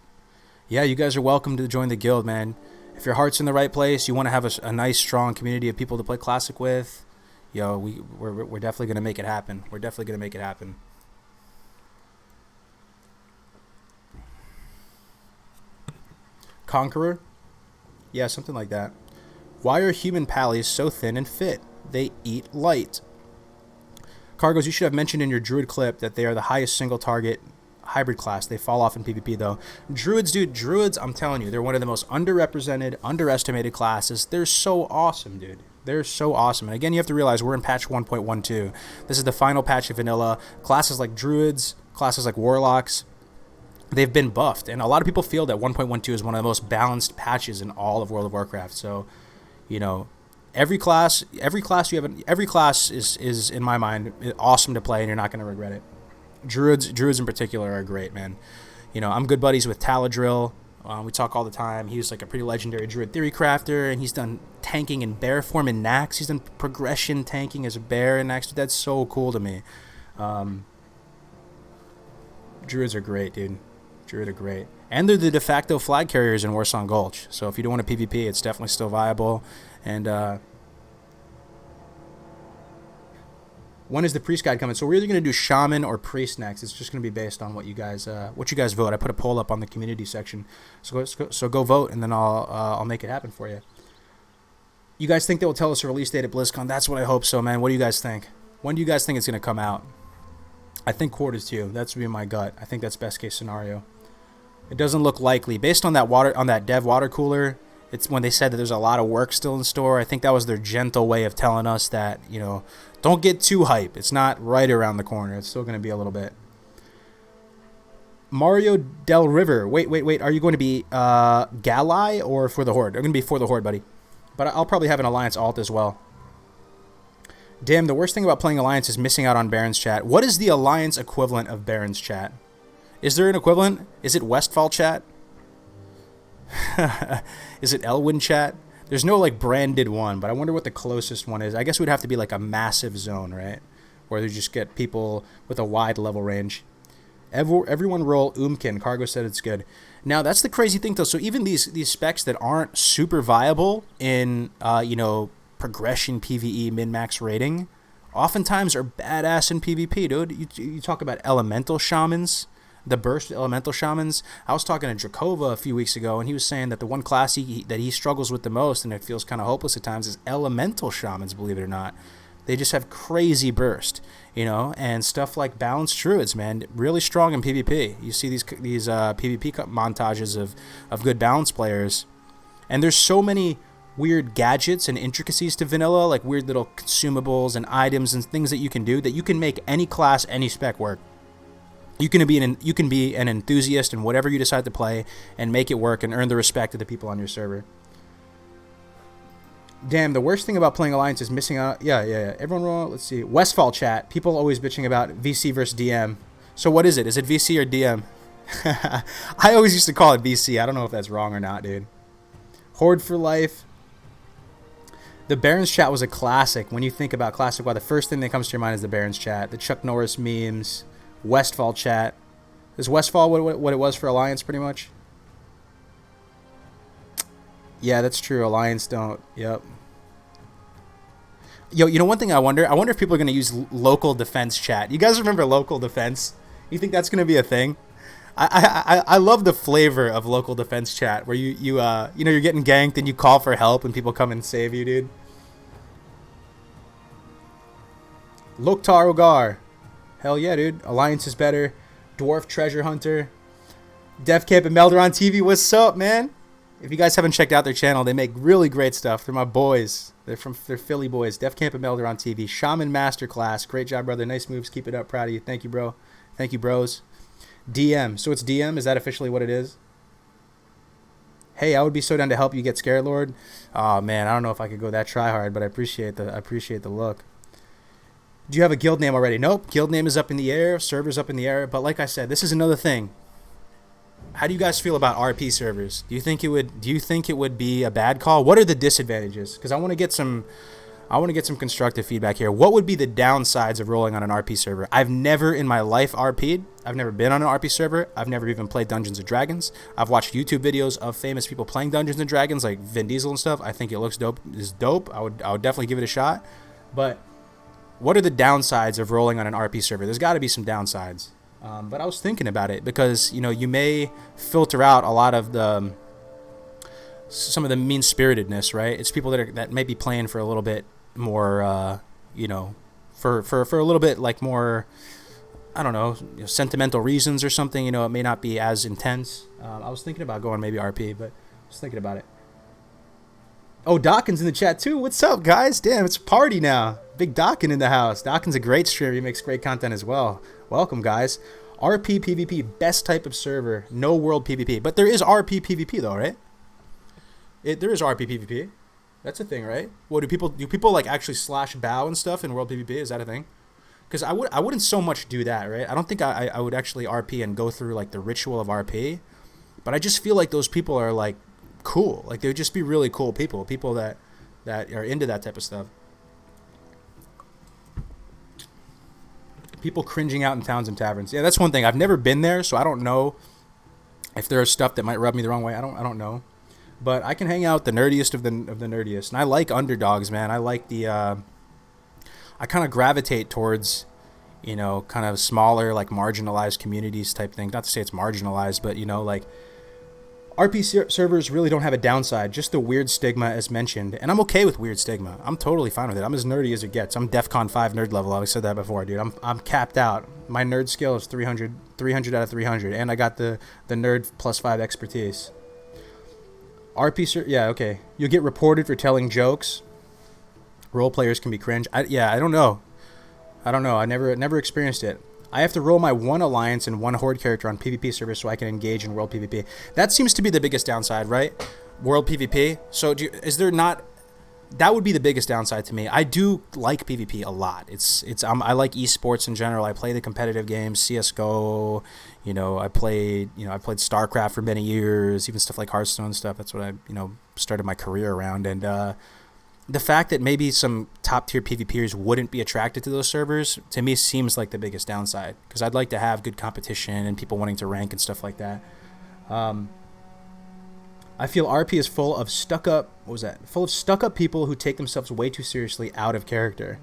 Yeah, you guys are welcome to join the guild, man. If your heart's in the right place, you want to have a nice, strong community of people to play Classic with, we're definitely going to make it happen. We're definitely going to make it happen. Conqueror? Yeah, something like that. Why are human pallies so thin and fit? They eat light. Cargos, you should have mentioned in your druid clip that they are the highest single target hybrid class. They fall off in PvP though. Druids, dude, I'm telling you, they're one of the most underrepresented, underestimated classes. They're so awesome, dude. They're so awesome. And again, you have to realize we're in patch 1.12. This is the final patch of vanilla. Classes like druids, classes like warlocks, they've been buffed. And a lot of people feel that 1.12 is one of the most balanced patches in all of World of Warcraft. So, every class is in my mind awesome to play, and you're not going to regret it. Druids in particular are great, man. I'm good buddies with Taladrill. We talk all the time. He was like a pretty legendary druid theory crafter, and he's done tanking in bear form in Nax. He's done progression tanking as a bear in Nax. That's so cool to me. Druids are great, dude. Druid are great. And they're the de facto flag carriers in Warsong Gulch. So if you don't want a PvP, it's definitely still viable. And when is the priest guide coming? So we're either going to do shaman or priest next. It's just going to be based on what you guys vote. I put a poll up on the community section. So go vote, and then I'll make it happen for you. You guys think they will tell us a release date at BlizzCon? That's what I hope so, man. What do you guys think? When do you guys think it's going to come out? I think Q2. That's be my gut. I think that's best case scenario. It doesn't look likely based on that dev water cooler. It's when they said that there's a lot of work still in store. I think that was their gentle way of telling us that, don't get too hype. It's not right around the corner. It's still going to be a little bit. Mario Del River. Wait. Are you going to be Galai or for the Horde? I'm going to be for the Horde, buddy. But I'll probably have an Alliance alt as well. Damn, the worst thing about playing Alliance is missing out on Baron's chat. What is the Alliance equivalent of Baron's chat? Is there an equivalent? Is it Westfall chat? Is it Elwyn chat? There's no branded one, but I wonder what the closest one is. I guess it would have to be a massive zone, right? Where they just get people with a wide level range. Everyone roll Umkin. Cargo said it's good. Now that's the crazy thing though. So even these specs that aren't super viable in progression PvE min-max rating, oftentimes are badass in PvP, dude. You talk about elemental shamans. The burst elemental shamans. I was talking to Drakova a few weeks ago, and he was saying that the one class that he struggles with the most, and it feels kind of hopeless at times, is elemental shamans. Believe it or not, they just have crazy burst, and stuff like balanced druids, man, really strong in PvP. You see these PvP montages of good balance players, and there's so many weird gadgets and intricacies to vanilla, like weird little consumables and items and things that you can do that you can make any class, any spec work. You can be an enthusiast in whatever you decide to play and make it work and earn the respect of the people on your server. Damn, the worst thing about playing Alliance is missing out. Yeah. Everyone roll. Let's see. Westfall chat. People always bitching about VC versus DM. So what is it? Is it VC or DM? I always used to call it VC. I don't know if that's wrong or not, dude. Horde for life. The Baron's chat was a classic. When you think about classic, the first thing that comes to your mind is the Baron's chat. The Chuck Norris memes. Westfall chat. Is Westfall what it was for Alliance pretty much? Yeah, that's true. Alliance don't. Yep. Yo, one thing I wonder if people are going to use local defense chat. You guys remember local defense? You think that's going to be a thing? I love the flavor of local defense chat where you're getting ganked and you call for help and people come and save you, dude. Loktar Ogar. Hell yeah, dude. Alliance is better. Dwarf Treasure Hunter. DevCamp and Melderon TV. What's up, man? If you guys haven't checked out their channel, they make really great stuff. They're my boys. They're Philly boys. Def Camp and Melder on TV. Shaman Masterclass. Great job, brother. Nice moves. Keep it up. Proud of you. Thank you, bro. Thank you, bros. DM. So it's DM? Is that officially what it is? Hey, I would be so down to help you get Scared Lord. Oh man, I don't know if I could go that try hard, but I appreciate the look. Do you have a guild name already? Nope. Guild name is up in the air. Server's up in the air. But like I said, this is another thing. How do you guys feel about RP servers? Do you think it would be a bad call? What are the disadvantages? Because I want to get some constructive feedback here. What would be the downsides of rolling on an RP server? I've never in my life RP'd. I've never been on an RP server. I've never even played Dungeons and Dragons. I've watched YouTube videos of famous people playing Dungeons and Dragons, like Vin Diesel and stuff. I think it looks dope. It's dope. I would definitely give it a shot. But what are the downsides of rolling on an RP server? There's got to be some downsides. But I was thinking about it because, you may filter out a lot of some of the mean-spiritedness, right? It's people that may be playing for a little bit more, for a little bit like more, I don't know, sentimental reasons or something. It may not be as intense. I was thinking about going maybe RP, but I was thinking about it. Oh, Dawkins in the chat too. What's up, guys? Damn, it's a party now. Big Dawkins in the house. Dawkins a great streamer. He makes great content as well. Welcome, guys. RP PvP, best type of server. No world PvP. But there is RP PvP though, right? There is RP PvP. That's a thing, right? Well, do people like actually slash bow and stuff in world PvP? Is that a thing? Because I wouldn't so much do that, right? I don't think I would actually RP and go through like the ritual of RP. But I just feel like those people are like cool. Like they would just be really cool people that are into that type of stuff. People cringing out in towns and taverns. Yeah, that's one thing. I've never been there, so I don't know if there's stuff that might rub me the wrong way. I don't know. But I can hang out with the nerdiest of the nerdiest. And I like underdogs, man. I like I kind of gravitate towards, kind of smaller, like marginalized communities type thing. Not to say it's marginalized, but, like RP servers really don't have a downside, just the weird stigma as mentioned. And I'm okay with weird stigma. I'm totally fine with it. I'm as nerdy as it gets. I'm DEFCON 5 nerd level. I said that before, dude. I'm capped out. My nerd skill is 300 out of 300. And I got the nerd +5 expertise. RP yeah, okay. You'll get reported for telling jokes. Role players can be cringe. I don't know. I never experienced it. I have to roll my one alliance and one horde character on PvP servers so I can engage in world PvP. That seems to be the biggest downside, right? World PvP. So is there not? That would be the biggest downside to me. I do like PvP a lot. I like esports in general. I play the competitive games, CS:GO. I played StarCraft for many years, even stuff like Hearthstone and stuff. That's what I started my career around. And the fact that maybe some top tier PvPers wouldn't be attracted to those servers to me seems like the biggest downside, because I'd like to have good competition and people wanting to rank and stuff like that. I feel RP is full of stuck-up people who take themselves way too seriously out of character.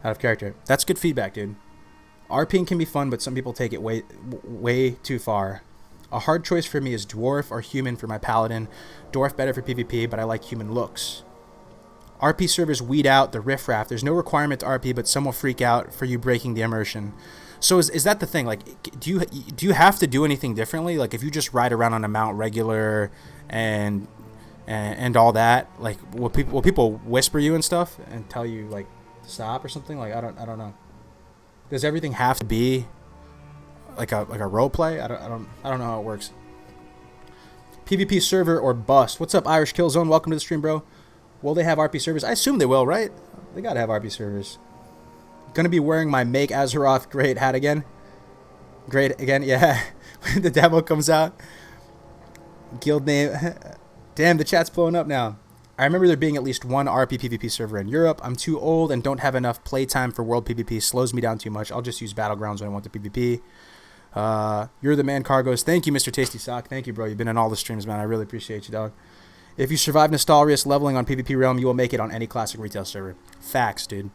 That's good feedback, dude. RPing can be fun, but some people take it way too far. A hard choice for me is dwarf or human for my paladin. Dwarf better for PvP, but I like human looks. RP servers weed out the riffraff. There's no requirement to RP, but some will freak out for you breaking the immersion. So is that the thing? Like, do you have to do anything differently? Like, if you just ride around on a mount regular and all that, like, will people whisper you and stuff and tell you like to stop or something? Like, I don't know. Does everything have to be like a role play? I don't know how it works. PvP server or bust. What's up, Irish Killzone? Welcome to the stream, bro. Will they have RP servers? I assume they will, right? They gotta have RP servers. Gonna be wearing my Make Azeroth great hat again. Great again, yeah. When the demo comes out. Guild name. Damn, the chat's blowing up now. I remember there being at least one RP PvP server in Europe. I'm too old and don't have enough playtime for world PvP. Slows me down too much. I'll just use Battlegrounds when I want the PvP. You're the man, Cargos. Thank you, Mr. Tasty Sock. Thank you, bro. You've been in all the streams, man. I really appreciate you, dog. If you survive Nostalrius leveling on PvP Realm, you will make it on any classic retail server. Facts, dude.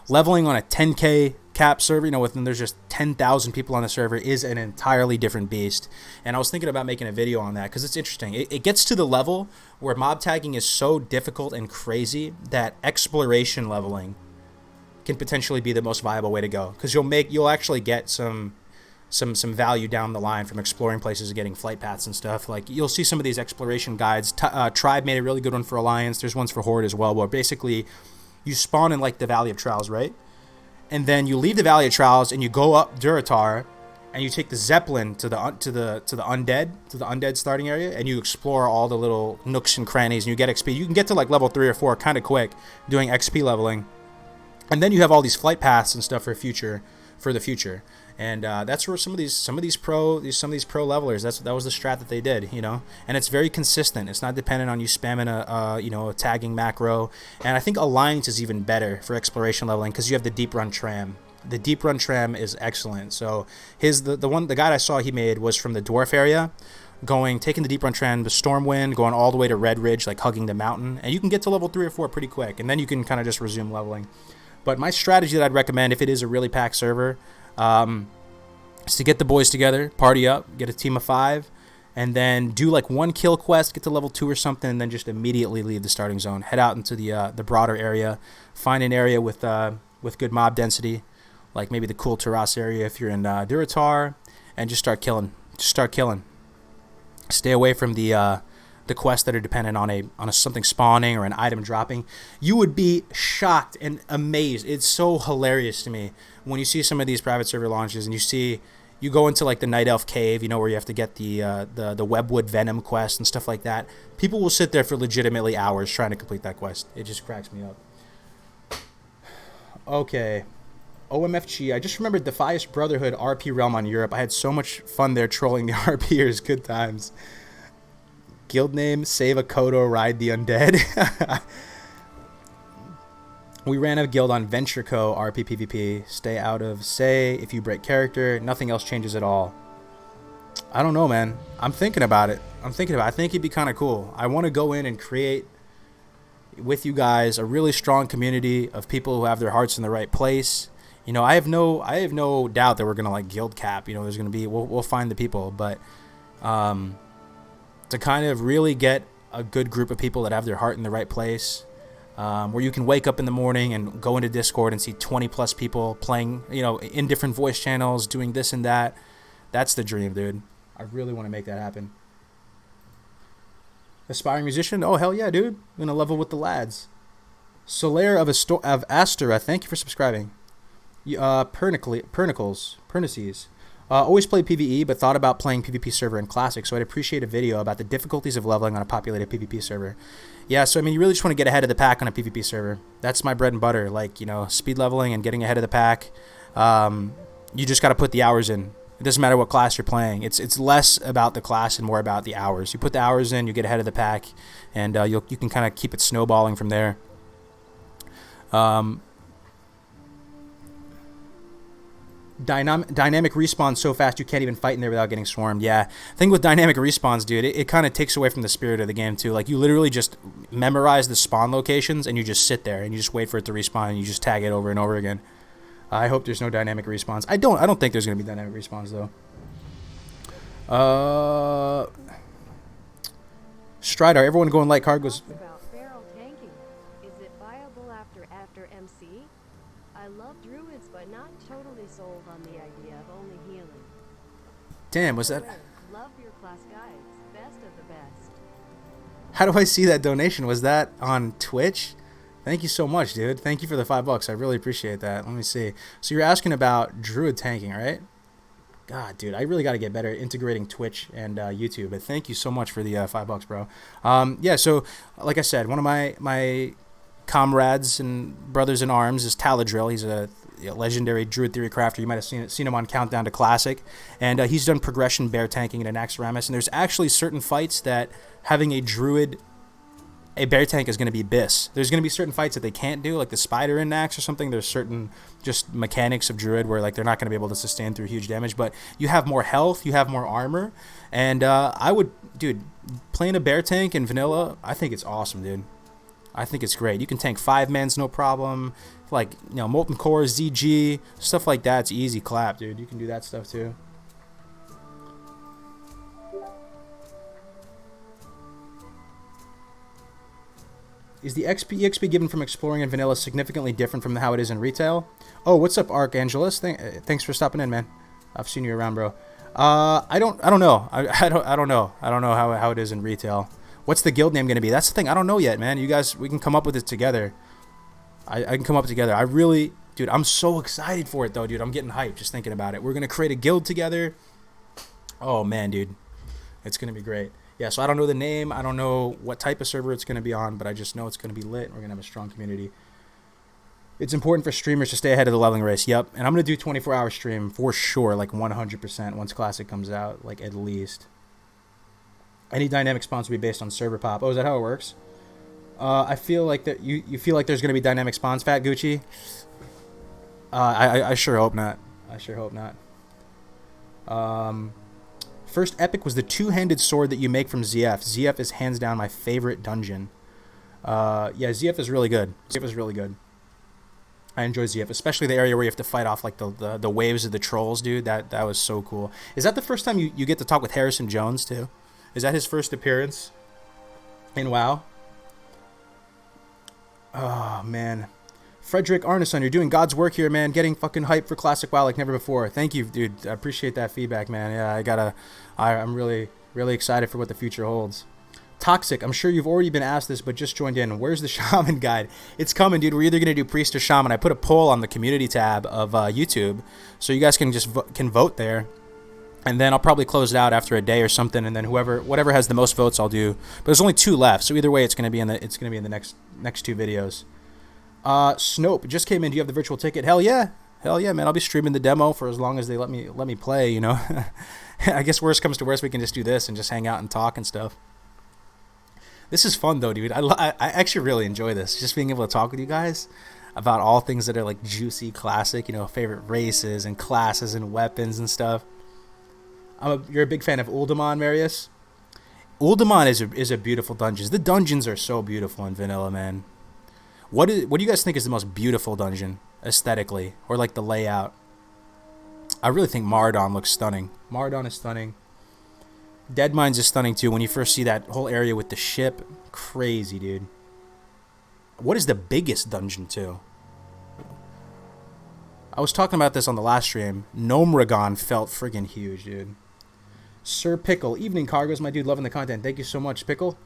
Leveling on a 10k cap server, when there's just 10,000 people on the server, is an entirely different beast. And I was thinking about making a video on that because it's interesting. It gets to the level where mob tagging is so difficult and crazy that exploration leveling can potentially be the most viable way to go, because you'll actually get some some value down the line from exploring places and getting flight paths and stuff. Like you'll see some of these exploration guides. Tribe made a really good one for Alliance. There's ones for Horde as well, where basically you spawn in like the Valley of Trials, right? And then you leave the Valley of Trials and you go up Durotar, and you take the Zeppelin to the undead starting area, and you explore all the little nooks and crannies, and you get XP. You can get to like level 3 or 4 kind of quick doing XP leveling, and then you have all these flight paths and stuff for the future. And that's where some of these pro levelers, that was the strat that they did, you know. And it's very consistent. It's not dependent on you spamming a tagging macro. And I think Alliance is even better for exploration leveling because you have the deep run tram. The deep run tram is excellent. So the guide I saw he made was from the dwarf area, taking the deep run tram to Stormwind, going all the way to Red Ridge, like hugging the mountain, and you can get to level 3 or 4 pretty quick, and then you can kind of just resume leveling. But my strategy that I'd recommend if it is a really packed server is to get the boys together, party up, get a team of 5, and then do like 1 kill quest, get to level 2 or something, and then just immediately leave the starting zone, head out into the broader area, find an area with good mob density, like maybe the cool Taras area if you're in Durotar, and just start killing. Stay away from the quests that are dependent on a something spawning or an item dropping. You would be shocked and amazed. It's so hilarious to me when you see some of these private server launches and you go into like the Night Elf cave, you know, where you have to get the Webwood Venom quest and stuff like that. People will sit there for legitimately hours trying to complete that quest. It just cracks me up. Okay. OMFG, I just remembered Defias Brotherhood RP realm on Europe. I had so much fun there trolling the RPers. Good times. Guild name, save a Kodo, ride the undead. We ran a guild on Venture Co. RP PvP. Stay out of say if you break character. Nothing else changes at all. I don't know, man. I'm thinking about it. I think it'd be kind of cool. I want to go in and create with you guys a really strong community of people who have their hearts in the right place. You know, I have no doubt that we're gonna like guild cap. You know, there's gonna be we'll find the people, but to kind of really get a good group of people that have their heart in the right place, where you can wake up in the morning and go into Discord and see 20 plus people playing, you know, in different voice channels, doing this and that. That's the dream, dude. I really want to make that happen. Aspiring musician? Oh hell yeah, dude! I'm gonna level with the lads. Solaire of Astura, thank you for subscribing. Pernices. Always played PvE, but thought about playing PvP server in Classic, so I'd appreciate a video about the difficulties of leveling on a populated PvP server. Yeah, so I mean, you really just want to get ahead of the pack on a PvP server. That's my bread and butter, like, you know, speed leveling and getting ahead of the pack. You just got to put the hours in. It doesn't matter what class you're playing. It's less about the class and more about the hours. You put the hours in, you get ahead of the pack, and you can kind of keep it snowballing from there. Dynamic respawns so fast you can't even fight in there without getting swarmed. Yeah, thing with dynamic respawns, dude, it kind of takes away from the spirit of the game too. Like, you literally just memorize the spawn locations and you just sit there and you just wait for it to respawn and you just tag it over and over again. I hope there's no dynamic respawns. I don't think there's gonna be dynamic respawns though. Stridar, everyone going light cargoes. About feral tanking. Is it viable after MC? I love druids, but not totally sold on the idea of only healing. Damn, was that? Love your class guides. Best of the best. How do I see that donation? Was that on Twitch? Thank you so much, dude. Thank you for the $5. I really appreciate that. Let me see. So you're asking about druid tanking, right? God, dude, I really got to get better at integrating Twitch and YouTube. But thank you so much for the $5, bro. Yeah. So, like I said, one of my comrades and brothers in arms is Taladrill. He's a legendary druid theory crafter. You might have seen him on Countdown to Classic, and he's done progression bear tanking in Anaxaramus. And there's actually certain fights that having a bear tank is going to be bis. There's going to be certain fights that they can't do, like the spider in Nax or something. There's certain just mechanics of druid where like they're not going to be able to sustain through huge damage, but you have more health, you have more armor, and dude, playing a bear tank in vanilla, I think it's awesome, dude. I think it's great. You can tank 5-mans no problem, like, you know, Molten Core, ZG, stuff like that. It's easy clap, dude. You can do that stuff too. Is the EXP given from exploring in vanilla significantly different from how it is in retail? Oh, what's up, Archangelus? Thanks for stopping in, man. I've seen you around, bro. I don't know. I don't know. I don't know how it is in retail. What's the guild name gonna be? That's the thing. I don't know yet, man. You guys, we can come up with it together. I can come up together. I really, dude, I'm so excited for it though, dude. I'm getting hyped just thinking about it. We're gonna create a guild together. Oh man, dude, it's gonna be great. Yeah. So I don't know the name. I don't know what type of server it's gonna be on, but I just know it's gonna be lit. We're gonna have a strong community. It's important for streamers to stay ahead of the leveling race. Yep. And I'm going to do 24-hour stream for sure, like 100% once Classic comes out, like at least. Any dynamic spawns will be based on server pop. Oh, is that how it works? I feel like that you feel like there's going to be dynamic spawns, Fat Gucci? I sure hope not. I sure hope not. First epic was the two-handed sword that you make from ZF. ZF is hands down my favorite dungeon. Yeah, ZF is really good. ZF is really good. I enjoy ZF, especially the area where you have to fight off like the waves of the trolls, dude. That was so cool. Is that the first time you get to talk with Harrison Jones too? Is that his first appearance in WoW? Oh man, Frederick Arneson, you're doing God's work here, man. Getting fucking hype for Classic WoW like never before. Thank you, dude. I appreciate that feedback, man. Yeah, I'm really excited for what the future holds. Toxic, I'm sure you've already been asked this, but just joined in. Where's the shaman guide? It's coming, dude. We're either going to do priest or shaman. I put a poll on the community tab of YouTube, so you guys can just can vote there. And then I'll probably close it out after a day or something, and then whatever has the most votes, I'll do. But there's only 2 left, so either way, it's going to be in the next 2 videos. Snope just came in. Do you have the virtual ticket? Hell yeah, man. I'll be streaming the demo for as long as they let me play. You know, I guess worst comes to worst, we can just do this and just hang out and talk and stuff. This is fun though, dude. I actually really enjoy this. Just being able to talk with you guys about all things that are like juicy, classic, you know, favorite races and classes and weapons and stuff. You're a big fan of Uldaman, Marius? Uldaman is a beautiful dungeon. The dungeons are so beautiful in vanilla, man. What do you guys think is the most beautiful dungeon aesthetically, or like the layout? I really think Maraudon looks stunning. Maraudon is stunning. Deadmines is stunning too. When you first see that whole area with the ship, crazy, dude. What is the biggest dungeon too? I was talking about this on the last stream. Gnomeregan felt friggin' huge, dude. Sir Pickle, evening cargoes, my dude, loving the content. Thank you so much, Pickle.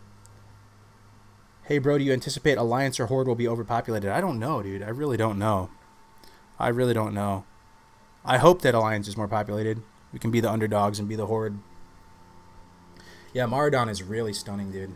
Hey, bro, do you anticipate Alliance or Horde will be overpopulated? I don't know, dude. I really don't know. I really don't know. I hope that Alliance is more populated. We can be the underdogs and be the Horde. Yeah, Maraudon is really stunning, dude.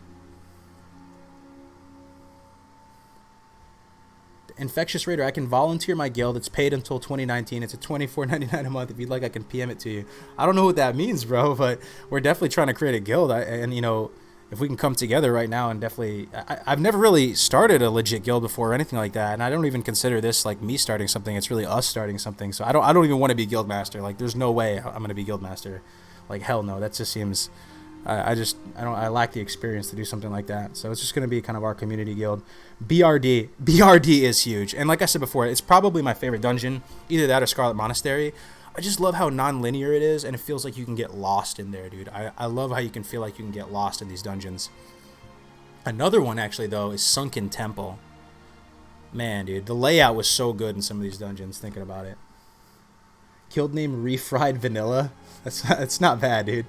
Infectious Raider, I can volunteer my guild. It's paid until 2019. It's a $24.99 a month. If you'd like, I can PM it to you. I don't know what that means, bro, but we're definitely trying to create a guild. And, you know, if we can come together right now and definitely... I've never really started a legit guild before or anything like that, and I don't even consider this, like, me starting something. It's really us starting something. So I don't even want to be Guildmaster. Like, there's no way I'm going to be Guildmaster. Like, hell no. That just seems... I lack the experience to do something like that. So it's just going to be kind of our community guild. BRD is huge. And like I said before, it's probably my favorite dungeon. Either that or Scarlet Monastery. I just love how non-linear it is, and it feels like you can get lost in there, dude. I love how you can feel like you can get lost in these dungeons. Another one, actually, though, is Sunken Temple. Man, dude, the layout was so good in some of these dungeons, thinking about it. Guild name Refried Vanilla? That's not bad, dude.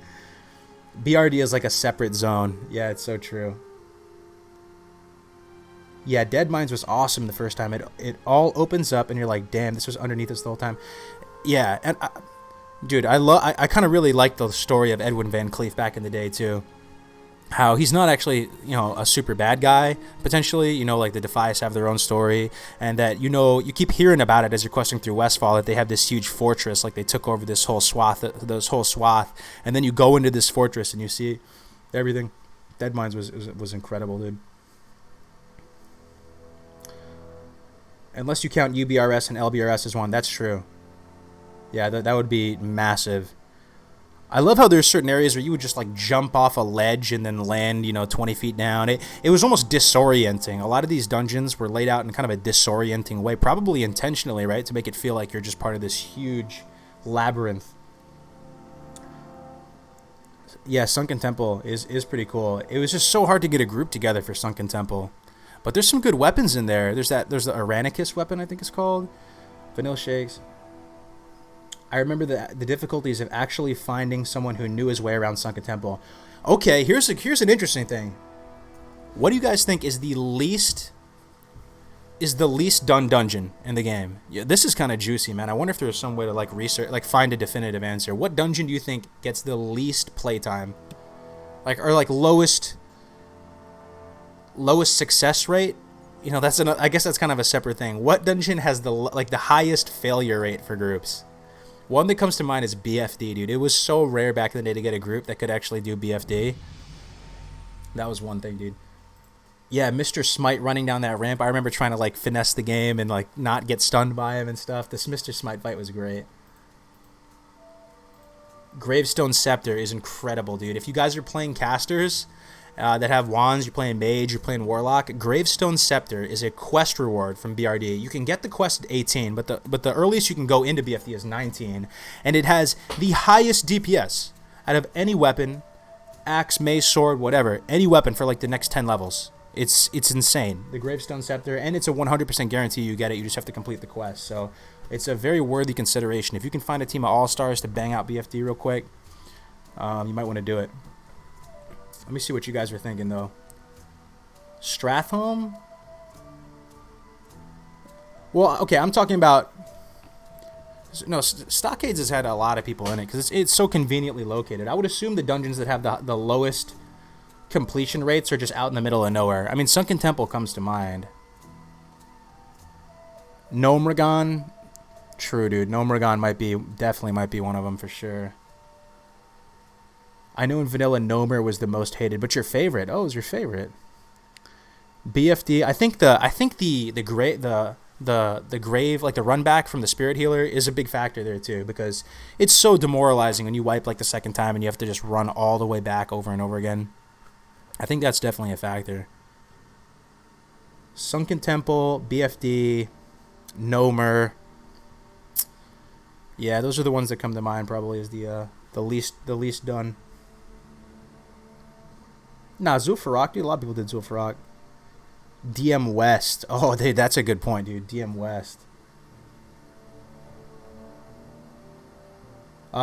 BRD is like a separate zone. Yeah, it's so true. Yeah, Deadmines was awesome the first time. It all opens up and you're like, damn, this was underneath us the whole time. Yeah, and dude, I kind of really like the story of Edwin Van Cleef back in the day too. How he's not actually, you know, a super bad guy, potentially, you know, like the Defias have their own story, and that, you know, you keep hearing about it as you're questing through Westfall, that they have this huge fortress, like they took over this whole swath, and then you go into this fortress and you see everything. Deadmines was incredible, dude. Unless you count UBRS and LBRS as one, that's true. Yeah, that would be massive. I love how there's certain areas where you would just like jump off a ledge and then land, you know, 20 feet down. It was almost disorienting. A lot of these dungeons were laid out in kind of a disorienting way, probably intentionally, right? To make it feel like you're just part of this huge labyrinth. Yeah, Sunken Temple is pretty cool. It was just so hard to get a group together for Sunken Temple. But there's some good weapons in there. There's the Aranicus weapon, I think it's called. Vanilla Shakes. I remember the difficulties of actually finding someone who knew his way around Sunken Temple. Okay, here's an interesting thing. What do you guys think is the least done dungeon in the game? Yeah, this is kind of juicy, man. I wonder if there's some way to like research, like find a definitive answer. What dungeon do you think gets the least playtime? Like, or like lowest success rate? You know, I guess that's kind of a separate thing. What dungeon has the highest failure rate for groups? One that comes to mind is BFD, dude. It was so rare back in the day to get a group that could actually do BFD. That was one thing, dude. Yeah, Mr. Smite running down that ramp. I remember trying to like finesse the game and like not get stunned by him and stuff. This Mr. Smite fight was great. Gravestone Scepter is incredible, dude. If you guys are playing casters that have wands, you're playing mage, you're playing warlock, Gravestone Scepter is a quest reward from BRD. You can get the quest at 18, but the earliest you can go into BFD is 19, and it has the highest DPS out of any weapon, axe, mace, sword, whatever, any weapon for like the next 10 levels. It's insane. The Gravestone Scepter, and it's a 100% guarantee you get it. You just have to complete the quest. So it's a very worthy consideration. If you can find a team of all-stars to bang out BFD real quick, you might want to do it. Let me see what you guys are thinking, though. Stratholme? Well, okay, I'm talking about... No, Stockades has had a lot of people in it because it's so conveniently located. I would assume the dungeons that have the lowest completion rates are just out in the middle of nowhere. I mean, Sunken Temple comes to mind. Gnomeregan? True, dude. Gnomeregan definitely might be one of them for sure. I know in vanilla Gnomer was the most hated, but your favorite? Oh, it was your favorite. BFD. I think the grave, like the run back from the spirit healer, is a big factor there too, because it's so demoralizing when you wipe like the second time and you have to just run all the way back over and over again. I think that's definitely a factor. Sunken Temple, BFD, Gnomer. Yeah, those are the ones that come to mind probably as the least done. Nah, Zul'Farrak, dude. A lot of people did Zul'Farrak. DM West. Oh, that's a good point, dude. DM West.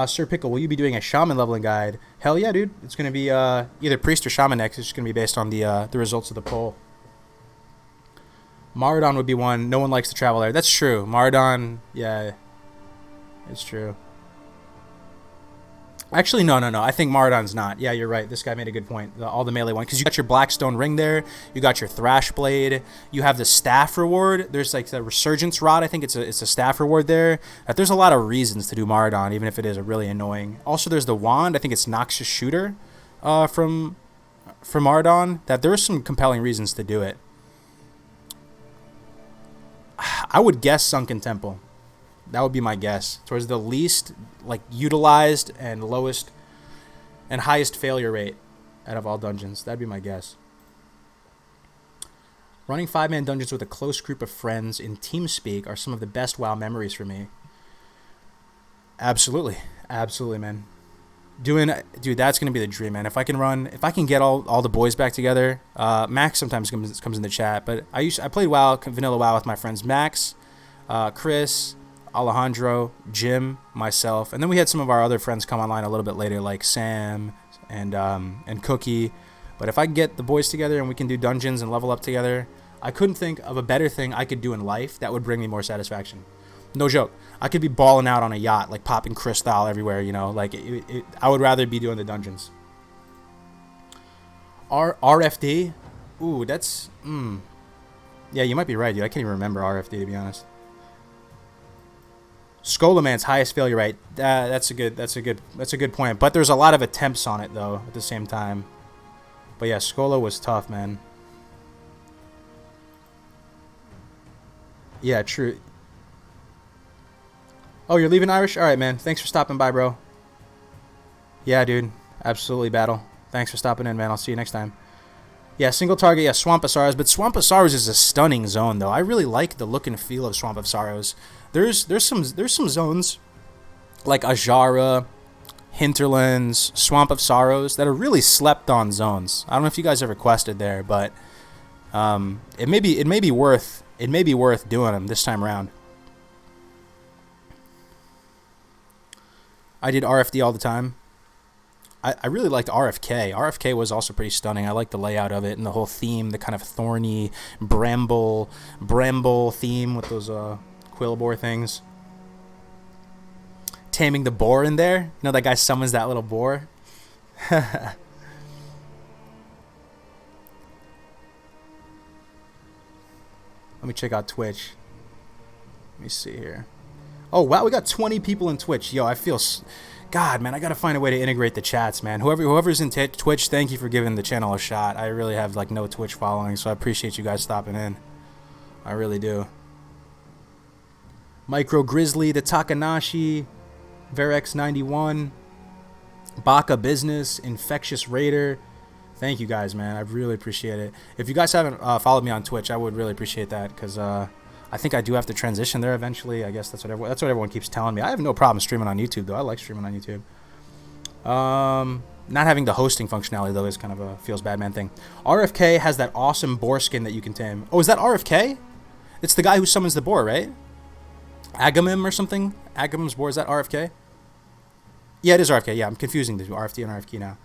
Sir Pickle, will you be doing a shaman leveling guide? Hell yeah, dude. It's going to be either priest or shaman next. It's just going to be based on the results of the poll. Maraudon would be one. No one likes to travel there. That's true. Maraudon, yeah. It's true. Actually, no. I think Maraudon's not. Yeah, you're right. This guy made a good point. All the melee one. Because you got your Blackstone Ring there. You got your Thrash Blade. You have the Staff Reward. There's like the Resurgence Rod. I think it's a Staff Reward there. There's a lot of reasons to do Maraudon, even if it is really annoying. Also, there's the Wand. I think it's Noxious Shooter from Maraudon. There are some compelling reasons to do it. I would guess Sunken Temple. That would be my guess. Towards the least like utilized and lowest and highest failure rate out of all dungeons. That'd be my guess. Running 5-man dungeons with a close group of friends in TeamSpeak are some of the best WoW memories for me. Absolutely, man. Dude, that's gonna be the dream, man. If I can get all the boys back together. Max sometimes comes in the chat, but I played WoW, vanilla WoW with my friends Max, Chris, Alejandro, Jim, myself, and then we had some of our other friends come online a little bit later, like Sam and Cookie. But if I can get the boys together and we can do dungeons and level up together, I couldn't think of a better thing I could do in life that would bring me more satisfaction. No joke. I could be balling out on a yacht, like popping crystal everywhere, you know. Like I would rather be doing the dungeons. RFD? Ooh, that's yeah, you might be right, dude. I can't even remember RFD, to be honest. Scholomance highest failure rate. That's a good point. But there's a lot of attempts on it though at the same time. But yeah, Skolo was tough, man. Yeah, true. Oh, you're leaving, Irish? All right, man. Thanks for stopping by, bro. Yeah, dude. Absolutely, Battle. Thanks for stopping in, man. I'll see you next time. Yeah, single target. Yeah, Swamp of Sorrows. But Swamp of Sorrows is a stunning zone, though. I really like the look and feel of Swamp of Sorrows. There's some zones like Ajara, Hinterlands, Swamp of Sorrows that are really slept on zones. I don't know if you guys ever quested there, but it may be worth doing them this time around. I did RFD all the time. I really liked RFK. RFK was also pretty stunning. I liked the layout of it and the whole theme, the kind of thorny bramble theme with those Quillbore things. Taming the boar in there. You know, that guy summons that little boar. Let me check out Twitch. Let me see here. Oh, wow, we got 20 people in Twitch. Yo, I feel... God, man, I got to find a way to integrate the chats, man. Whoever's in Twitch, thank you for giving the channel a shot. I really have, like, no Twitch following, so I appreciate you guys stopping in. I really do. Micro Grizzly, the Takanashi, Verex91, Baka Business, Infectious Raider. Thank you guys, man. I really appreciate it. If you guys haven't followed me on Twitch, I would really appreciate that, because I think I do have to transition there eventually. I guess that's what everyone keeps telling me. I have no problem streaming on YouTube, though. I like streaming on YouTube. Not having the hosting functionality, though, is kind of a feels bad man thing. RFK has that awesome boar skin that you can tame. Oh, is that RFK? It's the guy who summons the boar, right? Agamem or something? Agamem's boar, is that RFK? Yeah, it is RFK. Yeah, I'm confusing the two, RFD and RFK now.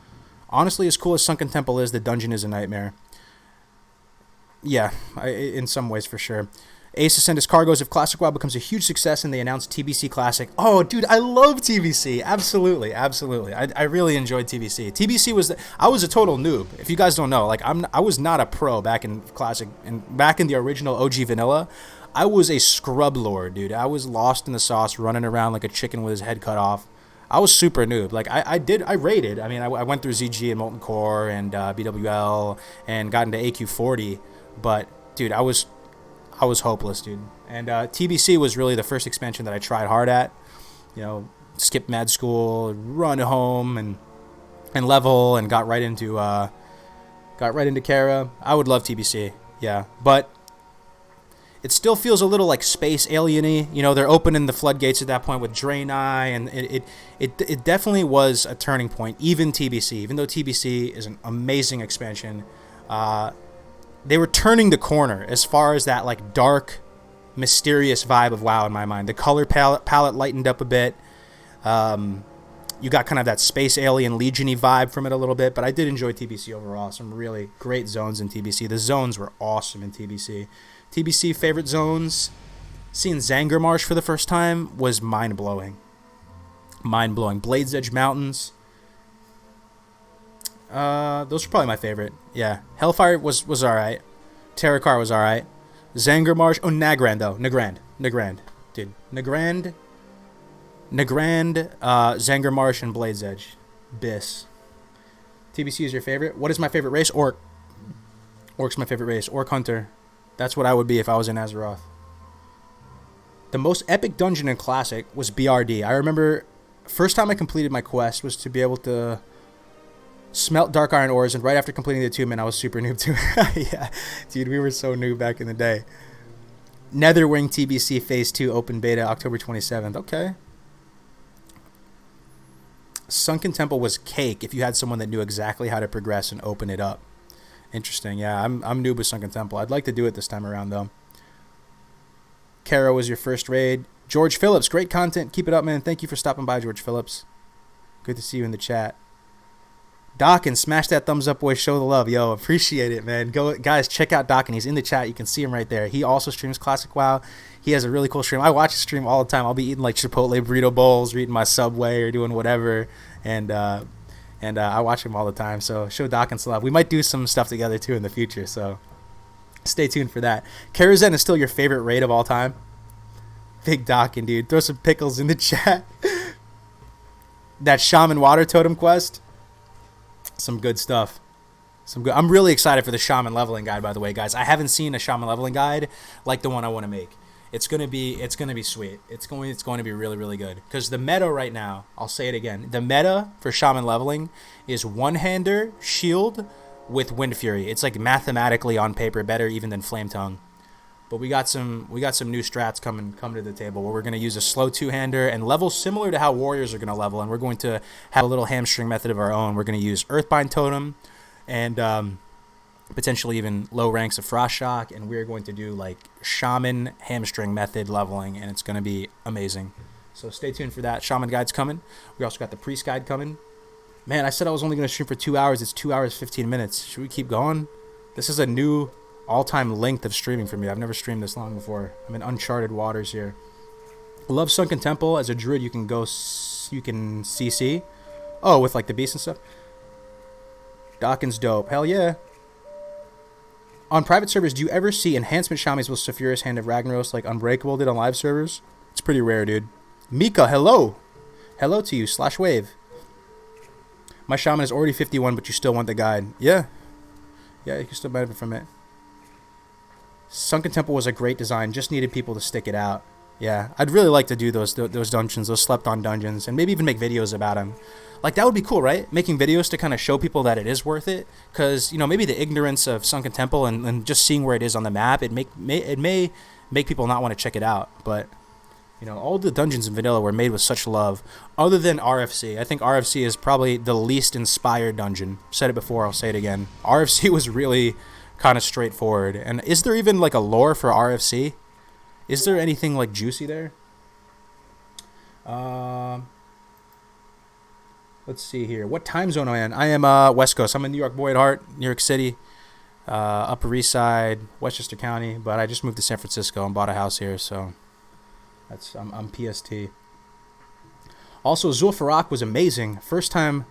Honestly, as cool as Sunken Temple is, the dungeon is a nightmare. Yeah, in some ways, for sure. Asus sent his cargoes. If Classic WoW becomes a huge success and they announce TBC Classic. Oh, dude, I love TBC. Absolutely, absolutely. I really enjoyed TBC. TBC was I was a total noob. If you guys don't know, like I was not a pro back in Classic and back in the original OG Vanilla. I was a scrub lord, dude. I was lost in the sauce, running around like a chicken with his head cut off. I was super noob. Like I raided. I mean, I went through ZG and Molten Core and BWL and got into AQ40. But dude, I was hopeless, dude. And TBC was really the first expansion that I tried hard at. You know, skip med school, run home, and level, and got right into Kara. I would love TBC, yeah, but it still feels a little like space alien-y. You know, they're opening the floodgates at that point with Draenei, and it definitely was a turning point. Even TBC, even though TBC is an amazing expansion, they were turning the corner as far as that like dark, mysterious vibe of WoW in my mind. The color palette lightened up a bit. You got kind of that space alien Legion-y vibe from it a little bit, but I did enjoy TBC overall. Some really great zones in TBC. The zones were awesome in TBC. TBC favorite zones, seeing Zangarmarsh for the first time was mind-blowing. Mind-blowing. Blades Edge Mountains. Those were probably my favorite. Yeah. Hellfire was alright. Terracar was alright. Zangarmarsh. Oh, Nagrand, though. Nagrand. Dude. Nagrand, Zangarmarsh, and Blades Edge. Biss. TBC is your favorite? What is my favorite race? Orc. Orc's my favorite race. Orc Hunter. That's what I would be if I was in Azeroth. The most epic dungeon in Classic was BRD. I remember first time I completed my quest was to be able to smelt dark iron ores, and right after completing the attunement, I was super noob too. Yeah, dude, we were so noob back in the day. Netherwing TBC Phase 2 Open Beta, October 27th. Okay. Sunken Temple was cake if you had someone that knew exactly how to progress and open it up. Interesting. Yeah, I'm noob with Sunken Temple. I'd like to do it this time around, though. Kara was your first raid. George Phillips, great content. Keep it up, man. Thank you for stopping by, George Phillips. Good to see you in the chat. Dokken, smash that thumbs up, boys. Show the love. Yo, appreciate it, man. Go, guys, check out Dokken. He's in the chat. You can see him right there. He also streams Classic WoW. He has a really cool stream. I watch his stream all the time. I'll be eating like Chipotle burrito bowls, reading my Subway, or doing whatever. And I watch him all the time. So show Dokken some love. We might do some stuff together, too, in the future. So stay tuned for that. Karazen is still your favorite raid of all time? Big Dokken, dude. Throw some pickles in the chat. That Shaman Water Totem quest. Some good stuff. I'm really excited for the Shaman leveling guide, by the way, guys. I haven't seen a Shaman leveling guide like the one I want to make. It's gonna be sweet. It's going to be really, really good. Because the meta right now, I'll say it again, the meta for Shaman leveling is one-hander, shield with Wind Fury. It's like mathematically on paper better even than Flame Tongue. But we got some new strats coming to the table where we're going to use a slow two-hander and level similar to how warriors are going to level, and we're going to have a little hamstring method of our own. We're going to use Earthbind Totem and potentially even low ranks of Frost Shock, and we're going to do like Shaman hamstring method leveling, and it's going to be amazing. So stay tuned for that. Shaman Guide's coming. We also got the Priest Guide coming. Man, I said I was only going to stream for 2 hours. It's 2 hours, 15 minutes. Should we keep going? This is a new all-time length of streaming for me. I've never streamed this long before. I'm in uncharted waters here. Love Sunken Temple. As a druid, you can go, you can CC. Oh, with like the beasts and stuff. Dawkins dope. Hell yeah. On private servers, do you ever see enhancement Shamis with Saphira's Hand of Ragnaros like Unbreakable did on live servers? It's pretty rare, dude. Mika, hello. Hello to you, /wave. My shaman is already 51, but you still want the guide. Yeah. Yeah, you can still benefit from it. Sunken Temple was a great design. Just needed people to stick it out. Yeah, I'd really like to do those dungeons, those slept-on dungeons, and maybe even make videos about them. Like, that would be cool, right? Making videos to kind of show people that it is worth it. Because, you know, maybe the ignorance of Sunken Temple and just seeing where it is on the map, it may make people not want to check it out. But, you know, all the dungeons in vanilla were made with such love. Other than RFC. I think RFC is probably the least inspired dungeon. Said it before, I'll say it again. RFC was really kind of straightforward. And is there even, like, a lore for RFC? Is there anything, like, juicy there? Let's see here. What time zone am I in? I am West Coast. I'm in New York boy at heart, New York City, Upper East Side, Westchester County. But I just moved to San Francisco and bought a house here, so I'm PST. Also, Zul'Farrak was amazing. First time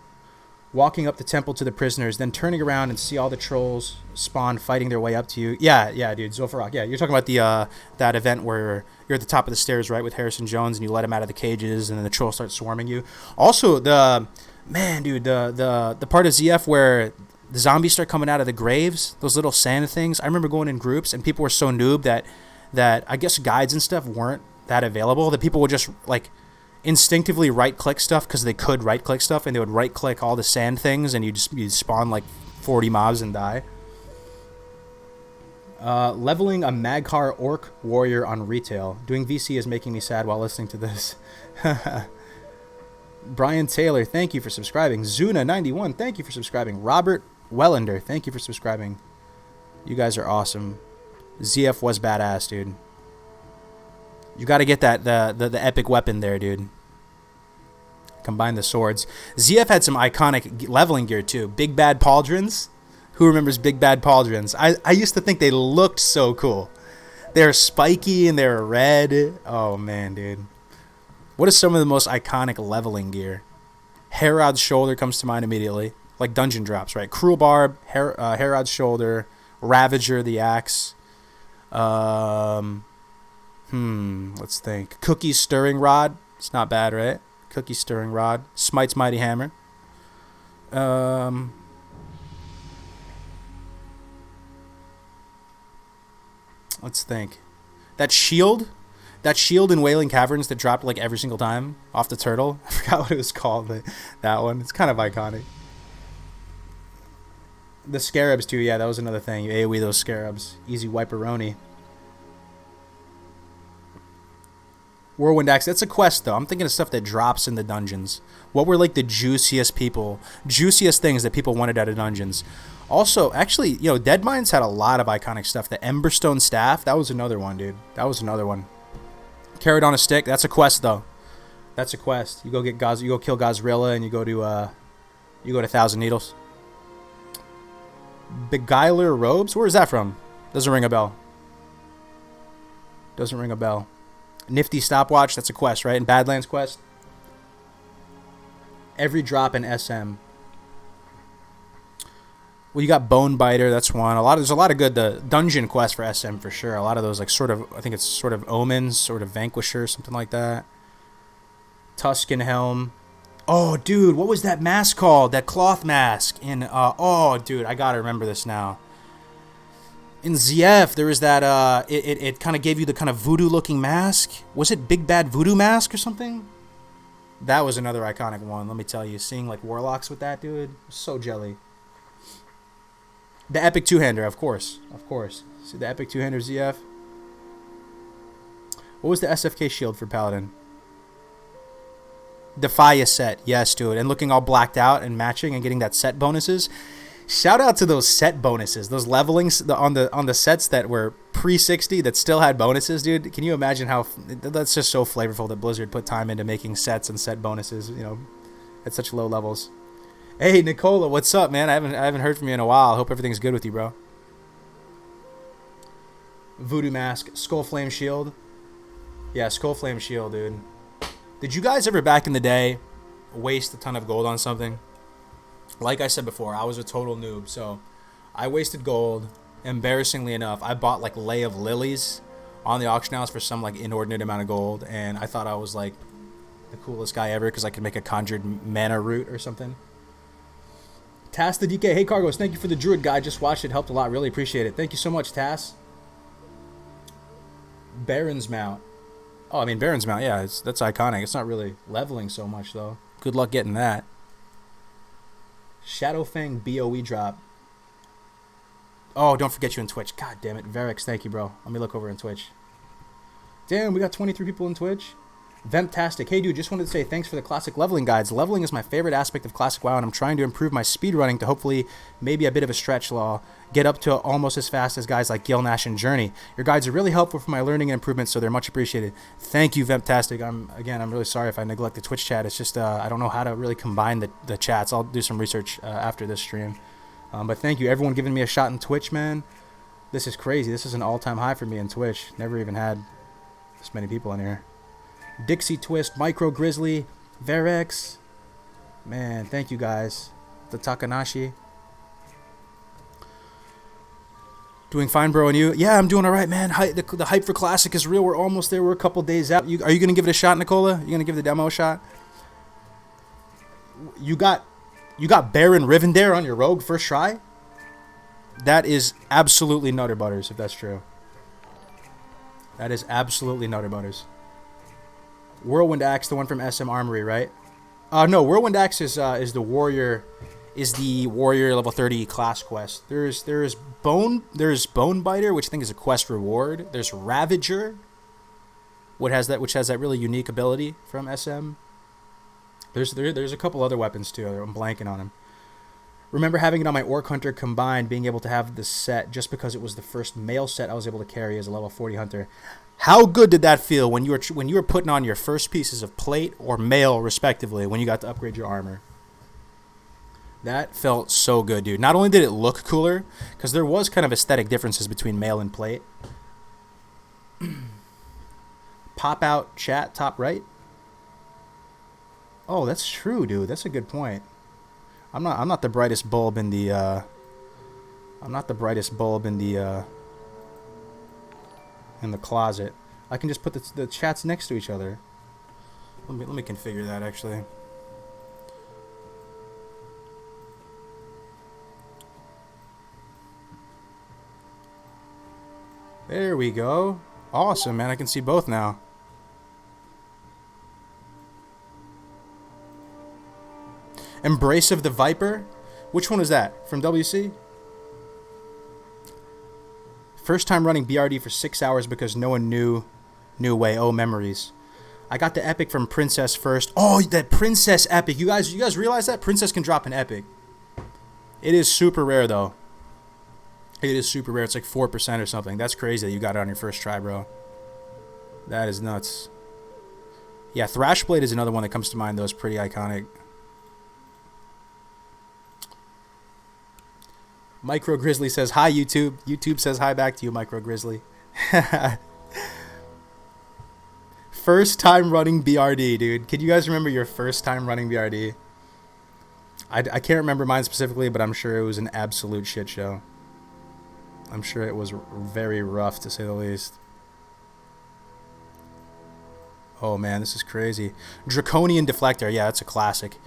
walking up the temple to the prisoners, then turning around and see all the trolls spawn fighting their way up to you. Yeah, dude, Zul'Farrak. Yeah, you're talking about the that event where you're at the top of the stairs, right, with Harrison Jones, and you let him out of the cages, and then the trolls start swarming you. Also, the part of ZF where the zombies start coming out of the graves, those little sand things. I remember going in groups, and people were so noob that I guess guides and stuff weren't that available. That people would just like instinctively right-click stuff because they could right-click stuff, and they would right-click all the sand things, and you'd spawn like 40 mobs and die. Leveling a Mag'har Orc Warrior on retail. Doing VC is making me sad while listening to this. Brian Taylor, thank you for subscribing. Zuna91, thank you for subscribing. Robert Wellander, thank you for subscribing. You guys are awesome. ZF was badass, dude. You got to get that the epic weapon there, dude. Combine the swords. ZF had some iconic leveling gear too. Big Bad Pauldrons. Who remembers Big Bad Pauldrons? I used to think they looked so cool. They're spiky and they're red. Oh man, dude. What is some of the most iconic leveling gear? Herod's Shoulder comes to mind immediately. Like dungeon drops, right? Cruel Barb, Herod's Shoulder, Ravager the Axe. Let's think. Cookie's Stirring Rod. It's not bad, right? Cookie's Stirring Rod. Smite's Mighty Hammer. Let's think. That shield in Wailing Caverns that dropped like every single time off the turtle. I forgot what it was called, but that one. It's kind of iconic. The scarabs too, yeah, that was another thing. You AoE those scarabs. Easy wiperoni. Whirlwind Axe, that's a quest though. I'm thinking of stuff that drops in the dungeons. What were like the juiciest things that people wanted out of dungeons? Also, actually, you know, Deadmines had a lot of iconic stuff. The Emberstone Staff, that was another one, dude. That was another one. Carrot on a Stick, that's a quest though. That's a quest. You go get you go kill Gazrilla, and you go to Thousand Needles. Beguiler Robes, where is that from? Doesn't ring a bell. Doesn't ring a bell. Nifty Stopwatch, that's a quest, right? In Badlands quest. Every drop in SM. Well, you got Bone Biter, that's one. There's a lot of good dungeon quests for SM for sure. A lot of those, like, sort of, I think it's sort of Omens, sort of Vanquisher, something like that. Tuscan Helm. Oh, dude, what was that mask called? That cloth mask in, oh, dude, I gotta remember this now. In ZF, there was that, it kind of gave you the kind of voodoo-looking mask. Was it Big Bad Voodoo Mask or something? That was another iconic one, let me tell you. Seeing, like, warlocks with that, dude, so jelly. The Epic Two-Hander, of course. Of course. See the Epic Two-Hander ZF? What was the SFK shield for Paladin? Defia set. Yes, dude. And looking all blacked out and matching and getting that set bonuses. Shout out to those set bonuses, those levelings on the sets that were pre-60 that still had bonuses, dude. Can you imagine how that's just so flavorful that Blizzard put time into making sets and set bonuses, you know, at such low levels. Hey, Nicola, what's up, man? I haven't heard from you in a while. I hope everything's good with you, bro. Voodoo Mask, Skull Flame Shield. Yeah, Skull Flame Shield, dude. Did you guys ever back in the day waste a ton of gold on something? Like I said before, I was a total noob, so I wasted gold. Embarrassingly enough, I bought like Lay of Lilies on the auction house for some like inordinate amount of gold, and I thought I was like the coolest guy ever because I could make a conjured mana root or something. Tass the DK, hey Cargos, thank you for the Druid guide. Just watched it, helped a lot, really appreciate it. Thank you so much, Tass. Baron's Mount. Oh, I mean Baron's Mount, yeah, that's iconic. It's not really leveling so much though. Good luck getting that. Shadowfang BOE drop. Oh, don't forget you in Twitch. God damn it. Verex, thank you, bro. Let me look over in Twitch. Damn, we got 23 people in Twitch. Vemptastic. Hey, dude, just wanted to say thanks for the classic leveling guides. Leveling is my favorite aspect of Classic WoW, and I'm trying to improve my speedrunning to hopefully, maybe a bit of a stretch law, get up to almost as fast as guys like Gil Nash and Journey. Your guides are really helpful for my learning and improvement, so they're much appreciated. Thank you, Vemptastic. I'm really sorry if I neglect the Twitch chat. It's just, I don't know how to really combine the chats. I'll do some research after this stream. But thank you, everyone giving me a shot in Twitch, man. This is crazy. This is an all-time high for me in Twitch. Never even had this many people in here. Dixie Twist, Micro Grizzly, Verex. Man, thank you guys. The Takanashi. Doing fine, bro, and you? Yeah, I'm doing all right, man. The hype for Classic is real. We're almost there. We're a couple days out. Are you going to give it a shot, Nicola? You going to give the demo a shot? You got Baron Rivendare on your Rogue first try? That is absolutely Nutter Butters, if that's true. That is absolutely Nutter Butters. Whirlwind Axe, the one from SM Armory, right? No, Whirlwind Axe is the warrior level 30 class quest. There's Bone Biter, which I think is a quest reward. There's Ravager, which has that really unique ability from SM. There's a couple other weapons too. I'm blanking on them. Remember having it on my Orc Hunter combined, being able to have the set just because it was the first male set I was able to carry as a level 40 hunter. How good did that feel when you were putting on your first pieces of plate or mail, respectively, when you got to upgrade your armor? That felt so good, dude. Not only did it look cooler, because there was kind of aesthetic differences between mail and plate. Pop out chat top right. Oh, that's true, dude. That's a good point. I'm not the brightest bulb in the in the closet. I can just put the chats next to each other. Let me configure that actually. There we go. Awesome, man. I can see both now. Embrace of the Viper? Which one is that? From WC? First time running BRD for 6 hours because no one knew way. Oh, memories. I got the epic from Princess first. Oh, that Princess epic. You guys realize that? Princess can drop an epic. It is super rare, though. It is super rare. It's like 4% or something. That's crazy that you got it on your first try, bro. That is nuts. Yeah, Thrashblade is another one that comes to mind, though. It's pretty iconic. Micro Grizzly says, hi, YouTube. YouTube says hi back to you, Micro Grizzly. First time running BRD, dude. Can you guys remember your first time running BRD? I can't remember mine specifically, but I'm sure it was an absolute shit show. I'm sure it was very rough, to say the least. Oh, man, this is crazy. Draconian Deflector. Yeah, that's a classic.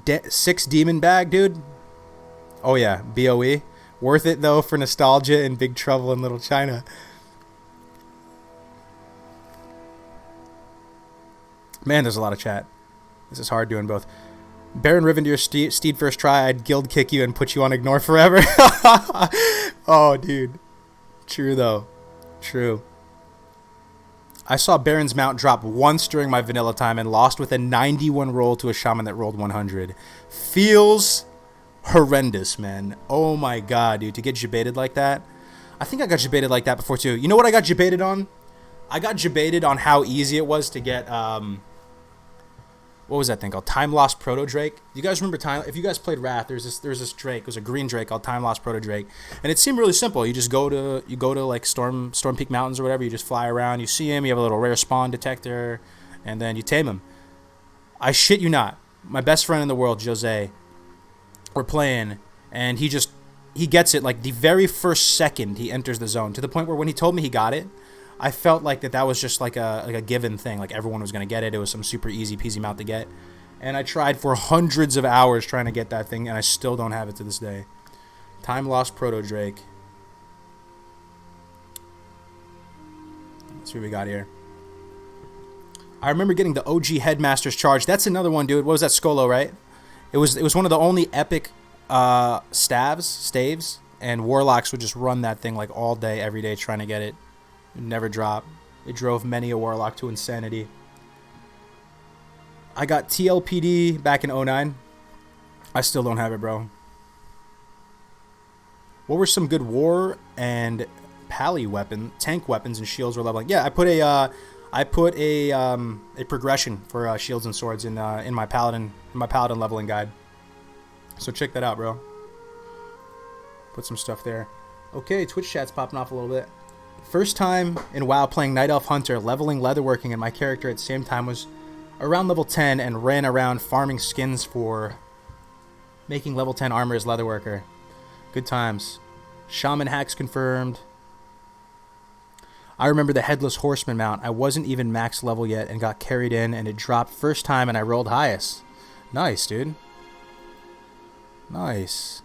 6 Demon Bag, dude. Oh, yeah. BOE. Worth it, though, for nostalgia and Big Trouble in Little China. Man, there's a lot of chat. This is hard doing both. Baron Rivendare Steed first try, I'd guild kick you and put you on ignore forever. Oh, dude. True, though. True. I saw Baron's Mount drop once during my vanilla time and lost with a 91 roll to a shaman that rolled 100. Feels horrendous, man. Oh my god, dude, to get jebaited like that. I think I got jebaited like that before too. You know what I got jebaited on? I got jebaited on how easy it was to get what was that thing called? Time Lost Proto Drake. You guys remember Time? If you guys played Wrath, there's this Drake. It was a green Drake called Time Lost Proto Drake, and it seemed really simple. You just go to like Storm Peak Mountains or whatever. You just fly around. You see him. You have a little rare spawn detector, and then you tame him. I shit you not. My best friend in the world, Jose, we're playing, and he gets it like the very first second he enters the zone. To the point where when he told me he got it, I felt like that was just like a given thing. Like everyone was going to get it. It was some super easy peasy mount to get. And I tried for hundreds of hours trying to get that thing, and I still don't have it to this day. Time Lost Proto Drake. Let's see what we got here. I remember getting the OG Headmaster's Charge. That's another one, dude. What was that? Skolo, right? It was one of the only epic staves, and Warlocks would just run that thing like all day, every day trying to get it. Never drop. It drove many a Warlock to insanity. I got TLPD back in 09. I still don't have it, bro. What were some good war and pally tank weapons and shields were leveling? Yeah, I put a progression for shields and swords in my paladin leveling guide. So check that out, bro. Put some stuff there. Okay, Twitch chat's popping off a little bit. First time in WoW playing Night Elf Hunter, leveling leatherworking, and my character at the same time was around level 10 and ran around farming skins for making level 10 armor as leatherworker. Good times. Shaman hacks confirmed. I remember the Headless Horseman mount. I wasn't even max level yet and got carried in, and it dropped first time and I rolled highest. Nice, dude. Nice.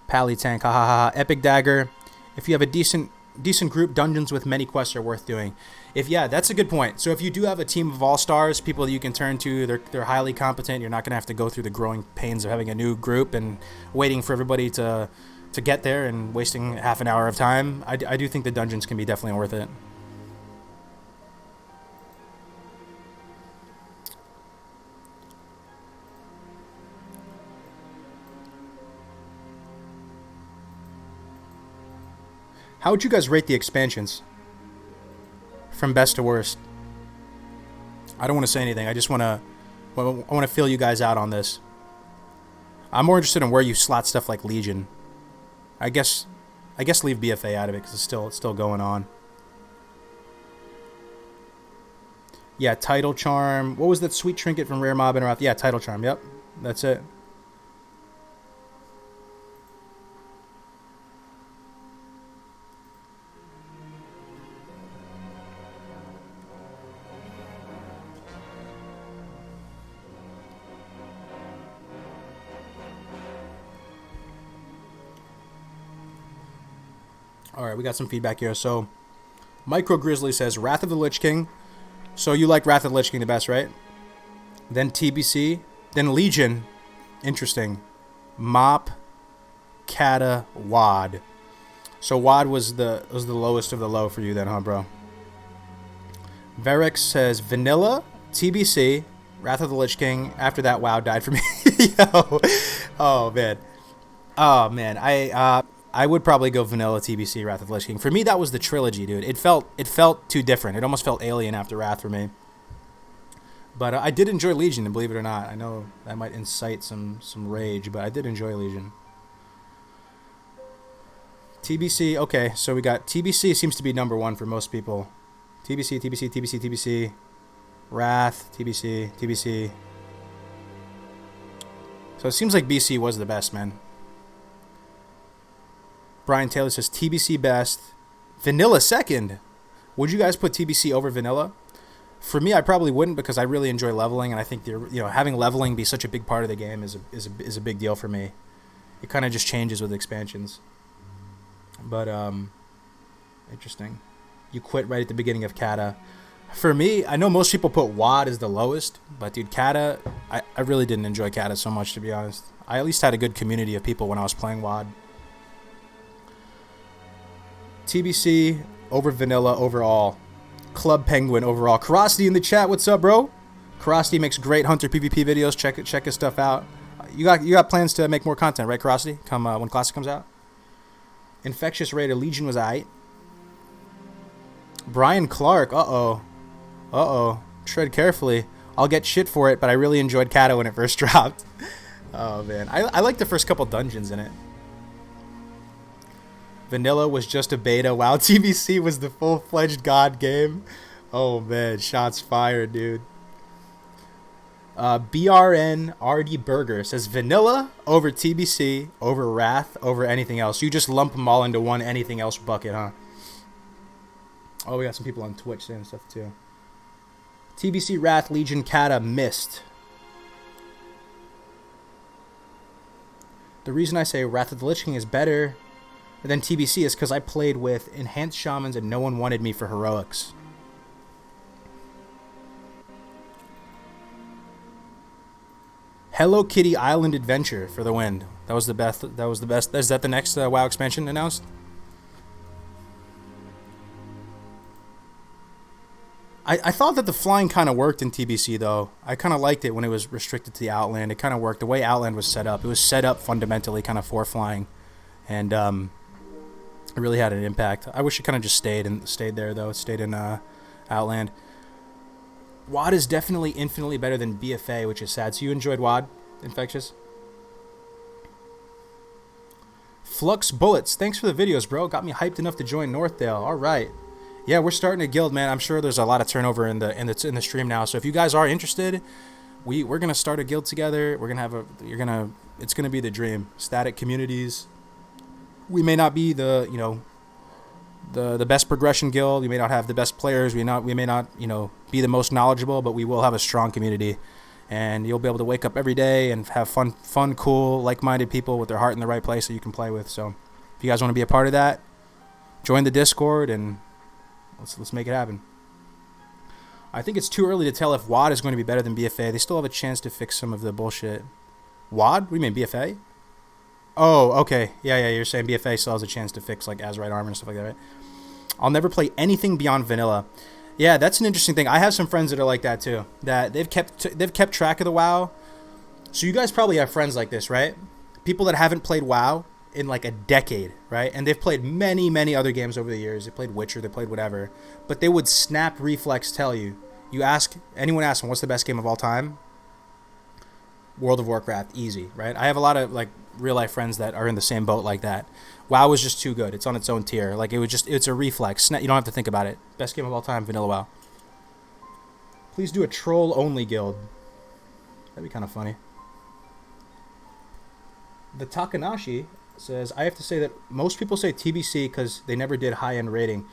Pally tank, ha ha ha. Epic Dagger. If you have a decent group, dungeons with many quests are worth doing. Yeah, that's a good point. So if you do have a team of all-stars, people that you can turn to, they're highly competent. You're not going to have to go through the growing pains of having a new group and waiting for everybody to get there and wasting half an hour of time. I do think the dungeons can be definitely worth it. How would you guys rate the expansions? From best to worst. I don't want to say anything. I just want to feel you guys out on this. I'm more interested in where you slot stuff like Legion. I guess leave BFA out of it because it's still going on. Yeah, Title Charm. What was that sweet trinket from Rare Mob and Wrath? Yeah, Title Charm. Yep, that's it. Alright, we got some feedback here. So, Micro Grizzly says, Wrath of the Lich King. So you like Wrath of the Lich King the best, right? Then TBC. Then Legion. Interesting. Mop. Kata. Wad. So Wad was the lowest of the low for you then, huh, bro? Verex says, Vanilla. TBC. Wrath of the Lich King. After that, WoW died for me. Yo. Oh, man. Oh, man. I would probably go Vanilla, TBC, Wrath of the Lich King. For me, that was the trilogy, dude. It felt too different. It almost felt alien after Wrath for me. But I did enjoy Legion, and believe it or not. I know that might incite some rage, but I did enjoy Legion. TBC, okay. So we got TBC seems to be number one for most people. TBC, TBC, TBC, TBC. Wrath, TBC, TBC. So it seems like BC was the best, man. Brian Taylor says TBC best, Vanilla second. Would you guys put TBC over Vanilla? For me, I probably wouldn't because I really enjoy leveling, and I think having leveling be such a big part of the game is a big deal for me. It kind of just changes with expansions. But interesting. You quit right at the beginning of Kata. For me, I know most people put WoD as the lowest, but dude, Kata, I really didn't enjoy Kata so much, to be honest. I at least had a good community of people when I was playing WoD. TBC over Vanilla overall. Club Penguin overall. Karosity in the chat. What's up, bro? Karosity makes great Hunter PvP videos. Check his stuff out. You got plans to make more content, right, Karosity? Come when Classic comes out. Infectious Raider Legion was aight. Brian Clark. Uh-oh. Tread carefully. I'll get shit for it, but I really enjoyed Kato when it first dropped. Oh, man. I like the first couple dungeons in it. Vanilla was just a beta. WoW TBC was the full-fledged god game. Oh, man. Shots fired, dude. BRN RD Burger says Vanilla over TBC, over Wrath, over anything else. You just lump them all into one anything else bucket, huh? Oh, we got some people on Twitch saying stuff, too. TBC, Wrath, Legion, Kata, Mist. The reason I say Wrath of the Lich King is better than TBC is because I played with Enhanced Shamans and no one wanted me for Heroics. Hello Kitty Island Adventure for the win. That was the best. Is that the next WoW expansion announced? I thought that the flying kind of worked in TBC, though. I kind of liked it when it was restricted to the Outland. It kind of worked. The way Outland was set up, it was set up fundamentally kind of for flying. And it really had an impact. I wish it kind of just stayed there, though. It stayed in Outland. WoD is definitely infinitely better than BFA, which is sad. So you enjoyed WoD, Infectious? Flux Bullets, thanks for the videos, bro. Got me hyped enough to join Northdale. All right. Yeah, we're starting a guild, man. I'm sure there's a lot of turnover in the stream now. So if you guys are interested, we're gonna start a guild together. We're gonna it's gonna be the dream. Static communities. We may not be the best progression guild. We may not have the best players. We may not be the most knowledgeable, but we will have a strong community, and you'll be able to wake up every day and have fun, cool, like-minded people with their heart in the right place that you can play with. So if you guys want to be a part of that, join the Discord and let's make it happen. I think it's too early to tell if WoD is going to be better than BFA. They still have a chance to fix some of the bullshit. WoD? What do you mean, BFA? Oh, okay. Yeah, you're saying BFA still has a chance to fix like Azerite armor and stuff like that, right? I'll never play anything beyond vanilla. Yeah, that's an interesting thing. I have some friends that are like that too. That they've kept track of the WoW. So you guys probably have friends like this, right? People that haven't played WoW in like a decade, right? And they've played many other games over the years. They played Witcher, they played whatever. But they would snap reflex tell you. Anyone asks them, what's the best game of all time? World of Warcraft, easy, right? I have a lot of like real life friends that are in the same boat like that. WoW was just too good. It's on its own tier. Like it's a reflex. You don't have to think about it. Best game of all time, vanilla WoW. Please do a troll only guild. That'd be kind of funny. The Takanashi says, I have to say that most people say TBC because they never did high-end rating.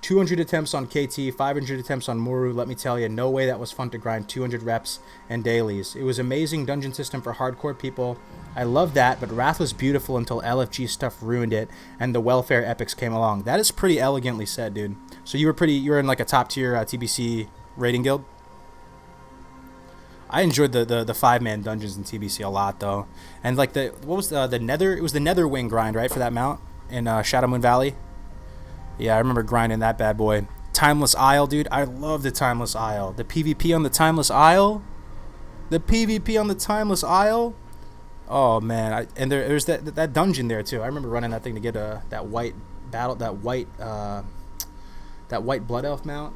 200 attempts on KT, 500 attempts on Muru. Let me tell you, no way that was fun to grind 200 reps and dailies. It was amazing dungeon system for hardcore people. I love that, but Wrath was beautiful until LFG stuff ruined it and the welfare epics came along. That is pretty elegantly said, dude. So you were in like a top tier TBC rating guild? I enjoyed the 5-man dungeons in TBC a lot though, and like the Nether? It was the Netherwing grind, right, for that mount in Shadowmoon Valley. Yeah, I remember grinding that bad boy. Timeless Isle, dude. I love the Timeless Isle. The PvP on the Timeless Isle. Oh man, there's that dungeon there too. I remember running that thing to get that white blood elf mount.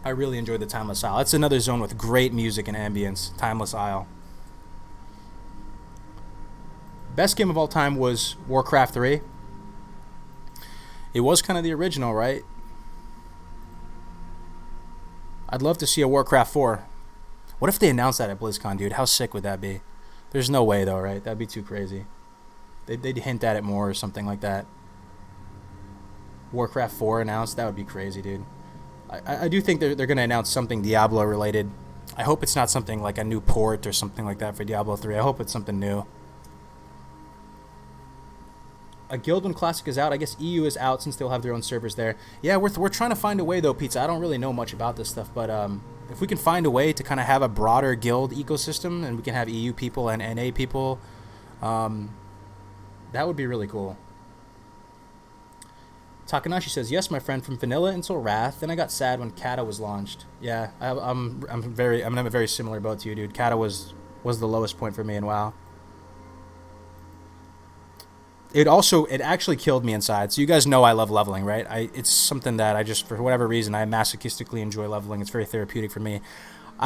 I really enjoyed the Timeless Isle. That's another zone with great music and ambience. Timeless Isle. Best game of all time was Warcraft 3. It was kind of the original, right? I'd love to see a Warcraft 4. What if they announced that at BlizzCon, dude? How sick would that be? There's no way, though, right? That'd be too crazy. They'd hint at it more or something like that. Warcraft 4 announced? That would be crazy, dude. I do think they're going to announce something Diablo-related. I hope it's not something like a new port or something like that for Diablo 3. I hope it's something new. A guild when Classic is out. I guess EU is out since they'll have their own servers there. Yeah, we're trying to find a way, though, Pizza. I don't really know much about this stuff, but if we can find a way to kind of have a broader guild ecosystem and we can have EU people and NA people, that would be really cool. Takanashi says, yes, my friend, from vanilla until Wrath. Then I got sad when Kata was launched. Yeah, I'm in a very similar boat to you, dude. Kata was the lowest point for me in WoW. It actually killed me inside. So you guys know I love leveling, right? It's something that I just, for whatever reason, I masochistically enjoy leveling. It's very therapeutic for me.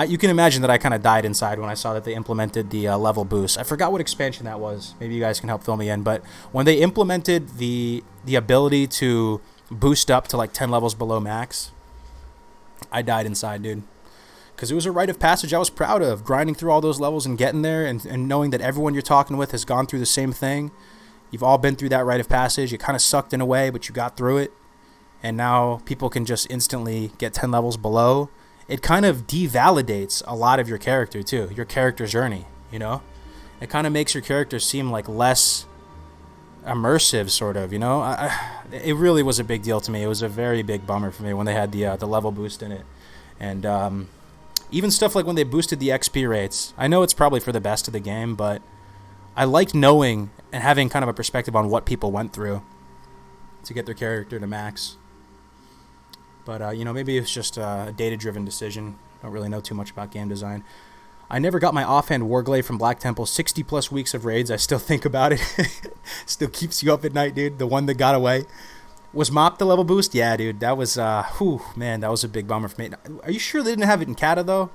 You can imagine that I kind of died inside when I saw that they implemented the level boost. I forgot what expansion that was. Maybe you guys can help fill me in. But when they implemented the ability to boost up to like 10 levels below max, I died inside, dude. Because it was a rite of passage I was proud of. Grinding through all those levels and getting there and knowing that everyone you're talking with has gone through the same thing. You've all been through that rite of passage. It kind of sucked in a way, but you got through it. And now people can just instantly get 10 levels below. It kind of devalidates a lot of your character, too. Your character's journey, you know? It kind of makes your character seem like less immersive, sort of, you know? It really was a big deal to me. It was a very big bummer for me when they had the level boost in it. And even stuff like when they boosted the XP rates. I know it's probably for the best of the game, but I liked knowing and having kind of a perspective on what people went through to get their character to max. But, you know, maybe it's just a data-driven decision. Don't really know too much about game design. I never got my offhand Warglaive from Black Temple. 60-plus weeks of raids. I still think about it. Still keeps you up at night, dude. The one that got away. Was Mop the level boost? Yeah, dude. That was, man, that was a big bummer for me. Are you sure they didn't have it in Kata, though?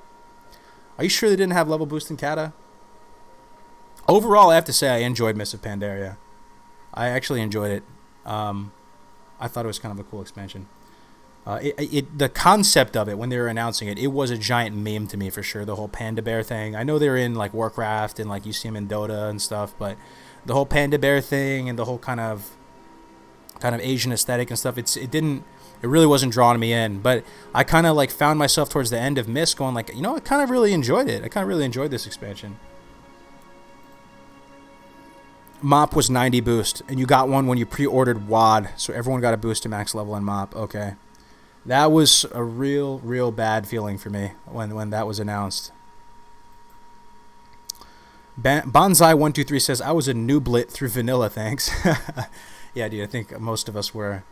Are you sure they didn't have level boost in Kata? Overall, I have to say I enjoyed Mists of Pandaria. I actually enjoyed it. I thought it was kind of a cool expansion. The concept of it, when they were announcing it, it was a giant meme to me for sure, the whole Panda Bear thing. I know they were in like Warcraft and like you see them in Dota and stuff, but the whole Panda Bear thing and the whole kind of Asian aesthetic and stuff, it really wasn't drawing me in. But I kind of like found myself towards the end of Mist going like, you know, I kind of really enjoyed it. I kind of really enjoyed this expansion. Mop was 90 boost, and you got one when you pre-ordered WoD, so everyone got a boost to max level in Mop. Okay. That was a real bad feeling for me when that was announced. Bonsai123 says, I was a nooblet through vanilla, thanks. Yeah, dude, I think most of us were.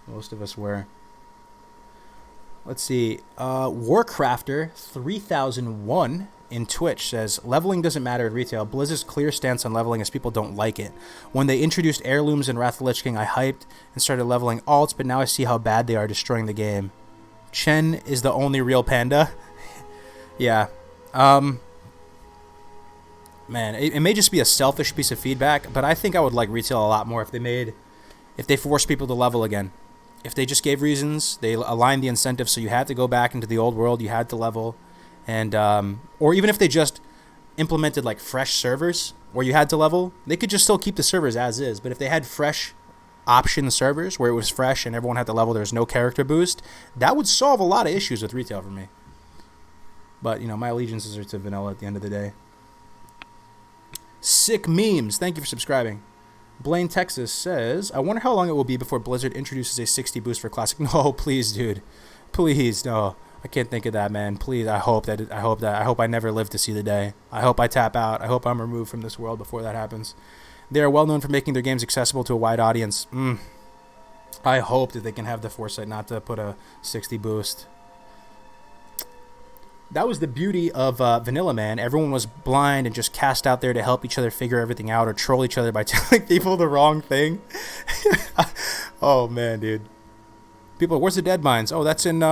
Let's see. Warcrafter 3001 in Twitch says, leveling doesn't matter at retail. Blizzard's clear stance on leveling is people don't like it. When they introduced heirlooms in Wrath of the Lich King, I hyped and started leveling alts, but now I see how bad they are destroying the game. Chen is the only real panda. Yeah. Man, it may just be a selfish piece of feedback, but I think I would like retail a lot more if they forced people to level again. If they just gave reasons, they aligned the incentive so you had to go back into the old world, you had to level. And or even if they just implemented like fresh servers where you had to level, they could just still keep the servers as is. But if they had fresh option servers where it was fresh and everyone had to level, there's no character boost, that would solve a lot of issues with retail for me. But, you know, my allegiances are to vanilla at the end of the day. Sick memes. Thank you for subscribing. Blaine, Texas says, I wonder how long it will be before Blizzard introduces a 60 boost for Classic. No, please, dude. Please, no. I can't think of that, man. Please, I hope I never live to see the day. I hope I tap out. I hope I'm removed from this world before that happens. They are well known for making their games accessible to a wide audience. I hope that they can have the foresight not to put a 60 boost. That was the beauty of Vanilla, man. Everyone was blind and just cast out there to help each other figure everything out or troll each other by telling people the wrong thing. Oh, man, dude. People, where's the Dead Mines? Oh, that's in...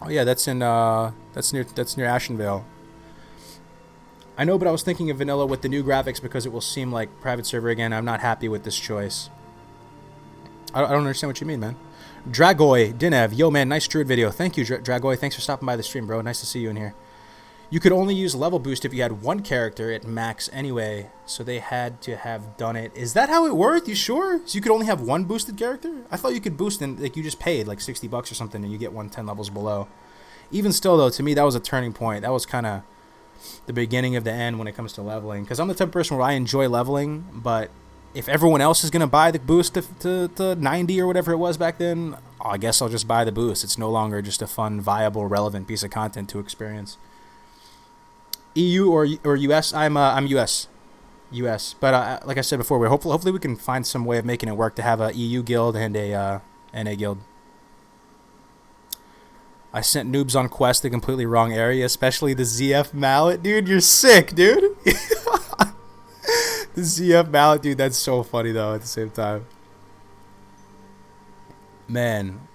Oh yeah, that's near Ashenvale. I know, but I was thinking of vanilla with the new graphics because it will seem like private server again. I'm not happy with this choice. I don't understand what you mean, man. Dragoy, Dinev, yo man, nice Druid video. Thank you, Dragoy. Thanks for stopping by the stream, bro. Nice to see you in here. You could only use level boost if you had one character at max anyway, so they had to have done it. Is that how it worked? You sure? So you could only have one boosted character? I thought you could boost and like you just paid like $60 or something and you get 10 levels below. Even still though, to me that was a turning point. That was kind of the beginning of the end when it comes to leveling. Because I'm the type of person where I enjoy leveling, but if everyone else is going to buy the boost to 90 or whatever it was back then, I guess I'll just buy the boost. It's no longer just a fun, viable, relevant piece of content to experience. EU or US? I'm US. U.S. But like I said before, hopefully we can find some way of making it work to have a EU guild and a NA guild. I sent noobs on quest to completely wrong area, especially the ZF mallet. Dude, you're sick, dude. The ZF mallet, dude, that's so funny, though, at the same time. Man.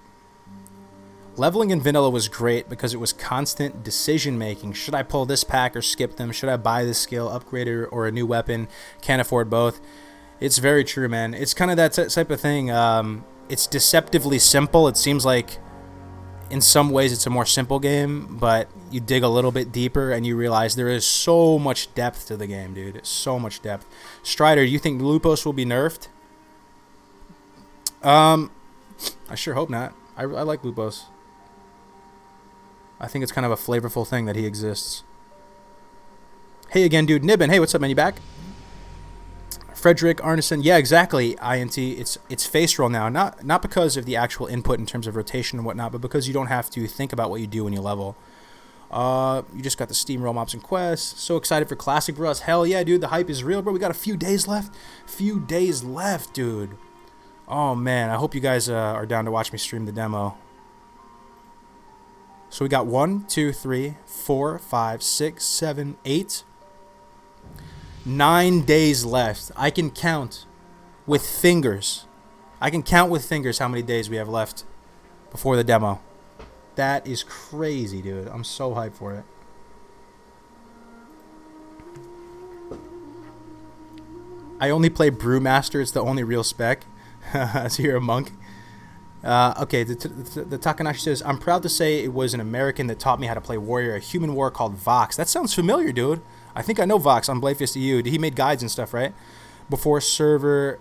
Leveling in vanilla was great because it was constant decision-making. Should I pull this pack or skip them? Should I buy this skill, upgrade it, or a new weapon? Can't afford both. It's very true, man. It's kind of that type of thing. It's deceptively simple. It seems like in some ways it's a more simple game, but you dig a little bit deeper and you realize there is so much depth to the game, dude. So much depth. Strider, you think Lupos will be nerfed? I sure hope not. I like Lupos. I think it's kind of a flavorful thing that he exists. Hey again, dude. Nibbin, hey, what's up, man? You back? Frederick Arneson, yeah, exactly. INT, it's face roll now, not because of the actual input in terms of rotation and whatnot, but because you don't have to think about what you do when you level. You just got the Steamroll mobs and quests. So excited for Classic, bro. Hell yeah, dude. The hype is real, bro. We got a few days left. Dude. Oh man, I hope you guys are down to watch me stream the demo. So we got 1, 2, 3, 4, 5, 6, 7, 8, 9 days left. I can count with fingers. How many days we have left before the demo. That is crazy, dude. I'm so hyped for it. I only play Brewmaster. It's the only real spec. So you're a monk. Okay, the Takanashi says, I'm proud to say it was an American that taught me how to play Warrior, a human war called Vox. That sounds familiar, dude. I think I know Vox on Bladefist EU. He made guides and stuff, right? Before server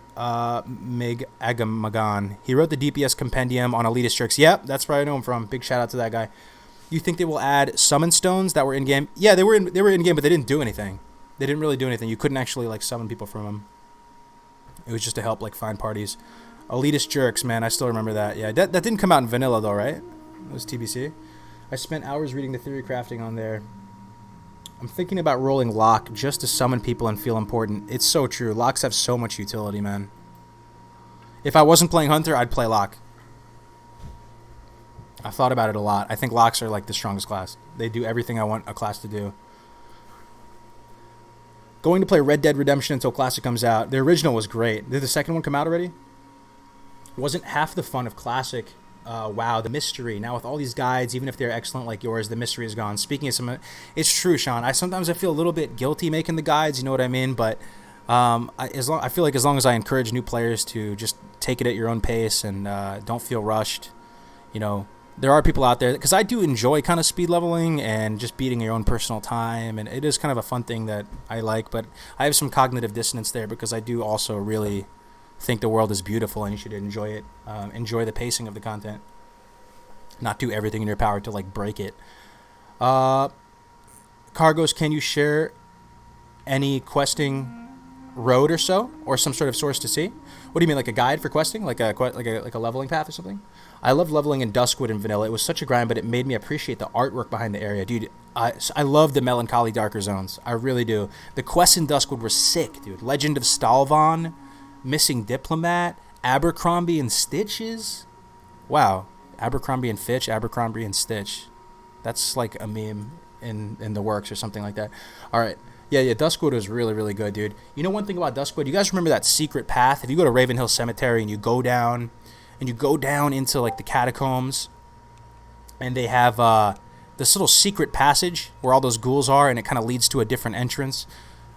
Mig Agamagan. He wrote the DPS compendium on Elitist Jerks. Yep, that's where I know him from. Big shout out to that guy. You think they will add summon stones that were in game? Yeah, they were in game, but they didn't do anything. They didn't really do anything. You couldn't actually like summon people from them. It was just to help like find parties. Elitist Jerks, man, I still remember that. Yeah, that didn't come out in vanilla though, right? It was TBC. I spent hours reading the theory crafting on there. I'm thinking about rolling Lock just to summon people and feel important. It's so true. Locks have so much utility, man. If I wasn't playing Hunter, I'd play Lock. I've thought about it a lot. I think Locks are like the strongest class. They do everything I want a class to do. Going to play Red Dead Redemption until Classic comes out. The original was great. Did the second one come out already? Wasn't half the fun of Classic. Wow, the mystery. Now with all these guides, even if they're excellent like yours, the mystery is gone. Speaking of some, it's true, Sean. I feel a little bit guilty making the guides. You know what I mean? But I feel like as long as I encourage new players to just take it at your own pace and don't feel rushed, you know, there are people out there, because I do enjoy kind of speed leveling and just beating your own personal time, and it is kind of a fun thing that I like. But I have some cognitive dissonance there because I do also really think the world is beautiful and you should enjoy it. Enjoy the pacing of the content, not do everything in your power to like break it. Cargos, can you share any questing road or so, or some sort of source to see? What do you mean, like a guide for questing, like a leveling path or something? I love leveling in Duskwood and vanilla. It was such a grind, but it made me appreciate the artwork behind the area, dude. I love the melancholy darker zones. I really do. The quests in Duskwood were sick, dude. Legend of Stalvon, Missing Diplomat, Abercrombie and Stitches. Wow, Abercrombie and Fitch, Abercrombie and Stitch. That's like a meme in the works or something like that. All right. Yeah, Duskwood was really, really good, dude. You know one thing about Duskwood? You guys remember that secret path? If you go to Ravenhill Cemetery and you go down into like the catacombs, and they have this little secret passage where all those ghouls are, and it kind of leads to a different entrance.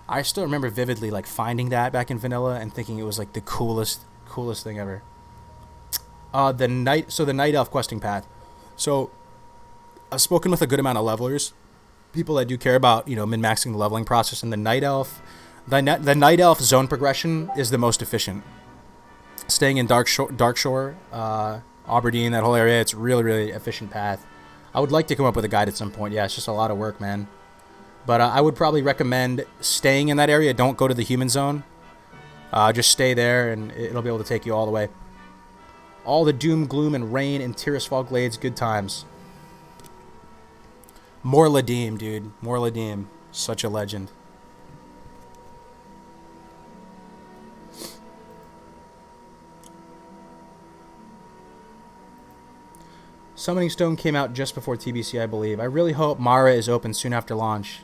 I still remember vividly like finding that back in vanilla and thinking it was like the coolest thing ever. The night elf questing path. So I've spoken with a good amount of levelers, people that do care about, you know, min-maxing the leveling process, and the night elf zone progression is the most efficient. Staying in Darkshore, Aberdeen, that whole area, it's really, really efficient path. I would like to come up with a guide at some point. Yeah, it's just a lot of work, man. But I would probably recommend staying in that area. Don't go to the human zone. Just stay there, and it'll be able to take you all the way. All the doom, gloom, and rain in Tirisfal Glades, good times. Morladim, dude. Morladim. Such a legend. Summoning Stone came out just before TBC, I believe. I really hope Mara is open soon after launch.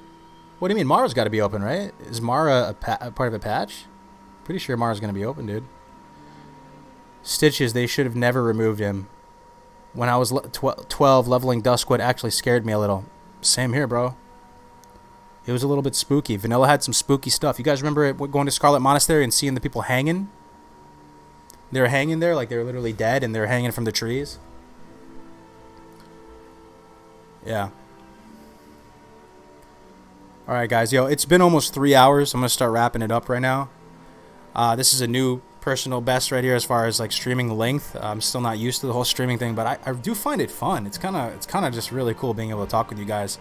What do you mean? Mara's got to be open, right? Is Mara a part of a patch? Pretty sure Mara's going to be open, dude. Stitches, they should have never removed him. When I was 12, leveling Duskwood actually scared me a little. Same here, bro. It was a little bit spooky. Vanilla had some spooky stuff. You guys remember going to Scarlet Monastery and seeing the people hanging? They were hanging there like they were literally dead, and they were hanging from the trees. Yeah. Alright, guys. Yo, it's been almost 3 hours. I'm going to start wrapping it up right now. This is a new personal best right here as far as like streaming length. I'm still not used to the whole streaming thing, but I do find it fun. It's kind of just really cool being able to talk with you guys.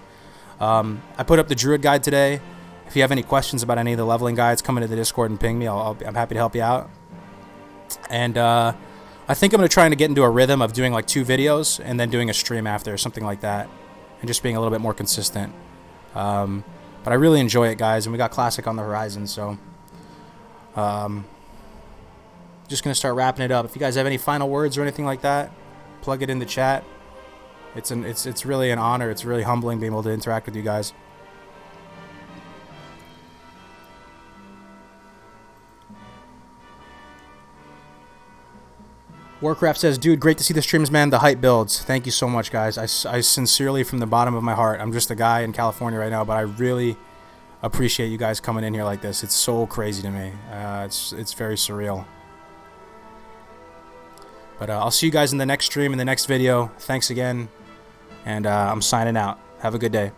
I put up the Druid guide today. If you have any questions about any of the leveling guides, come into the Discord and ping me. I'm happy to help you out. And I think I'm going to try to get into a rhythm of doing like 2 videos and then doing a stream after or something like that, and just being a little bit more consistent. But I really enjoy it, guys, and we got Classic on the horizon, so just going to start wrapping it up. If you guys have any final words or anything like that, plug it in the chat. It's really an honor. It's really humbling being able to interact with you guys. Warcraft says, dude, great to see the streams, man. The hype builds. Thank you so much, guys. I sincerely, from the bottom of my heart, I'm just a guy in California right now, but I really appreciate you guys coming in here like this. It's so crazy to me. It's very surreal. But I'll see you guys in the next stream, in the next video. Thanks again, and I'm signing out. Have a good day.